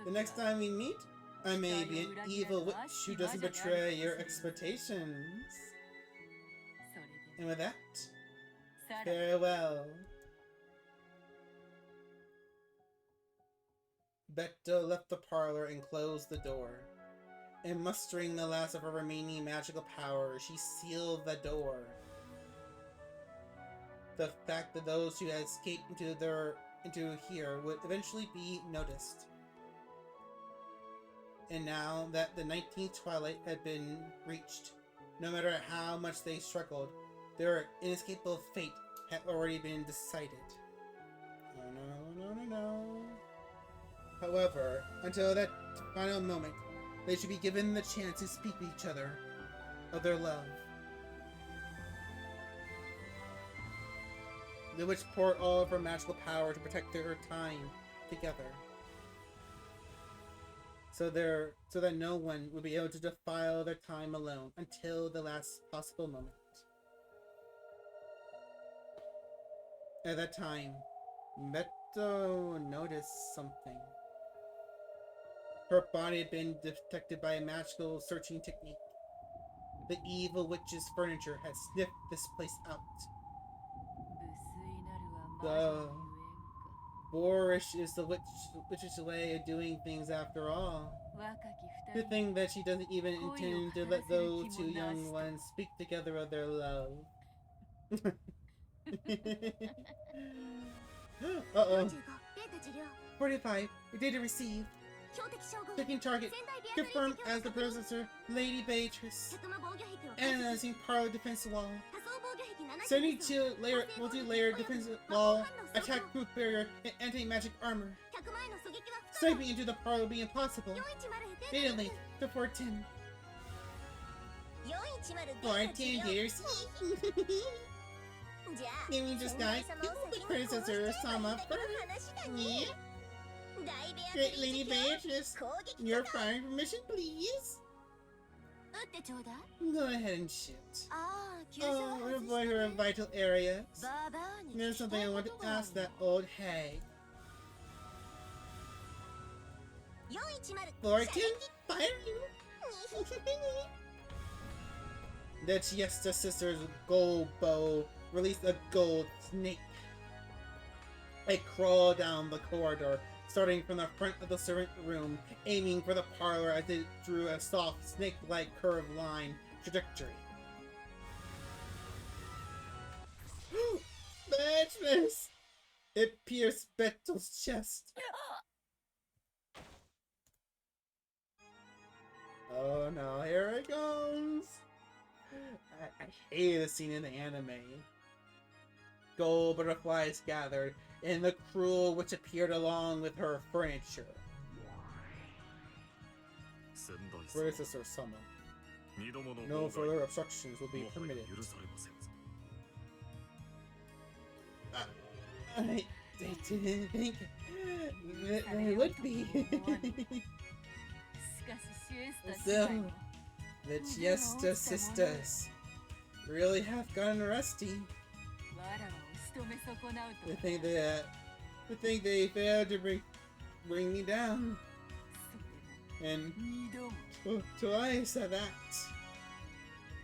The next time we meet, I may be an evil witch who doesn't betray your expectations. And with that, farewell. Beto left the parlor and closed the door. And mustering the last of her remaining magical power, she sealed the door. The fact that those who had escaped into here would eventually be noticed. And now that the 19th twilight had been reached, no matter how much they struggled, their inescapable fate had already been decided. Oh no. However, until that final moment, they should be given the chance to speak with each other of their love. The witch poured all of her magical power to protect their time together, so that no one would be able to defile their time alone until the last possible moment. At that time, Beto noticed something. Her body had been detected by a magical searching technique. The evil witch's furniture had sniffed this place out. So, boorish is the witch's way of doing things after all. The thing that she doesn't even intend to let those two young ones speak together of their love. Uh-oh. 45. Data received. Checking target. Confirmed as the predecessor, Lady Beatrice. Analyzing parlor defense wall. 72 layer multi-layer defense wall. Attack proof barrier and anti-magic armor. Sniping into the parlor will be impossible. Data link to 410. 410 data received. Then we just got the predecessor Sama for me. Great Lady Beatrice, your fire permission, please. 撃ってちょうだい。 Go ahead and shoot. ああ、急所 Oh, は外 avoid して her vital areas. ババアに There's 聞き something た I いこ want と to があ ask る that old hag. 410 Fortune, fire you. The Chiesta sisters' gold bow released a gold snake. It crawled down the corridor, starting from the front of the servant room, aiming for the parlor as it drew a soft, snake-like curved line trajectory. Beatrice! It pierced Bethel's chest. Oh no, here it goes! I hate the scene in the anime. Gold butterflies gathered, and the cruel witch appeared along with her furniture. 先代様 Predecessor Sama. 二度もの No 妨 further 害 obstructions will be もは permitted. や許されませんぞ I didn't think that they would be. しかしシエスタ So, 自体も the Chiesta sisters really have gotten rusty. わらわを仕留め損なうと I think they failed to bring me down. それ And も二度も twice at that.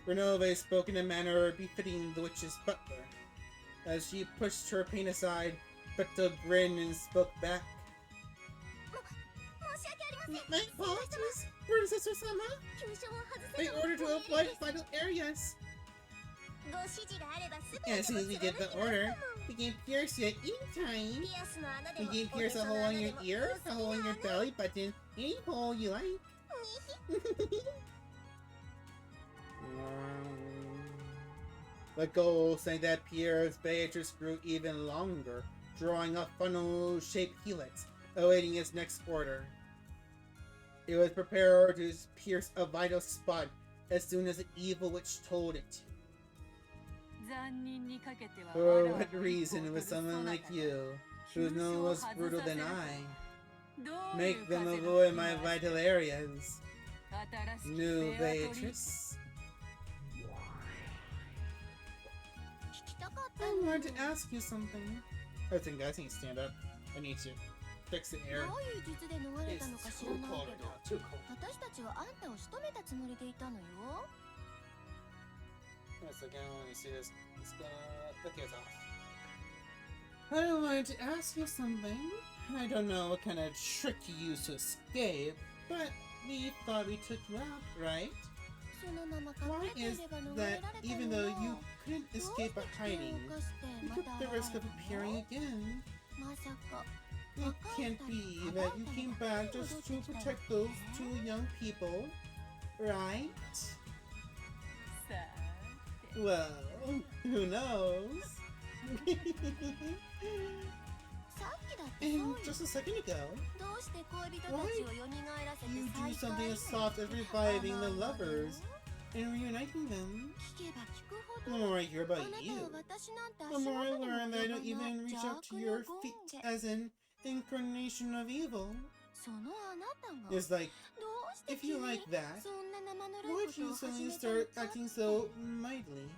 Renove spoke in a manner befitting the witch's butler. As she pushed her pain aside, Bethel grinned and spoke back. 申し訳ありません My apologies, Predecessor Sama. 急所を外せ In と order to お願い avoid です vital areas. ご指示があればすぐ As soon as we get the order, we can pierce you at any time. ピアスの穴で We も can おへ pierce そ a の hole 穴 in で your も ear, a hole in your belly button, any hole you like. The gold snake that pierced Beatrice grew even longer, drawing a funnel-shaped helix, awaiting its next order. It was prepared to pierce a vital spot as soon as the evil witch told it. 残忍にかけては For わらわ what の reason 一 would 歩を取る someone そな like た you, who's no less brutal than I, どういう make them 風の avoid 吹き my 回し vital areas? 新しき New ベアトリー Beatrice. 聞きたかった I の wanted to ask you something. Listen, guys, I need to stand up. I need to fix the ど air. ういう術で逃れ It's たのか知 too らない cold け right ど now. Too cold. 私たちはあんたを仕留めたつもりでいたのよ One second, let me see this. Let's go. Okay, it's off. I wanted to ask you something. I don't know what kind of trick you used to escape, but we thought we took you out, right? そのまま Why 隠れて is いれば逃れ that られた even の though よ you couldn't escape by hiding, you took the risk of appearing again? まさか It can't be that you came back just to protect those two young people, right? さあ Well, who knows? さっきだってそう And よ just a second ago, どうして恋人たちを蘇らせて you 再 do 会 something as す soft as る reviving the 甘いわね lovers and reuniting them. 聞けば聞くほ The ど more I hear あ about なた you, は私なんて the 足 more I 元にも learn that I 及ば don't ない even reach 邪 out to 悪 your のゴ feet ンで as an incarnation of evil. そのあなたが It's like, どうして if 急 you に like that, そんな生ぬるい why'd こと you を始 suddenly めたの start か acting so mildly?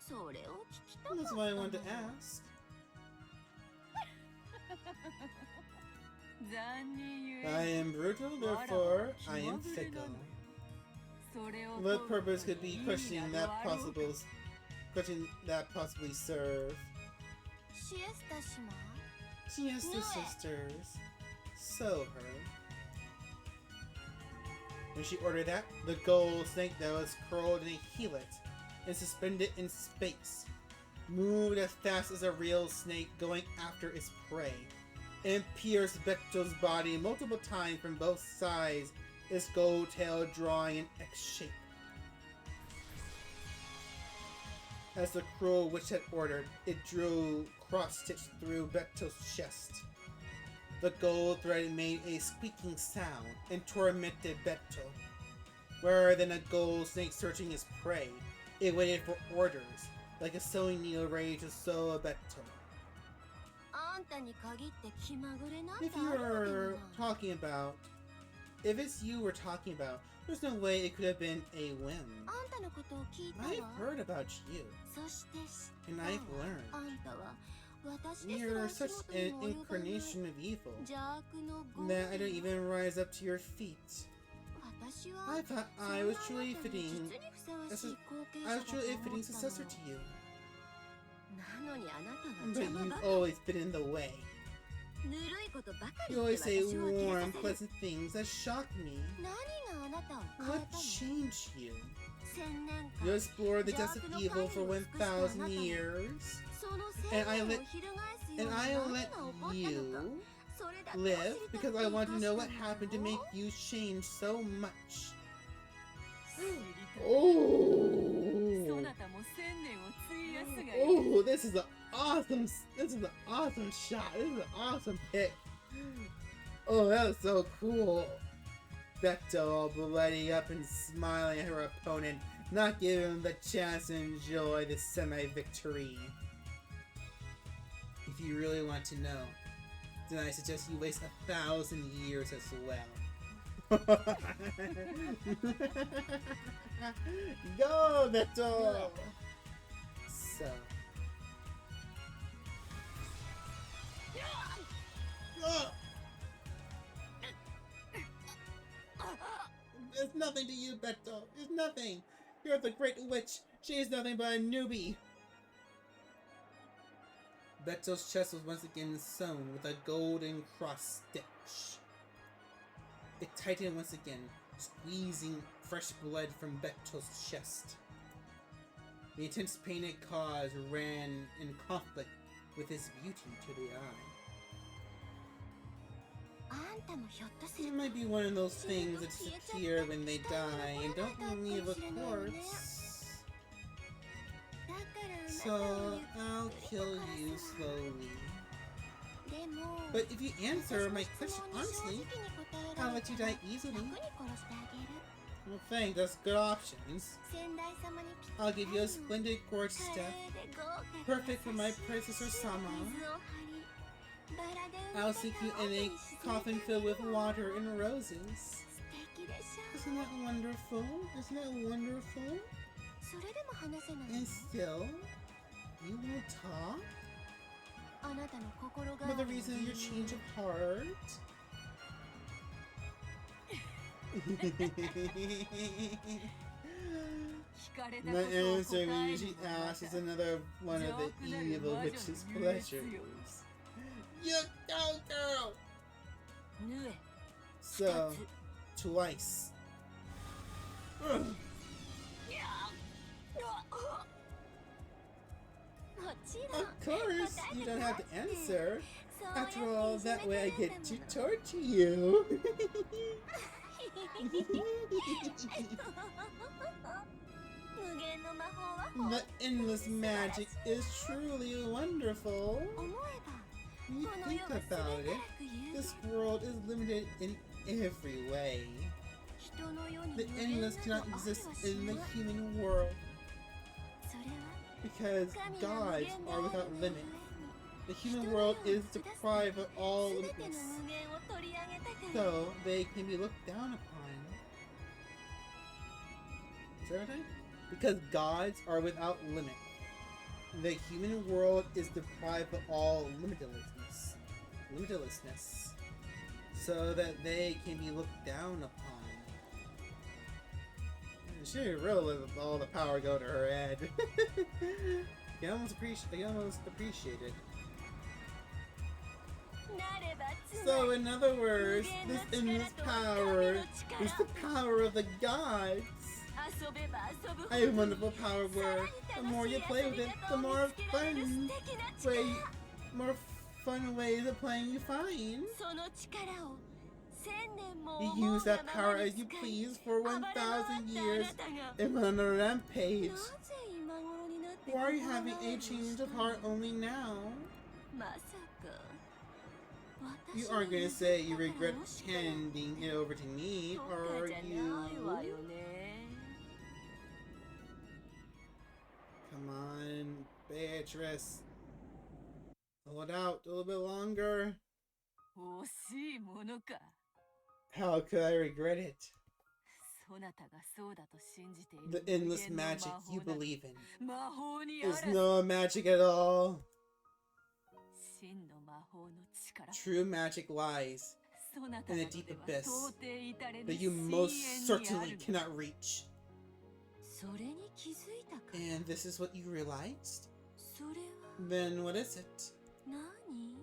それを聞きたかっ That's た why I の wanted to ask. 残忍ゆ I え am brutal, therefore I am fickle. それを What purpose could be 意味 questioning な that どあろうか possibly serve? シエスタ島 She has the Knew it. sisters. So her. When she ordered that, the gold snake that was curled in a helix and suspended in space moved as fast as a real snake going after its prey and pierced Beto's body multiple times from both sides, its gold tail drawing an X shape. As the cruel witch had ordered, it drew cross-stitch through Beto's chest. The gold thread made a squeaking sound and tormented Beto. Rather than a gold snake searching its prey, it waited for orders, like a sewing needle ready to sew a Beto. ああんたに限って気まぐれなんて If あ you るわけ were がない talking about, if it's you we're talking about, there's no way it could have been a whim. あんたのことを聞いた I've わ heard about you, そして知 and ったわ I've あ learned んたは私ですら you're 足 such 元 an にも及ばぬ incarnation of evil 邪悪のゴ that I ー don't even rise up to your feet. 私は I thought そんな I あ was なた truly に fitting. 実にふさわしい後継 I 者 was だと truly a 思 fitting った successor の to you, なのにあなたは but 邪魔 you've ばかり always been in the way. ぬるいことばかり You 言っ always て say 私を呆 warm, れさせる pleasant things that shock me. 何があなたを変え What たの changed you? 千年 You 間 explored the depths of evil for 1,000 years, その千 and I 年を let 翻すよ and うな I 何 let が起こったのか you それだけを知り live たく because て I 生 want か to し know た what んだ happened to ろ make you change so much. 知りたい Oh, そなたも千年を費やすがよ oh, this is an awesome shot. This is an awesome pick. Oh, that was so cool. Beto all bloody up and smiling at her opponent, not giving him the chance to enjoy the semi-victory. If you really want to know, then I suggest you waste 1,000 years as well. Go, Beto! So. Oh! It's nothing to you, Beto. It's nothing. You're the great witch. She's nothing but a newbie. Beto's chest was once again sewn with a golden cross stitch. It tightened once again, squeezing fresh blood from Beto's chest. The intense pain it caused ran in conflict with his beauty to the eye. あんたもひょっとす It る might be one of those things that disappear when they die and don't leave a corpse. だからあなた So を I'll kill you slowly. でも But if you answer my 私 question の質問に honestly, 正直に答え I'll られ let you たら die easily. 楽に殺してあげる Well, thanks, that's good options. 先代様にぴった I'll り give you a の splendid gorgeous 華 death, 麗で豪華で perfect for my 優しい predecessor 水を Sama. 張りバラで埋め I'll た sink you 青 in に a 沈め coffin て filled み with るわ water and roses. 素敵でしょ Isn't that wonderful? Isn't that wonderful? それでも話せない And の still, you won't talk? あなたの心変 But わ the りの reason 理 your 由 change of heart? My answer we usually ask is another one of the evil witch's pleasures. You go, girl! ぬえ So, twice. Ugh. もちろん Of course, you don't have to answer. そうやって After all, いじめ that て way I るん get だ to もの torture you. The 無限の魔法は本 endless magic is truly wonderful. 思えば When you この think 世は全て about な it, く有 this world is limited in every way. 人の世に The 無限 endless な cannot どありは exist し in the ない human world それは because 神が無 gods 限で are ある without がゆえ limit. に The human world is deprived of all 全ての limits, 無限を取り上げたから so they can be looked down upon. Is that right? Because gods are without limit. The human world is deprived of all limitlessness, so that they can be looked down upon. She didn't really let all the power go to her head. You almost appreciate it. なればつま So, り in other words, this endless power is the power of the gods. 遊べば遊ぶほ I ど have a wonderful power where the more you play with it, the more fun ways of playing you find. その力を千年も You 思 use うが that ま power ま as に you 使い please for 暴れ回ったあ 1,000 な years たが and went on a rampage. なぜ今頃になって Why are you 心 having 変わり a を change した of の heart only now? まさか You 私 aren't に gonna 譲 say った you から regret もしか handing it over to me, と are かじゃないわよ you? ね Come on, Beatrice. Hold out a little bit longer. 惜しいものか。 How could I regret it? そなたがそうだと信じてい The る endless 無限の magic 魔法 you など believe in 魔法にあら is ず。 no magic at all. 真の魔法の力。 True magic lies そなた in な the ど deep では abyss 到底至れぬ that you 深 most 淵にあ certainly る。 cannot reach. それに気づいたか。 And this is what you realized? それは Then what is it? 何？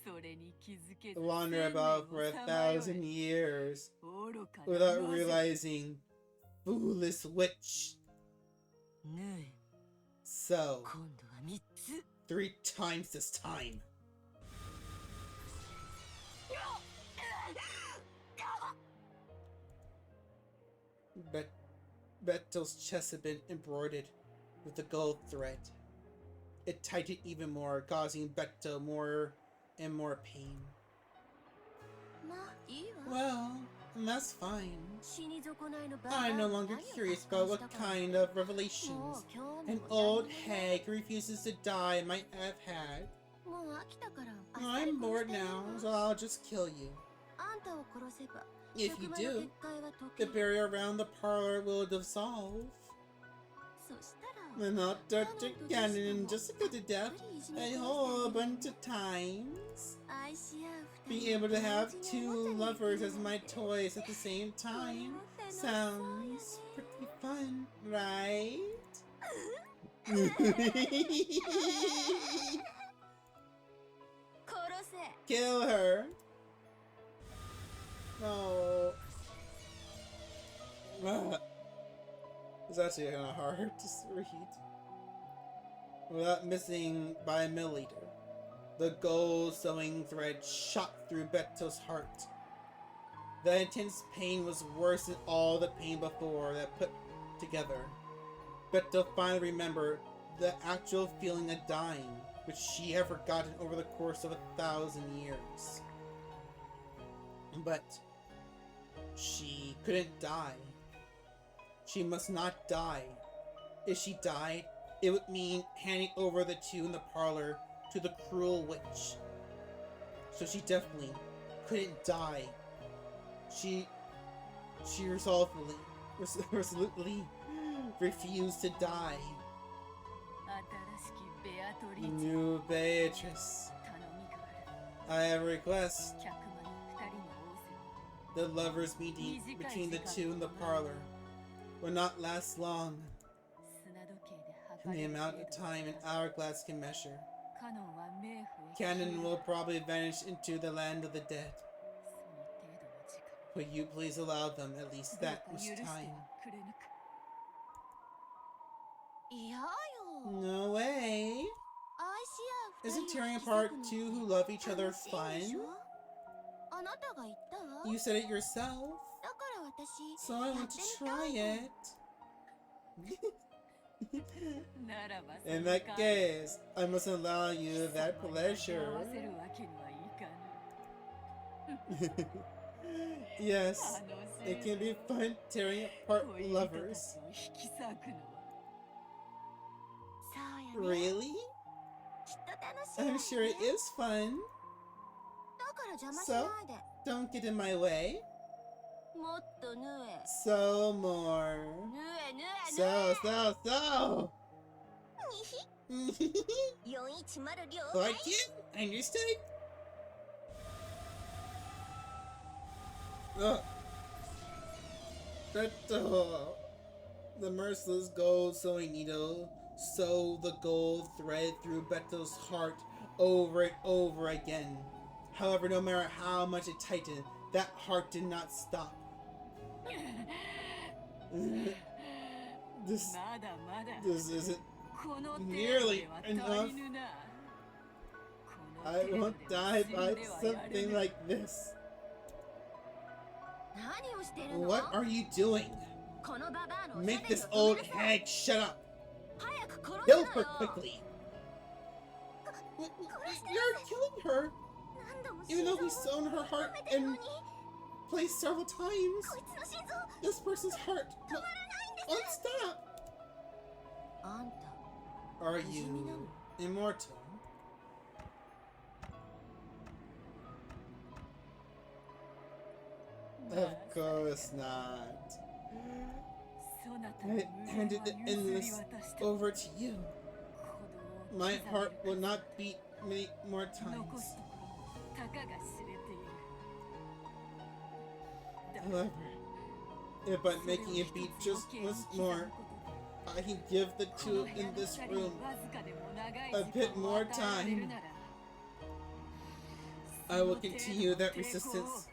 それに気づけず Wander 千年 about を for さ a まよえ。 thousand years 愚かな without なぜ。 realizing, foolish witch. ねえ、 So, 今度は3つ。 3 times this time. Beto's chest had been embroidered with the gold thread. It tightened even more, causing Beto more and more pain. まあいいわ。 Well, that's fine. 死に損ないのバ I'm カ。 no longer 何を curious 達観 about し what たか。 kind of も revelations う興味 an も old 何もない hag who refuses to die might have had. もう飽きたからあっさり I'm 殺 bored してあげる now, わ so I'll just kill you. あんたを殺せば If 100 you 万の do, 結界は解 the ける。 barrier around the parlor will dissolve. そしたら And I'll torture Ganon and Jessica to death a whole bunch of times. 愛し合う Being 二人 able to have 同時に two おもちゃに lovers で as きる my なんて toys at the same time sounds pretty fun, right? Kill her. Oh. It's actually kind of hard to read. Without missing by a milliliter, the gold sewing thread shot through Beto's heart. The intense pain was worse than all the pain before that put together. Beto finally remembered the actual feeling of dying, which she had forgotten over the course of 1,000 years. But she couldn't die. She must not die. If she died, it would mean handing over the two in the parlor to the cruel witch. So she definitely couldn't die. She resolutely refused to die. 新しきベアトリーチ New Beatrice, 頼みがある。 I have a request. 100万の2人の仰せを The lovers' meeting between the two in the parlor will not last long 砂時計で in 測 the る amount 程 of 度 time an hourglass can measure. カノンは冥府へ消え Cannon る will probably vanish into the land of the dead. その程度の時間 Will you please allow them at least どう that か much 許して time? はくれぬか。いやよ。 No way! 愛し合う Isn't 二人 tearing を apart 引き two 裂く who の love each other 楽しいで fun? しょ。あなたが言ったわ。 You said it yourself, だから私 so I や want って to みた try いの。 it. ならば In その that 代わり case, I must allow you that 貴様に合 pleasure. わせるわけにはいかぬ。 Yes, 楽しい it can be fun tearing apart 恋人たち lovers. を引き裂くのは。そうやね。 Really? きっと楽しいわよ I'm sure it is fun. だから邪魔しないで。 Don't get in my way. もっと縫え。 So more. 縫え縫え So, so, so. 410了 Like it? Understood? Ugh. The merciless gold sewing needle sewed the gold thread through Beto's heart over and over again. However, no matter how much it tightened, that heart did not stop. This まだまだ this isn't この程度 nearly では enough. 足りぬな。この I 程度 won't では die 死ん by ではやれ something ぬ。 like this. 何をしてるの？ What are you doing? このババアのおしゃ Make べり this を old 止めなさい。 hag shut up. 早く殺 Kill す her のよ。 quickly. You're killing her, 何度も even though 心 we 臓 sewn her を heart 止めてるの and に。 placed several times. こいつの心臓 This person's heart 止まらないんです。 won't stop. あんた Are you immortal? Of course not. I handed the endless over to you. My heart will not beat many more times. However, if by making it beat just once more, I can give the two in this room a bit more time, I will continue that resistance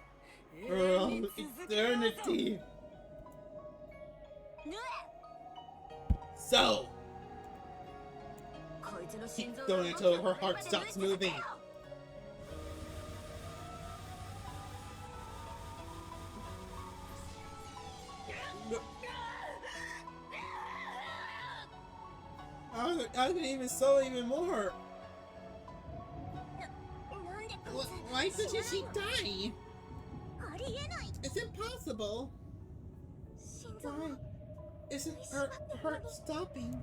for all eternity. So, keep going until her heart stops moving. I can even sew even more. Why couldn't she die? It's impossible. Why isn't her heart stopping?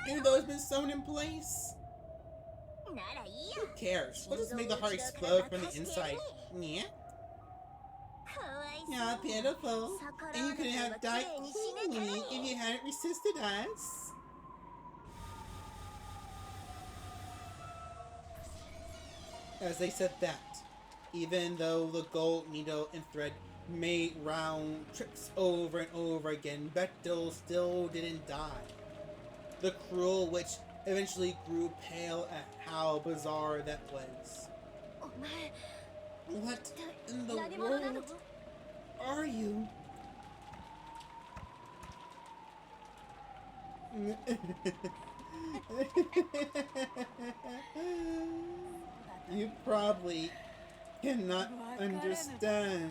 Even though it's been sewn in place. Who cares? We'll just make the heart explode from the inside. Yeah. Yeah, pitiful. And you couldn't have died cleanly if you hadn't resisted us. As they said that, even though the gold needle and thread made round trips over and over again, Beto still didn't die. The cruel witch eventually grew pale at how bizarre that was. What in the world are you? You probably cannot understand.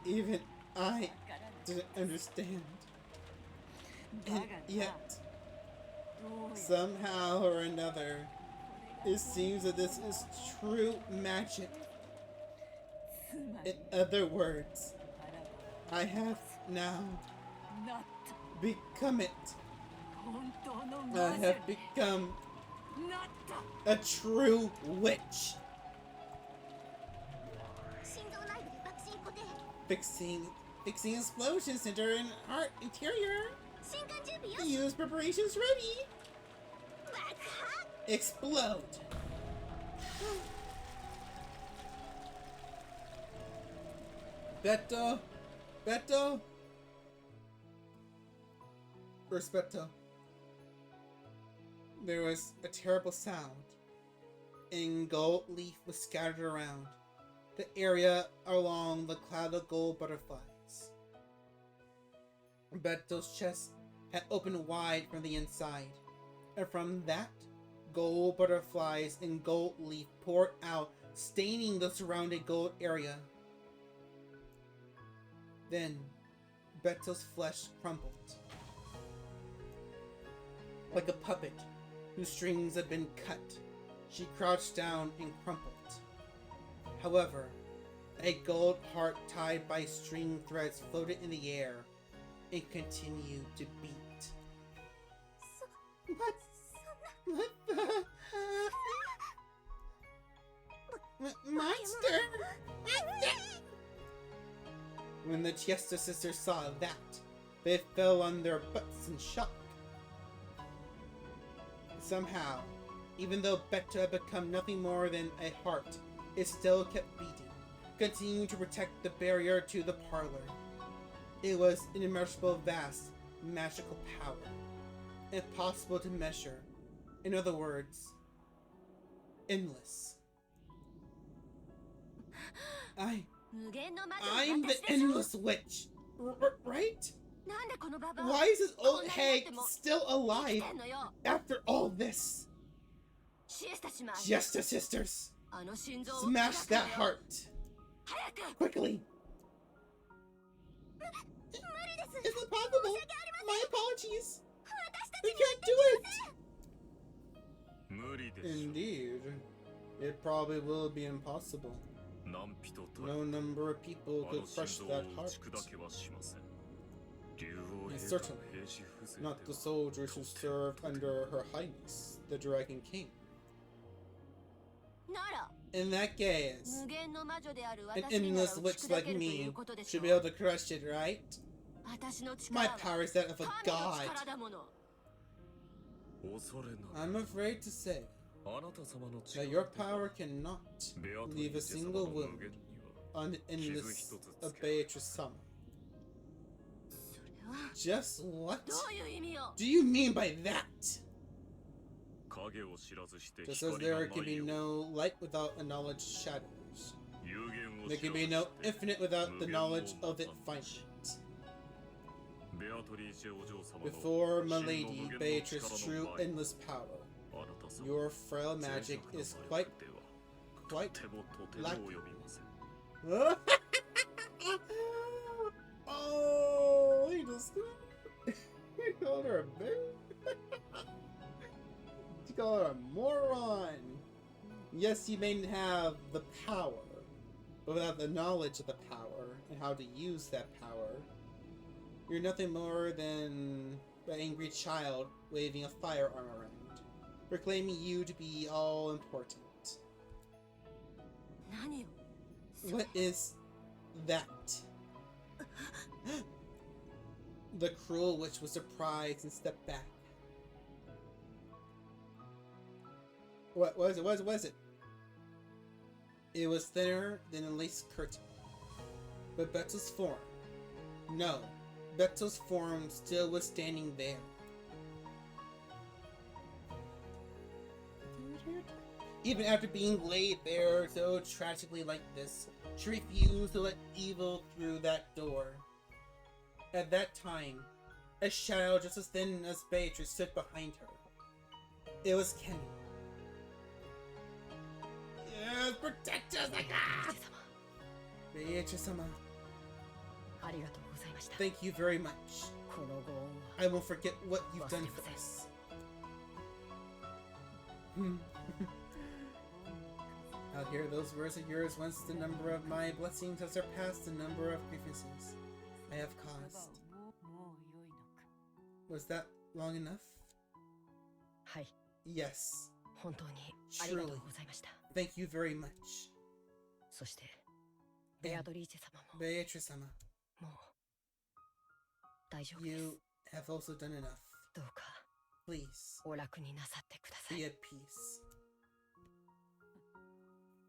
Even I didn't understand. And yet, somehow or another, it seems that this is true magic. In other words, I have now become it. I have become a true witch. Fixing explosions center in heart interior. Use preparations ready. Explode. Beto. Respetto. There was a terrible sound, and gold leaf was scattered around the area along the cloud of gold butterflies. Beto's chest had opened wide from the inside, and from that, gold butterflies and gold leaf poured out, staining the surrounding gold area. Then, Beto's flesh crumbled. Like a puppet whose strings had been cut, she crouched down and crumpled. However, a gold heart tied by string threads floated in the air and continued to beat. What the? Monster! When the Chiesta sisters saw that, they fell on their butts in shock. Somehow, even though Beto had become nothing more than a heart, it still kept beating, continuing to protect the barrier to the parlor. It was an immeasurable, vast, magical power, impossible to measure. In other words, endless. I'm the endless witch, right? Why is this old hag still alive after all this? Siesta sisters, smash that heart quickly. It's impossible. My apologies. We can't do it. Indeed, it probably will be impossible. No number of people could crush that heart. And certainly not the soldiers who served under Her Highness, the Dragon King. なら In that case, 無限の魔女である an 私になら endless 打 witch ち砕 like けるとい me うことでし should ょ be able to crush it, right? 私の力 My は power is that of a 神の god. 力だもの 恐れな I'm afraid to say あなた様の that 力 your power cannot ベアトリ leave a ーチェ様 single の wound 無限には on the endless of Beatrice Summer. それは Just what どういう意味よ do you mean by that? 影を知らずして Just 光 as がな there can い be よう no light without a knowledge shadows, 有限を there 知ら can ず be no して infinite without the 無限 knowledge の of it 満 finite. ベアトリーチェお嬢様の Before 真の無 Milady 限の Beatrice's 力の true 前 endless power, あなた様 your frail magic 脆弱な is 魔 quite 力では quite とてもとても lack- 及びません Oh, he just he called her a bitch. He called her a moron. Yes, you may have the power, but without the knowledge of the power and how to use that power, you're nothing more than an angry child waving a firearm around, proclaiming you to be all important. 何よ What is that? The cruel witch was surprised and stepped back. What was it? What was it? It was thinner than a lace curtain. But Betzel's form. No, Betzel's form still was standing there. Even after being laid there so tragically like this, she refused to let evil through that door. At that time, a shadow just as thin as Beatrice stood behind her. It was Kenny. Yes, protect us like ah! 様 Beatrice-sama, ありがとうございました thank you very much. このご恩は I won't forget what you've done for us. I'll hear those words of yours once the number of my blessings has surpassed the number of grievances I have caused. Was that long enough? はい Yes. 本当にありがとうございました Thank you very much. そしてベアドリーチェ様も Beatrice-sama, もう大丈夫です you have also done enough. どうか Please, お楽になさってくださ be い at peace.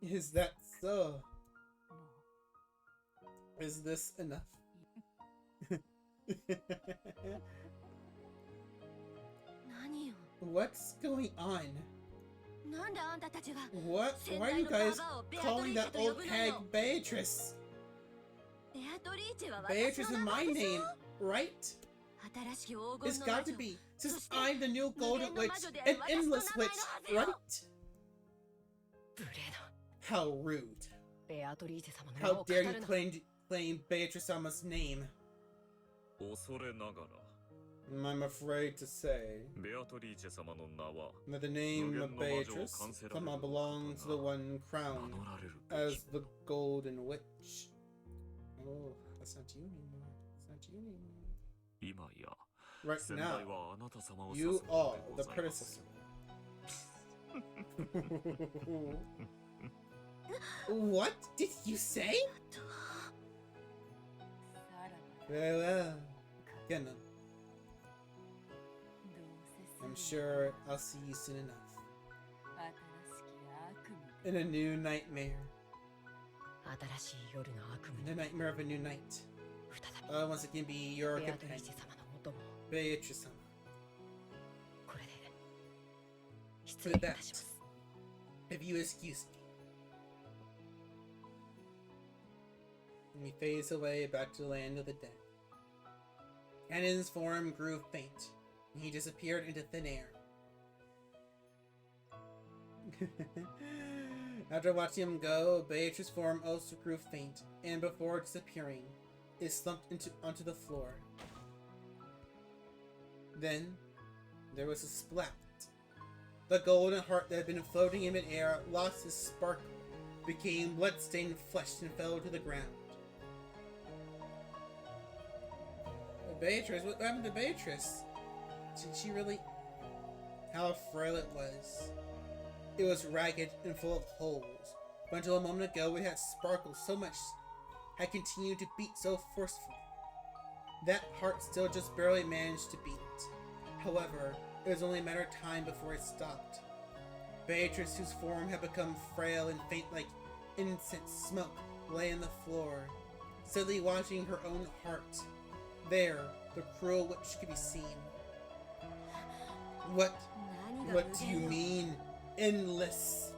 Is that so? Is this enough? 何よ What's going on? なんであんたたちが What? Why are you guys calling that old hag Beatrice? ベアトリーチェは Beatrice 私 is の名 my 前でし name, ょ right? 新しき黄 It's 金の魔 got to 女 be, since そして I'm the new 無 golden 限の witch 魔女である and 私の endless 名前 witch, のはずよ right? 無礼な How rude. ベアトリーチェ様の名 How を語 dare you るな claim Beatrice-sama's name? 恐れながら I'm afraid to say ベアトリーチェ様の名は that the name of Beatrice somehow belongs to the one 名 crowned 乗られるべき as the golden witch. Oh, that's not you anymore. That's not you anymore. 今や Right 先代 now, はあなた様を you 指す are ので the ございます predecessor. What did you say? Very well, Kenna. I'm sure I'll see you soon enough. In a new nightmare. 新しい夜の悪 In 夢 the nightmare of a new night. 再 I'll once again be your びベアトリー companion, チェ様のもとも Beatrice-sama. これで失礼いたします If you excuse me. And he fades away back to the land of the dead. Cannon's form grew faint, and he disappeared into thin air. After watching him go, Beatrice's form also grew faint, and before disappearing, it slumped onto the floor. Then, there was a splat. The golden heart that had been floating in midair lost its sparkle, became blood-stained flesh, and fell to the ground. Beatrice? What happened to Beatrice? Did she really... How frail it was. It was ragged and full of holes. But until a moment ago, it had sparkled so much, had continued to beat so forcefully. That heart still just barely managed to beat. However, it was only a matter of time before it stopped. Beatrice, whose form had become frail and faint like incense smoke, lay on the floor, steadily watching her own heart. There, the cruel witch could be seen. What do you mean, endless?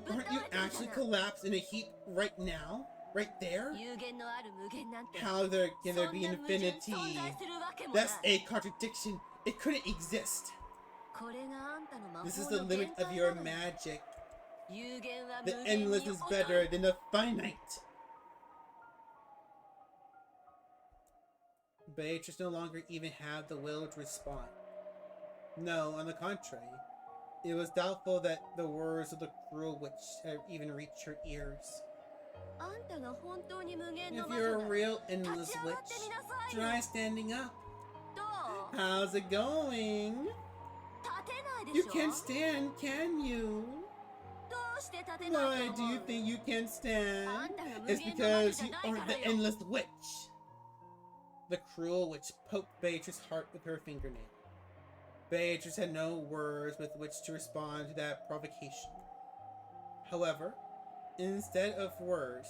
Aren't you actually collapsed in a heap right now? Right there? How can there be infinity? That's a contradiction. It couldn't exist. This is the limit of your magic. The endless is better than the finite. Beatrice no longer even had the will to respond. No, on the contrary. It was doubtful that the words of the cruel witch had even reached her ears. If you're a real endless witch, try standing up. How's it going? You can't stand, can you? Why do you think you can't stand? It's because you aren't the endless witch. The cruel witch poked Beatrice's heart with her fingernail. Beatrice had no words with which to respond to that provocation. However, instead of words,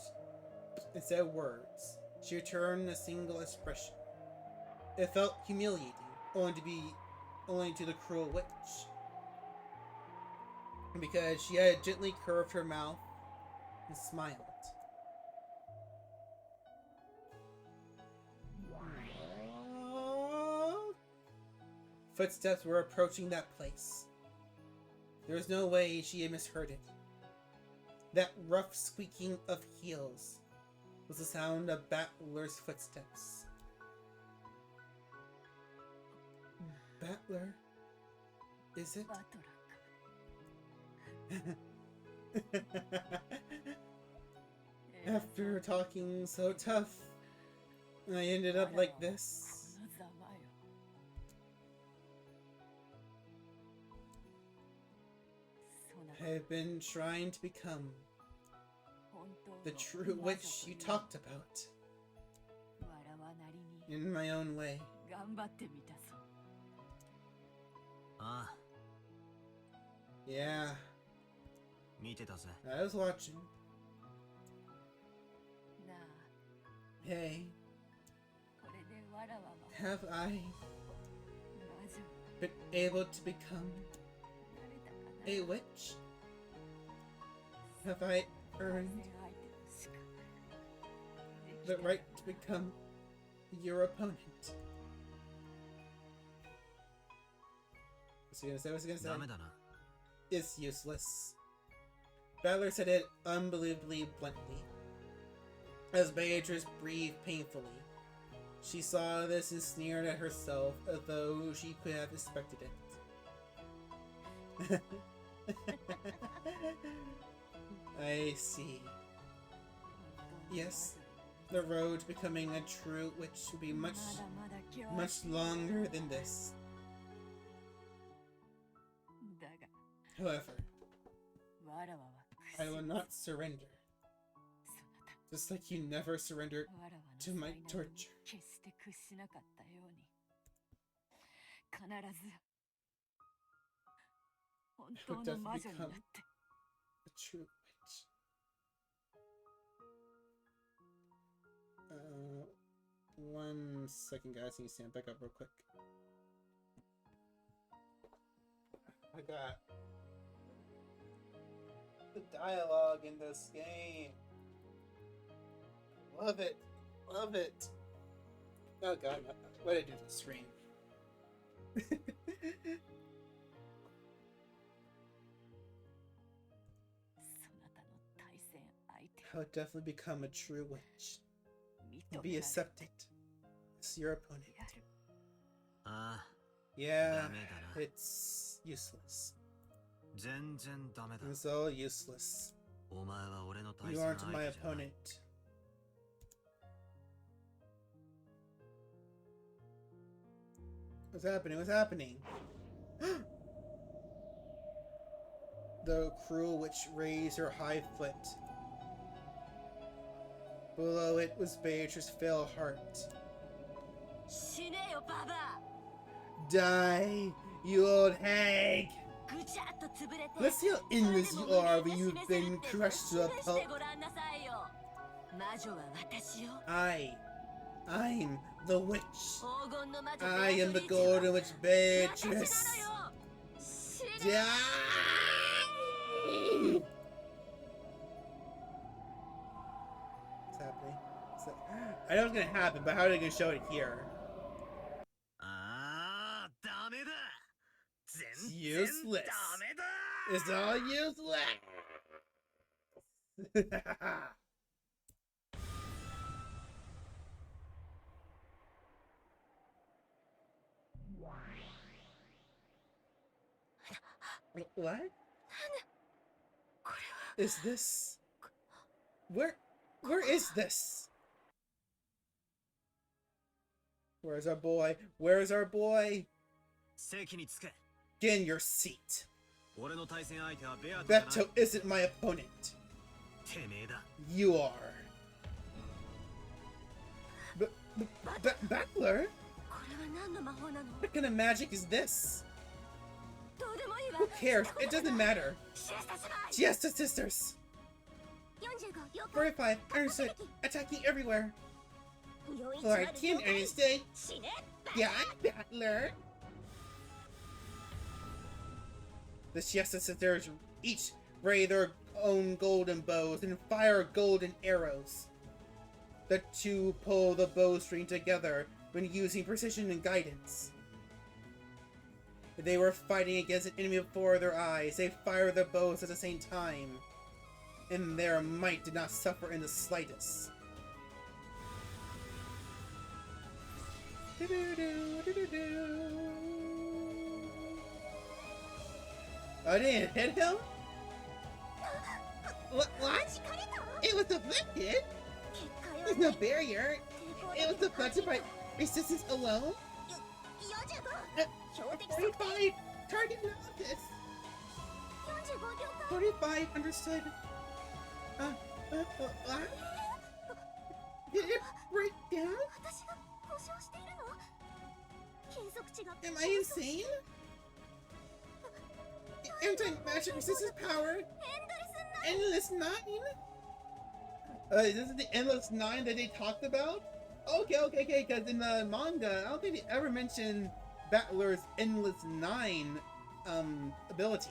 she returned a single expression. It felt humiliating, only to the cruel witch, because she had gently curved her mouth and smiled. Footsteps were approaching that place. There was no way she had misheard it. That rough squeaking of heels was the sound of Battler's footsteps. Battler? Is it? After talking so tough, I ended up like this. I've been trying to become the true witch you talked about. In my own way. Yeah. I was watching. Hey. Have I been able to become a witch? Have I earned the right to become your opponent? What's he gonna say? What's he gonna say? It's useless. Battler said it unbelievably bluntly. As Beatrice breathed painfully, she saw this and sneered at herself as though she could have expected it. I see. Yes, the road to becoming a true witch will be much longer than this. However, I will not surrender. Just like you never surrendered to my torture. I will definitely become a true witch. 1 second, guys. I need to stand back up real quick. I got the dialogue in this game. Love it. Love it. Oh god, no. What did I do to the screen? I would definitely become a true witch. Be accepted as your opponent. Yeah, it's useless. It's all useless. You aren't my opponent. What's happening? What's happening? The cruel witch raised her high foot. Below it was Beatrice's frail heart. 死ねよババ Die, you old hag! アぐちゃっと潰れて Let's see how endless you are when you've been crushed to a し pulp. てごらんなさいよ魔女は私よ I'm the witch. 黄金の魔女 I am the ベアトリーチェは golden witch 私 Beatrice. なのよ死 Die! ね What's happening? I know it's gonna happen, but how are they gonna show it here? ああ、ダメだ。 It's 全然 useless. ダメだ。 It's all useless. What? こ Is this? Where is this? Where's our boy? Where's our boy? 席につけ。 Get in your seat. 俺の対戦相手はベアトじゃない。 Beto isn't my opponent. てめえだ。 You are. Battler? れは何の魔法なの What kind of magic is this? どうでもいいわ Who cares? It doesn't matter. シエスタ姉妹 Siesta sisters. 45了解 45. Understood. Attacking everywhere. 41 Alright, team understood. 死ね Yeah, I'm Battler. The Siesta sisters each raise their own golden bows and fire golden arrows. The two pull the bowstring together when using precision and guidance. They were fighting against an enemy before their eyes. They fired their bows at the same time, and their might did not suffer in the slightest. I didn't hit him? What? しかれた It was deflected? 結果よ There's no barrier. 抵抗 It was できる deflected by resistance alone? 45 標的測定 45! Target analysis! 45了解 45, understood. Did it break down? 私が故障しているの金属値が Am I insane? Anti-magic resistance power? エンドレスな Endless 9? Is this the Endless 9 that they talked about? Okay, because in the manga, I don't think they ever mentioned Battler's Endless 9 ability.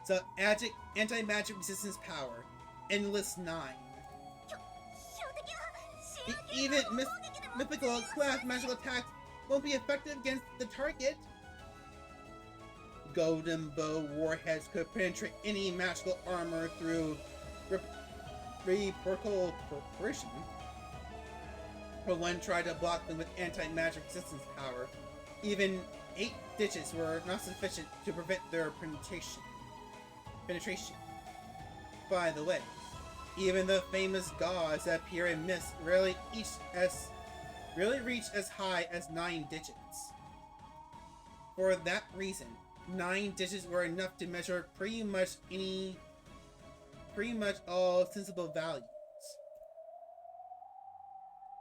So, anti-magic resistance power. Endless 9. 標的は視野 Even 攻撃でも mythical class magical attacks won't be effective against the target. Golden bow warheads could penetrate any magical armor through reciprocal perforation. But one tried to block them with anti-magic resistance power. Even 8 digits were not sufficient to prevent their penetration. By the way, even the famous gods that appear in myths rarely reach as high as 9 digits. For that reason, 9 digits were enough to measure pretty much all sensible values.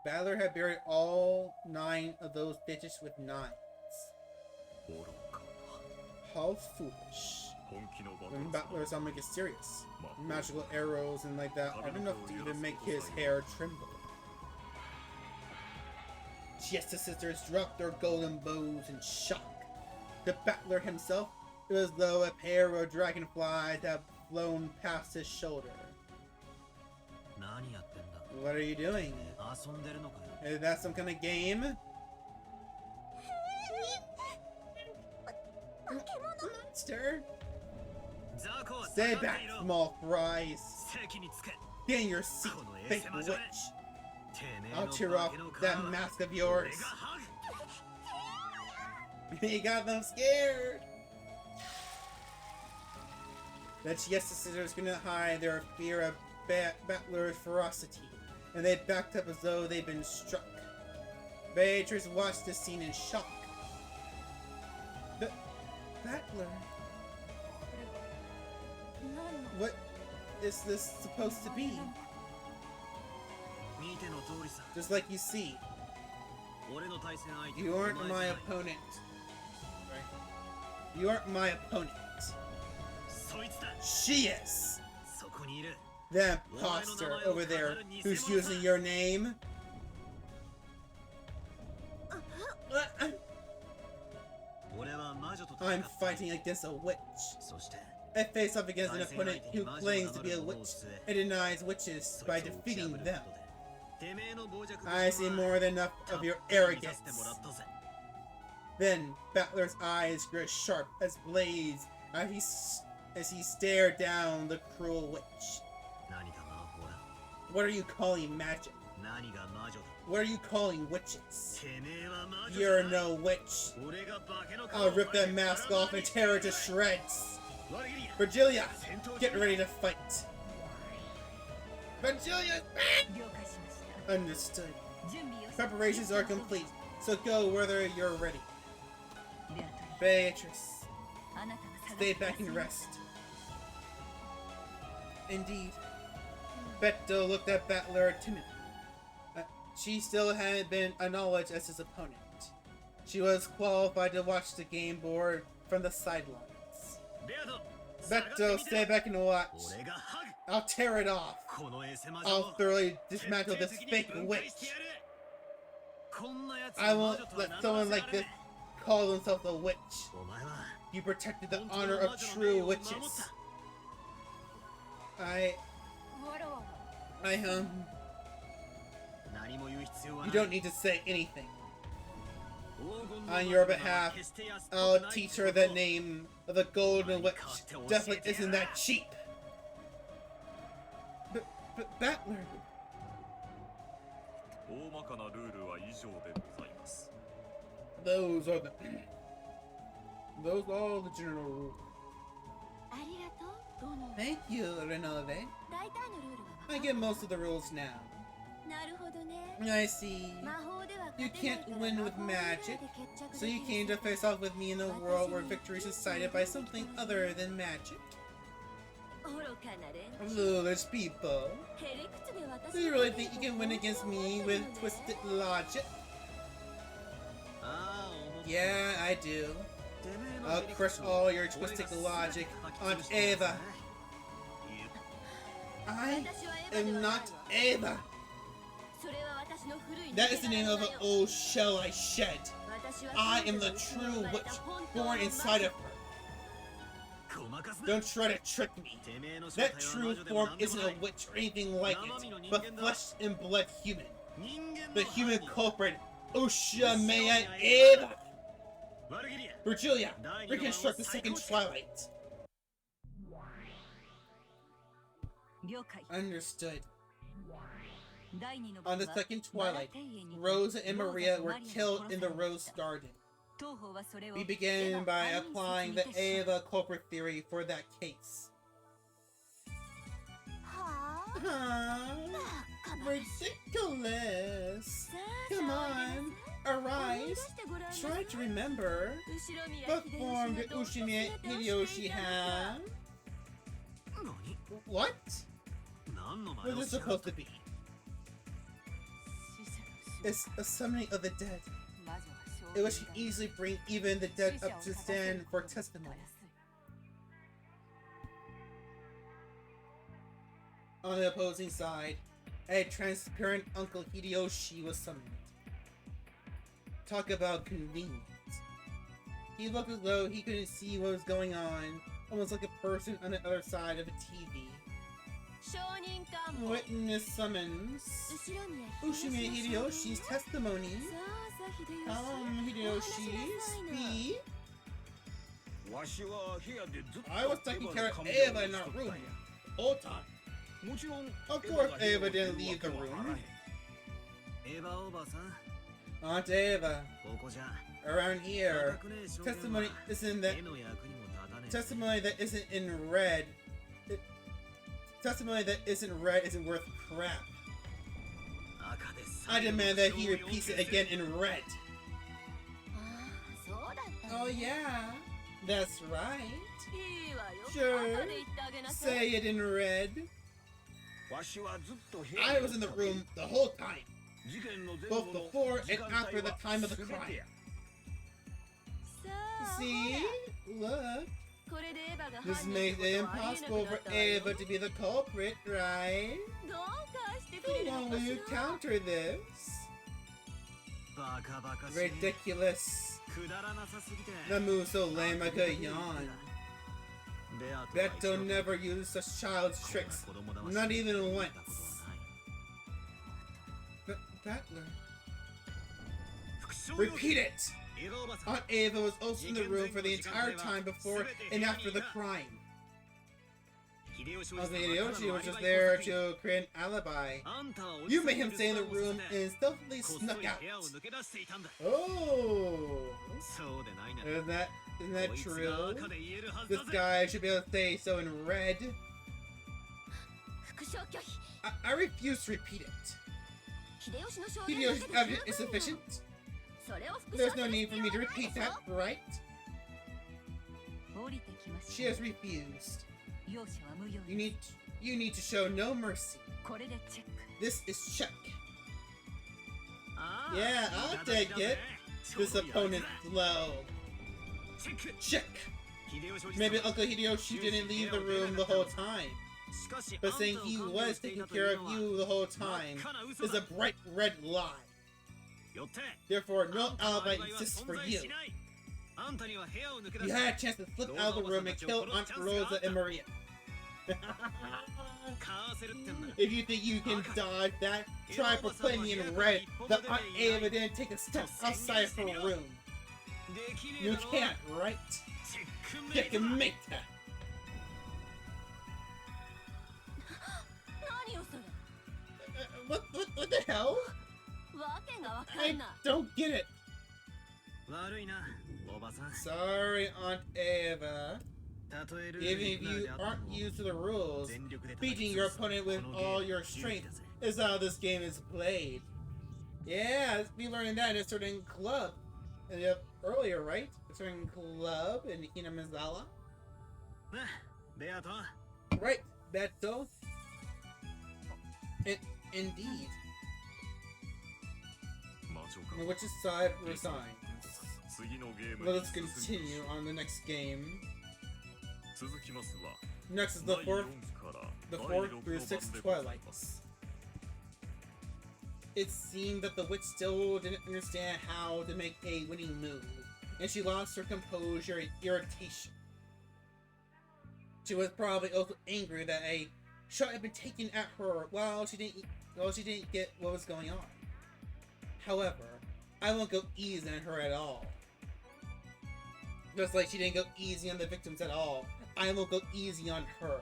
Battler had buried all 9 of those digits with 9s. 愚か。 How foolish. 本気のバト When ル Battler someone gets serious. まあ Magical arrows and like that aren't enough to even make his hair tremble. Siesta sisters dropped their golden bows in shock. The Battler himself, it was as though a pair of dragonflies had flown past his shoulder. 何やってんだ。 What are you doing? 遊んでるのかよ。 Is that some kind of game? Monster? ザコは Stay 下が back, っていろ。 small fries. 席につけ。 Get in your seat, この fake 衛星魔女 witch. め。てめえ I'll の tear 化 off けの皮 that は mask of 俺 yours. が剥ぐ。 He got them scared. The Siesta sisters couldn't hide their fear of Battler's ferocity, and they backed up as though they'd been struck. Beatrice watched the scene in shock. Battler, 何の what is this supposed to be? 見ての通りさ。 Just like you see, 俺の対戦相手 you は aren't お前 my じゃない。 opponent. You aren't my opponent. そいつだ。 She is! そこにいる。 That imposter over there who's using your name. I'm 俺は魔女と戦 I'm った。 fighting against a witch. そして I face off against an opponent who claims to be a witch and denies witches by defeating them. てめえの傍若無 I 人 see は more than enough たっ of ぷり your 見させてもら arrogance. ったぜ。 Then Battler's eyes grow sharp as blades as he stared down the cruel witch. 何が魔法だ。 What are you calling magic? 何が魔女だ。 What are you calling witches? てめえは魔女じゃ You're ない。 no witch. 俺が化けの皮 I'll を rip 剥い that て mask バラ off バラ and に tear it to してやる。 shreds. ワルギリア Virgilia, 戦闘 get 準備 ready to fight. Virgilia! 了解しました Understood. 準備よし Preparations are complete, so go whether you're ready. ベアトリ Beatrice, あなたが探 stay して back and くだ rest. Indeed. Beto looked at Battler timidly. She still hadn't been acknowledged as his opponent. She was qualified to watch the game board from the sidelines. ベアト Beto, stay back and watch. 俺がハグ I'll tear it off. このエセ魔女 I'll を thoroughly dismantle this 徹底的に fake 分 witch. 解してやる。こんな奴 I を魔 won't 女とは let 名乗ら someone せ like られ this ね call himself a witch. え。お前は You protected the 本当 honor の of 魔女の true 名誉を守っ witches. た。 I わらわら 何も言う必要は You ない。 don't need to say anything. 黄金の On 魔 your 女なら behalf, 決して安っぽく I'll ない teach って her こと the name of the golden witch. Definitely isn't that cheap. But Battler, 大まかなルールは以上でございます。 those are the general rules. ありがとう殿 Thank you, Renove. 大体のルールは I get most of the rules now. なるほどね I see. 魔法では You 勝てない can't から win 魔 with 法以外で magic, 決着 so you でき came る to face off with me in a world where victory is decided by something other than magic. 愚かな連中 Foolish people. へりくつで私 Do you really think you can win against me with twisted logic? ああ、思った Yeah, I do. てめえの I'll ヘリ crush クツを all your 俺が twisted 全て logic 吐き on 潰してやる Ava. ぜ I 私はエヴァで am はないわ not Ava. それは私の古い That is the name of an old shell I shed. 私は I am the 全ての内に true 生まれ witch た本当の born 魔女 inside of her. ごまかすな Don't try to trick me. てめえの正 That 体は true 魔女でも form なんでも isn't な a い witch or anything like it, but flesh and blood human. 人間 The の human 犯人 culprit, Ushimea Eva. ワルギリア Virgilia, reconstruct the second twilight. 了解 Understood. 第二の On the は second バラ twilight, 庭園にて Rosa and ローザ Maria と were マリアが killed 殺 in さ the れま Rose した Garden. 当方はそれを We エヴ began ァ by 犯人説 applying に the て処理 Ava culprit theory for that case. はあ Huh? バカバカ Ridiculous. さあ Come さあ on, 思い出 arise. してごらんなさい Try to remember 後ろ宮 what 秀吉 form が did どう Ushimea 全てをしてい Hideyoshi たのか have? 何 What? 何の What 前 is を it しがっ supposed た to be? 死者の It's a summoning of the dead. 魔女は It 将 which can easily bring even the dead up to stand for testimony. On the opposing side, a transparent Uncle Hideyoshi was summoned. Talk about convenient. He looked as though he couldn't see what was going on, almost like a person on the other side of a TV. 証人喚問 Witness summons 後ろ宮 Ushimea 秀吉の Hideyoshi's testimony. さあ秀吉 Hideyoshi お話しなさいな speak. わしは部屋でずっと I was taking care of エヴァ Ava の in 看 our 病をしとったん room や the whole time. もちろん Of course, Ava didn't leave the room. エヴァおばさん Aunt Ava, ここじゃ around here, 若くねえ少年は testimony isn't that 絵の役にも立たねえ testimony that isn't in red. Testimony that isn't red isn't worth crap. 赤で I demand that he repeats it again in red. ああそうだった Oh の yeah. That's right. いいわよ Sure. 後で言ってあげなさい Say it in red. わしはずっと部屋 I was in the room the whole time, 事件の前 both 後の before 時 and 間帯 after the は time of the 全て crime. や さあ See? Look. これでエヴァが This 犯人 makes って it ことはありえな impossible くな for ったわよ Ava to be the culprit, right? どうかしてくれる How のか will し you ら counter this? バカバカしい Ridiculous. くだらなさすぎて That move so lame I could yawn. ベアとは一度 Beto never used such child's tricks. Not even once. But Battler. 復讐 Repeat it! エヴァおばさん Aunt Ava was also in the room for the entire time before and after the crime. 秀吉 Uncle Hideyoshi was just there to create an alibi. あんたは You made him stay in the room and stealthily こっそ snuck り out. 部屋を抜け出していたんだ Oh! そうでないな Isn't that こいつが true? 赤で言えるはず This だぜ guy should be able to say so in red. 復唱拒否 I refuse to repeat it. 秀吉の証言だけ Hideyoshi's で evidence is 十分よ sufficient. それを復唱 There's す no る need 必 for 要 me は to ない repeat でし that, ょ right? 降りてきま She しょ has refused. う。容赦は無用 You で need you need to show no mercy. す。これでチェック。 This is check. ああ Yeah, I'll take it. This opponent's low. チェック Check. 秀吉おじさん Maybe Uncle Hideyoshi didn't leave the room the whole time. しかし But saying あんたを he 看病 was してい taking たとい care う of のは you the whole time is a bright red lie. よって Therefore, no あんたの alibi アリバイは exists 存 for 在 you. しないあんたには部屋を抜け出 You し had a chance to slip out of the room and kill Aunt Rosa and Maria. かわせるってんだ If you think you can dodge that, try proclaiming in red that Aunt Ava didn't take a step outside her room. できねえ You だろ can't, right? チェックメイ You ト can make that. 何よそれ What the hell? わけがわか I んない don't get it. 悪いなおばさん Sorry, Aunt Ava. たとえルール Even に if なる you であって aren't も used to the rules, 全力で beating your opponent with all your strength is how this game is played. Yeah, we learned that in a certain club earlier, right? A certain club in Hinamizawa. なベアト Right, Beto. Indeed. 魔女か Which side resigns? 次のゲーム Let に us 進む continue on the next game. 続きますわ Next is the 第 fourth 4から the 第 fourth 6 through の sixth 番でございます Twilights. It seemed that the witch still didn't understand how to make a winning move, and she lost her composure and irritation. She was probably also angry that a shot had been taken at her while she didn't get what was going on. However, I won't go easy on her at all. Just like she didn't go easy on the victims at all, I won't go easy on her.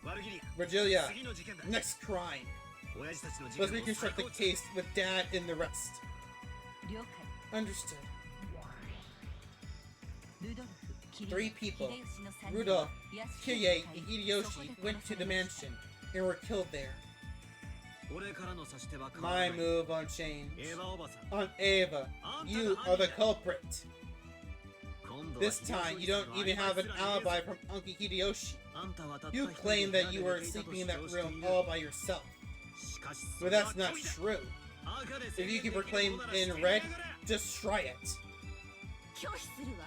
ワルギリア Virgilia, 次の事件だ next crime. 親父たちの事 Let's 件を reconstruct the 再構築 case with Dad and the rest. 了解。 Understood. ルドルフ、キリ Three people, 秀吉の三人 Rudolph, 屋敷 Kirye, に and 入り Hideyoshi そこで went 殺 to さ the れました mansion and were killed there. 俺からの指し手は変わら My ない move won't change. エヴァおばさん Aunt Ava, あんた you が are 犯 the 人だ culprit. 今度は This time, you don't even have an alibi from Uncle Hideyoshi. あんたはたった You 一人 claim で that 部 you 屋 were で寝ていたと sleeping in that 主張してい room る all by yourself. しかし But それは that's not 虚偽だ true. 赤で If 宣 you 言 can できる proclaim ものなら in してみ red, やがれ just try it. 拒否するわ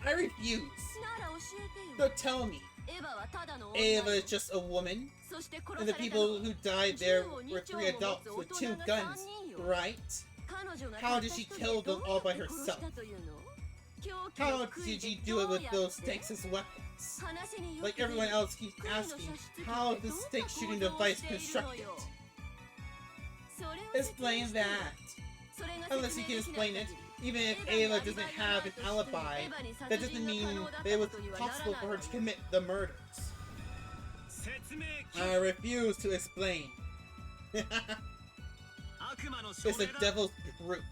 I refuse. なら教えてよ So tell me, エヴァはただの女 Ava よ is just a woman, そして殺 and the された people の who died there were three adults with two guns, right? 彼女が How did she kill them all by herself? How did she do it with those stakes as weapons? Like everyone else keeps asking, how is the stake shooting device constructed? Explain that. Unless you can explain it, even if Ava doesn't have an alibi, that doesn't mean that it was possible for her to commit the murders. 説明 I refuse to explain. 悪魔の証 It's the 明だ devil's proof.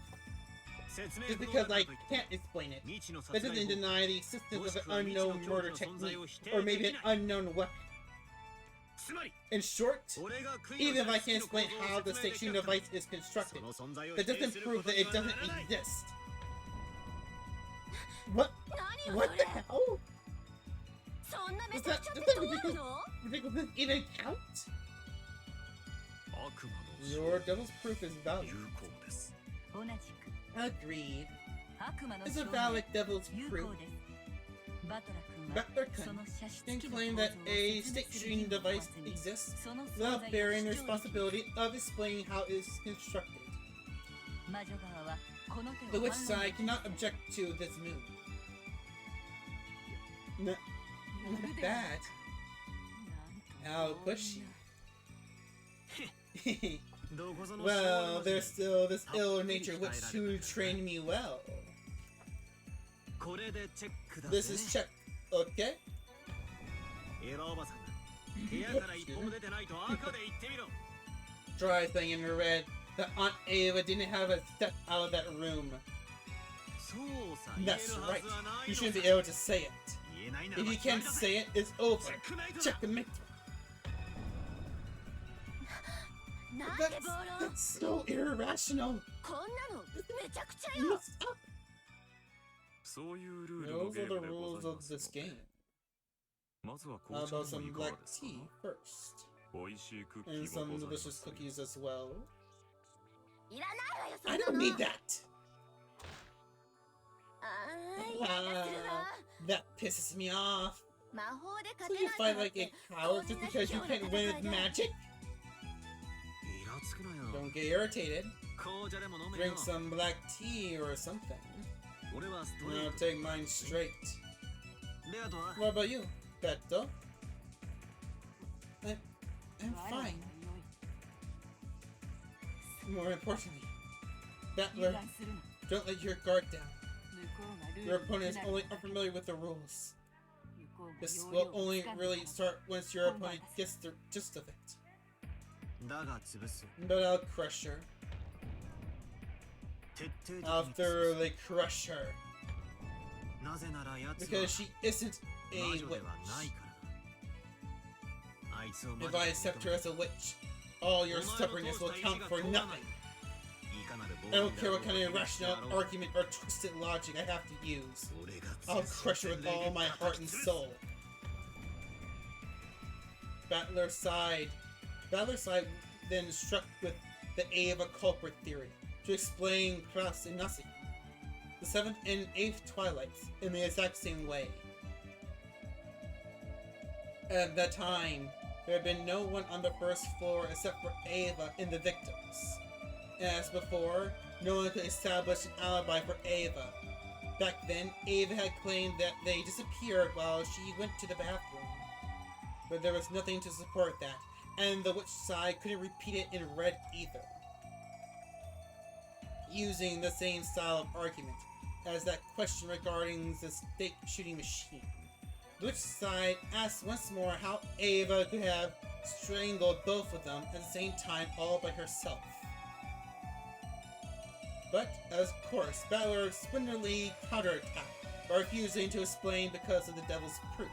説明 Just 不能 because だ I と言って can't explain it, 未知の that 殺 doesn't 害法 deny the existence of an unknown murder technique, or maybe an unknown weapon. つまり In short, 俺が杭 even の if I 射出 can't の explain 構造 how を the 説明 stake でき shooting なくても device is constructed, その存在を that 否定 doesn't する prove こと that に it はな doesn't らない exist. What? 何よ What そ the れ hell? そんなめ Does ちゃ that, くちゃっ does て that 通る ridiculous, の ridiculous even count? 悪魔の Your devil's proof is 有 valid. 効です。同じく Agreed. 悪魔の It's a 証 valid 明 devil's 有 proof. 効です。バトラ君は Butler そ can の射出 can 機の claim 構造 that を a 説明 stick する shooting 義務を負 device わずに exists その存 without 在を bearing the 主張できます responsibility of explaining how it is constructed. 魔女側はこの手 The を witch 反論 side cannot object to this move. Not やる not では bad. なんと How pushy. どこぞの Well, there's still this ill-natured witch who trained me well. これでチェックだ This ぜ is check. Okay? エヴァおばさん部屋から一歩も出てないと赤で言ってみろ Dry thing in red. That Aunt Ava didn't have a step out of that room. そうさ言える That's は right. ずはない You の shouldn't さ be able to say it. 言えないなら If you 間違い can't だぜ say it, it's over. チェックメイト Checkmate. なんで That's, 暴論 that's so irrational. こんなのめちゃくちゃよ Messed up. そういうルールの Those ゲ are ー the ムでご rules ざい of ます this ので game. まずは How 紅茶 about の some いかが black ですか tea first? 美味しいクッキ And ーも some ございま delicious すよ cookies as well. いらないわよそ I んな don't の need that. あーイライラするわ That pisses me off. 魔法で So 勝て you な fight くなっ like a て coward just because you can't win with magic? イラつくなよ Don't get irritated. 紅茶でも飲めよ Drink some black tea or something. 俺はスト And レー I'll ト take mine straight. レアとは What about you, Beto? I'm 我らの fine. 良い More importantly, 油 Battler, 断するな don't let your guard down. 向こうがルー Your ル opponent is に only 砕く unfamiliar with the rules. 向こうが This 要 will 領を only 掴んだ really から start once your opponent gets the gist of it. だが潰す But I'll crush her. 徹底的 I'll に thoroughly crush her. なぜなら奴は Because she isn't 魔 a 女ではない witch. からなあいつを魔 If 女 I と accept 認 her め as a witch, all your お前の stubbornness 通 will した意 count 地が for 通らない nothing. いかなる I 暴 don't 力 care what だ kind ろ of うがしてや irrational ろう argument or twisted logic I have to use. 俺が I'll 潰す crush her with all my heart and soul. Battler sighed. Battler sighed, then struck with the Ava culprit theory to explain Kraus and Nasi, the seventh and eighth twilights, in the exact same way. At that time, there had been no one on the first floor except for Ava and the victims. As before, no one could establish an alibi for Ava. Back then, Ava had claimed that they disappeared while she went to the bathroom. But there was nothing to support that, and the witch side couldn't repeat it in red either. Using the same style of argument as that question regarding the stake shooting machine, the witch side asked once more how Ava could have strangled both of them at the same time all by herself. But, of course, Battler splendidly counterattacked by refusing to explain because of the devil's proof.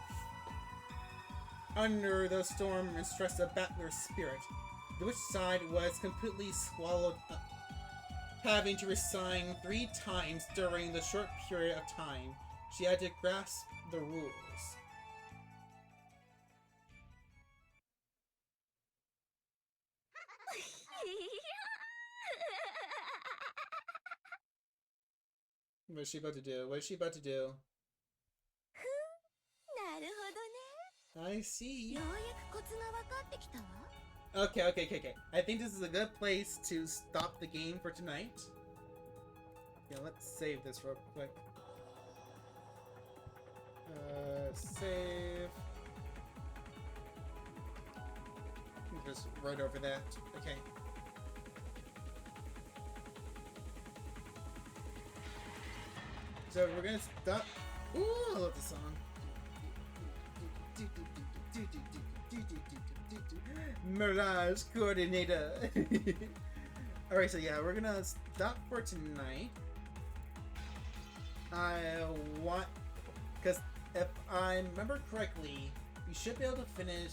Under the storm and stress of Battler's spirit, the witch side was completely swallowed up, having to resign 3 times during the short period of time she had to grasp the rules. What is she about to do? What is she about to do? なるほどね I see. ようやくコツが分かってきたわ Okay. I think this is a good place to stop the game for tonight. Yeah, let's save this real quick. Save. Just right over that. Okay. So we're gonna stop. Ooh, I love the song. Mirage Coordinator. Alright, so yeah, we're gonna stop for tonight. I want, because if I remember correctly, we should be able to finish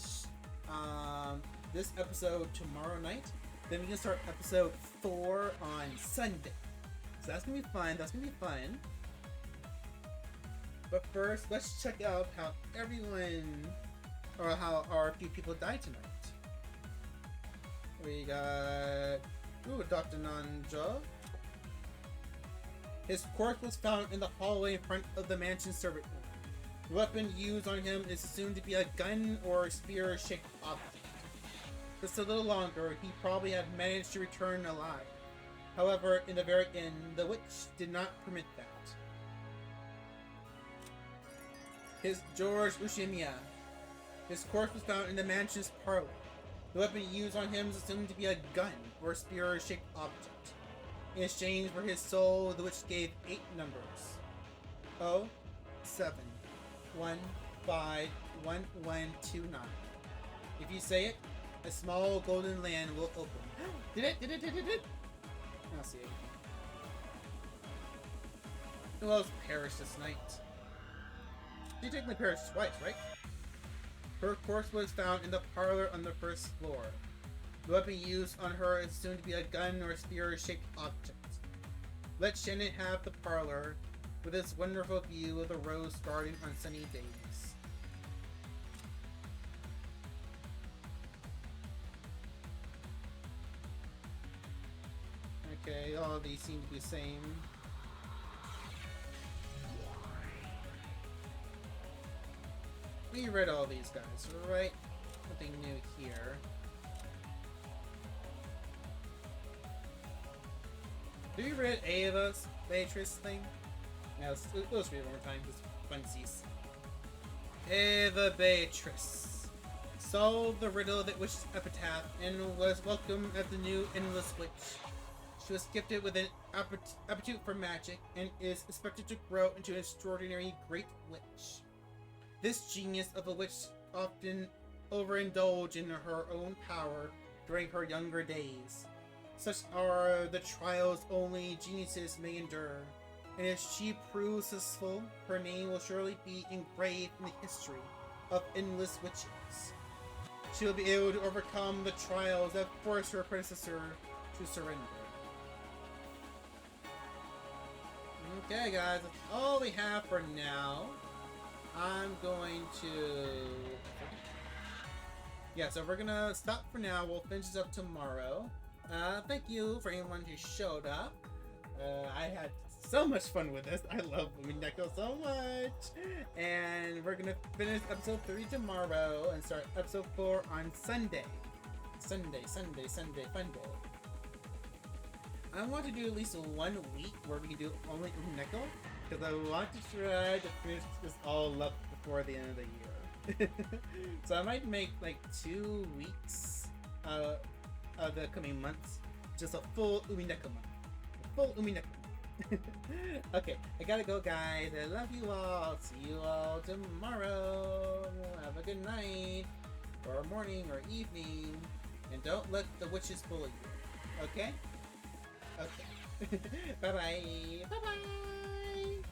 this episode tomorrow night. Then we can start episode 4 on Sunday. So that's gonna be fun. But first, let's check out how how our few people died tonight. We got Dr. Nanja. His corpse was found in the hallway in front of the mansion servant room. The weapon used on him is assumed to be a gun or a spear-shaped object. Just a little longer, he probably had managed to return alive. However, in the very end, the witch did not permit that. His George Ushimiya. His corpse was found in the mansion's parlor. The weapon used on him is assumed to be a gun or a spear-shaped object. In exchange for his soul, the witch gave 8 numbers. 0, 7, 1, 5, 1, 1, 2, 9. If you say it, a small golden land will open. Did it? I'll see it. Who else perished this night? She technically perished twice, right? Her corpse was found in the parlor on the first floor. The weapon used on her is assumed to be a gun or a spear-shaped object. Let Shannon have the parlor with its wonderful view of the rose garden on sunny days. Okay, all of these seem to be the same. We read all these guys, right? Nothing new here. Have you read Ava's Beatrice thing? Yeah, let's read it one more time, just funsies. Ava Beatrice solved the riddle that witch's epitaph and was welcomed as the new Endless Witch. She was gifted with an aptitude for magic and is expected to grow into an extraordinary great witch. This genius of a witch often overindulged in her own power during her younger days. Such are the trials only geniuses may endure, and if she proves successful, her name will surely be engraved in the history of endless witches. She will be able to overcome the trials that forced her predecessor to surrender. Okay guys, that's all we have for now. I'm going to... Yeah, so we're gonna stop for now. We'll finish this up tomorrow. Thank you for anyone who showed up. I had so much fun with this. I love Umineko so much. And we're gonna finish episode 3 tomorrow and start episode 4 on Sunday. Sunday, fun day. I want to do at least 1 week where we can do only Umineko, because I want to try to finish this all up before the end of the year. So I might make like 2 weeks of the coming months, just a full Umineko month. Full Umineko month. Okay, I gotta go guys. I love you all. See you all tomorrow. Have a good night, or morning, or evening. And don't let the witches bully you. Okay? Okay. Bye-bye. Bye-bye.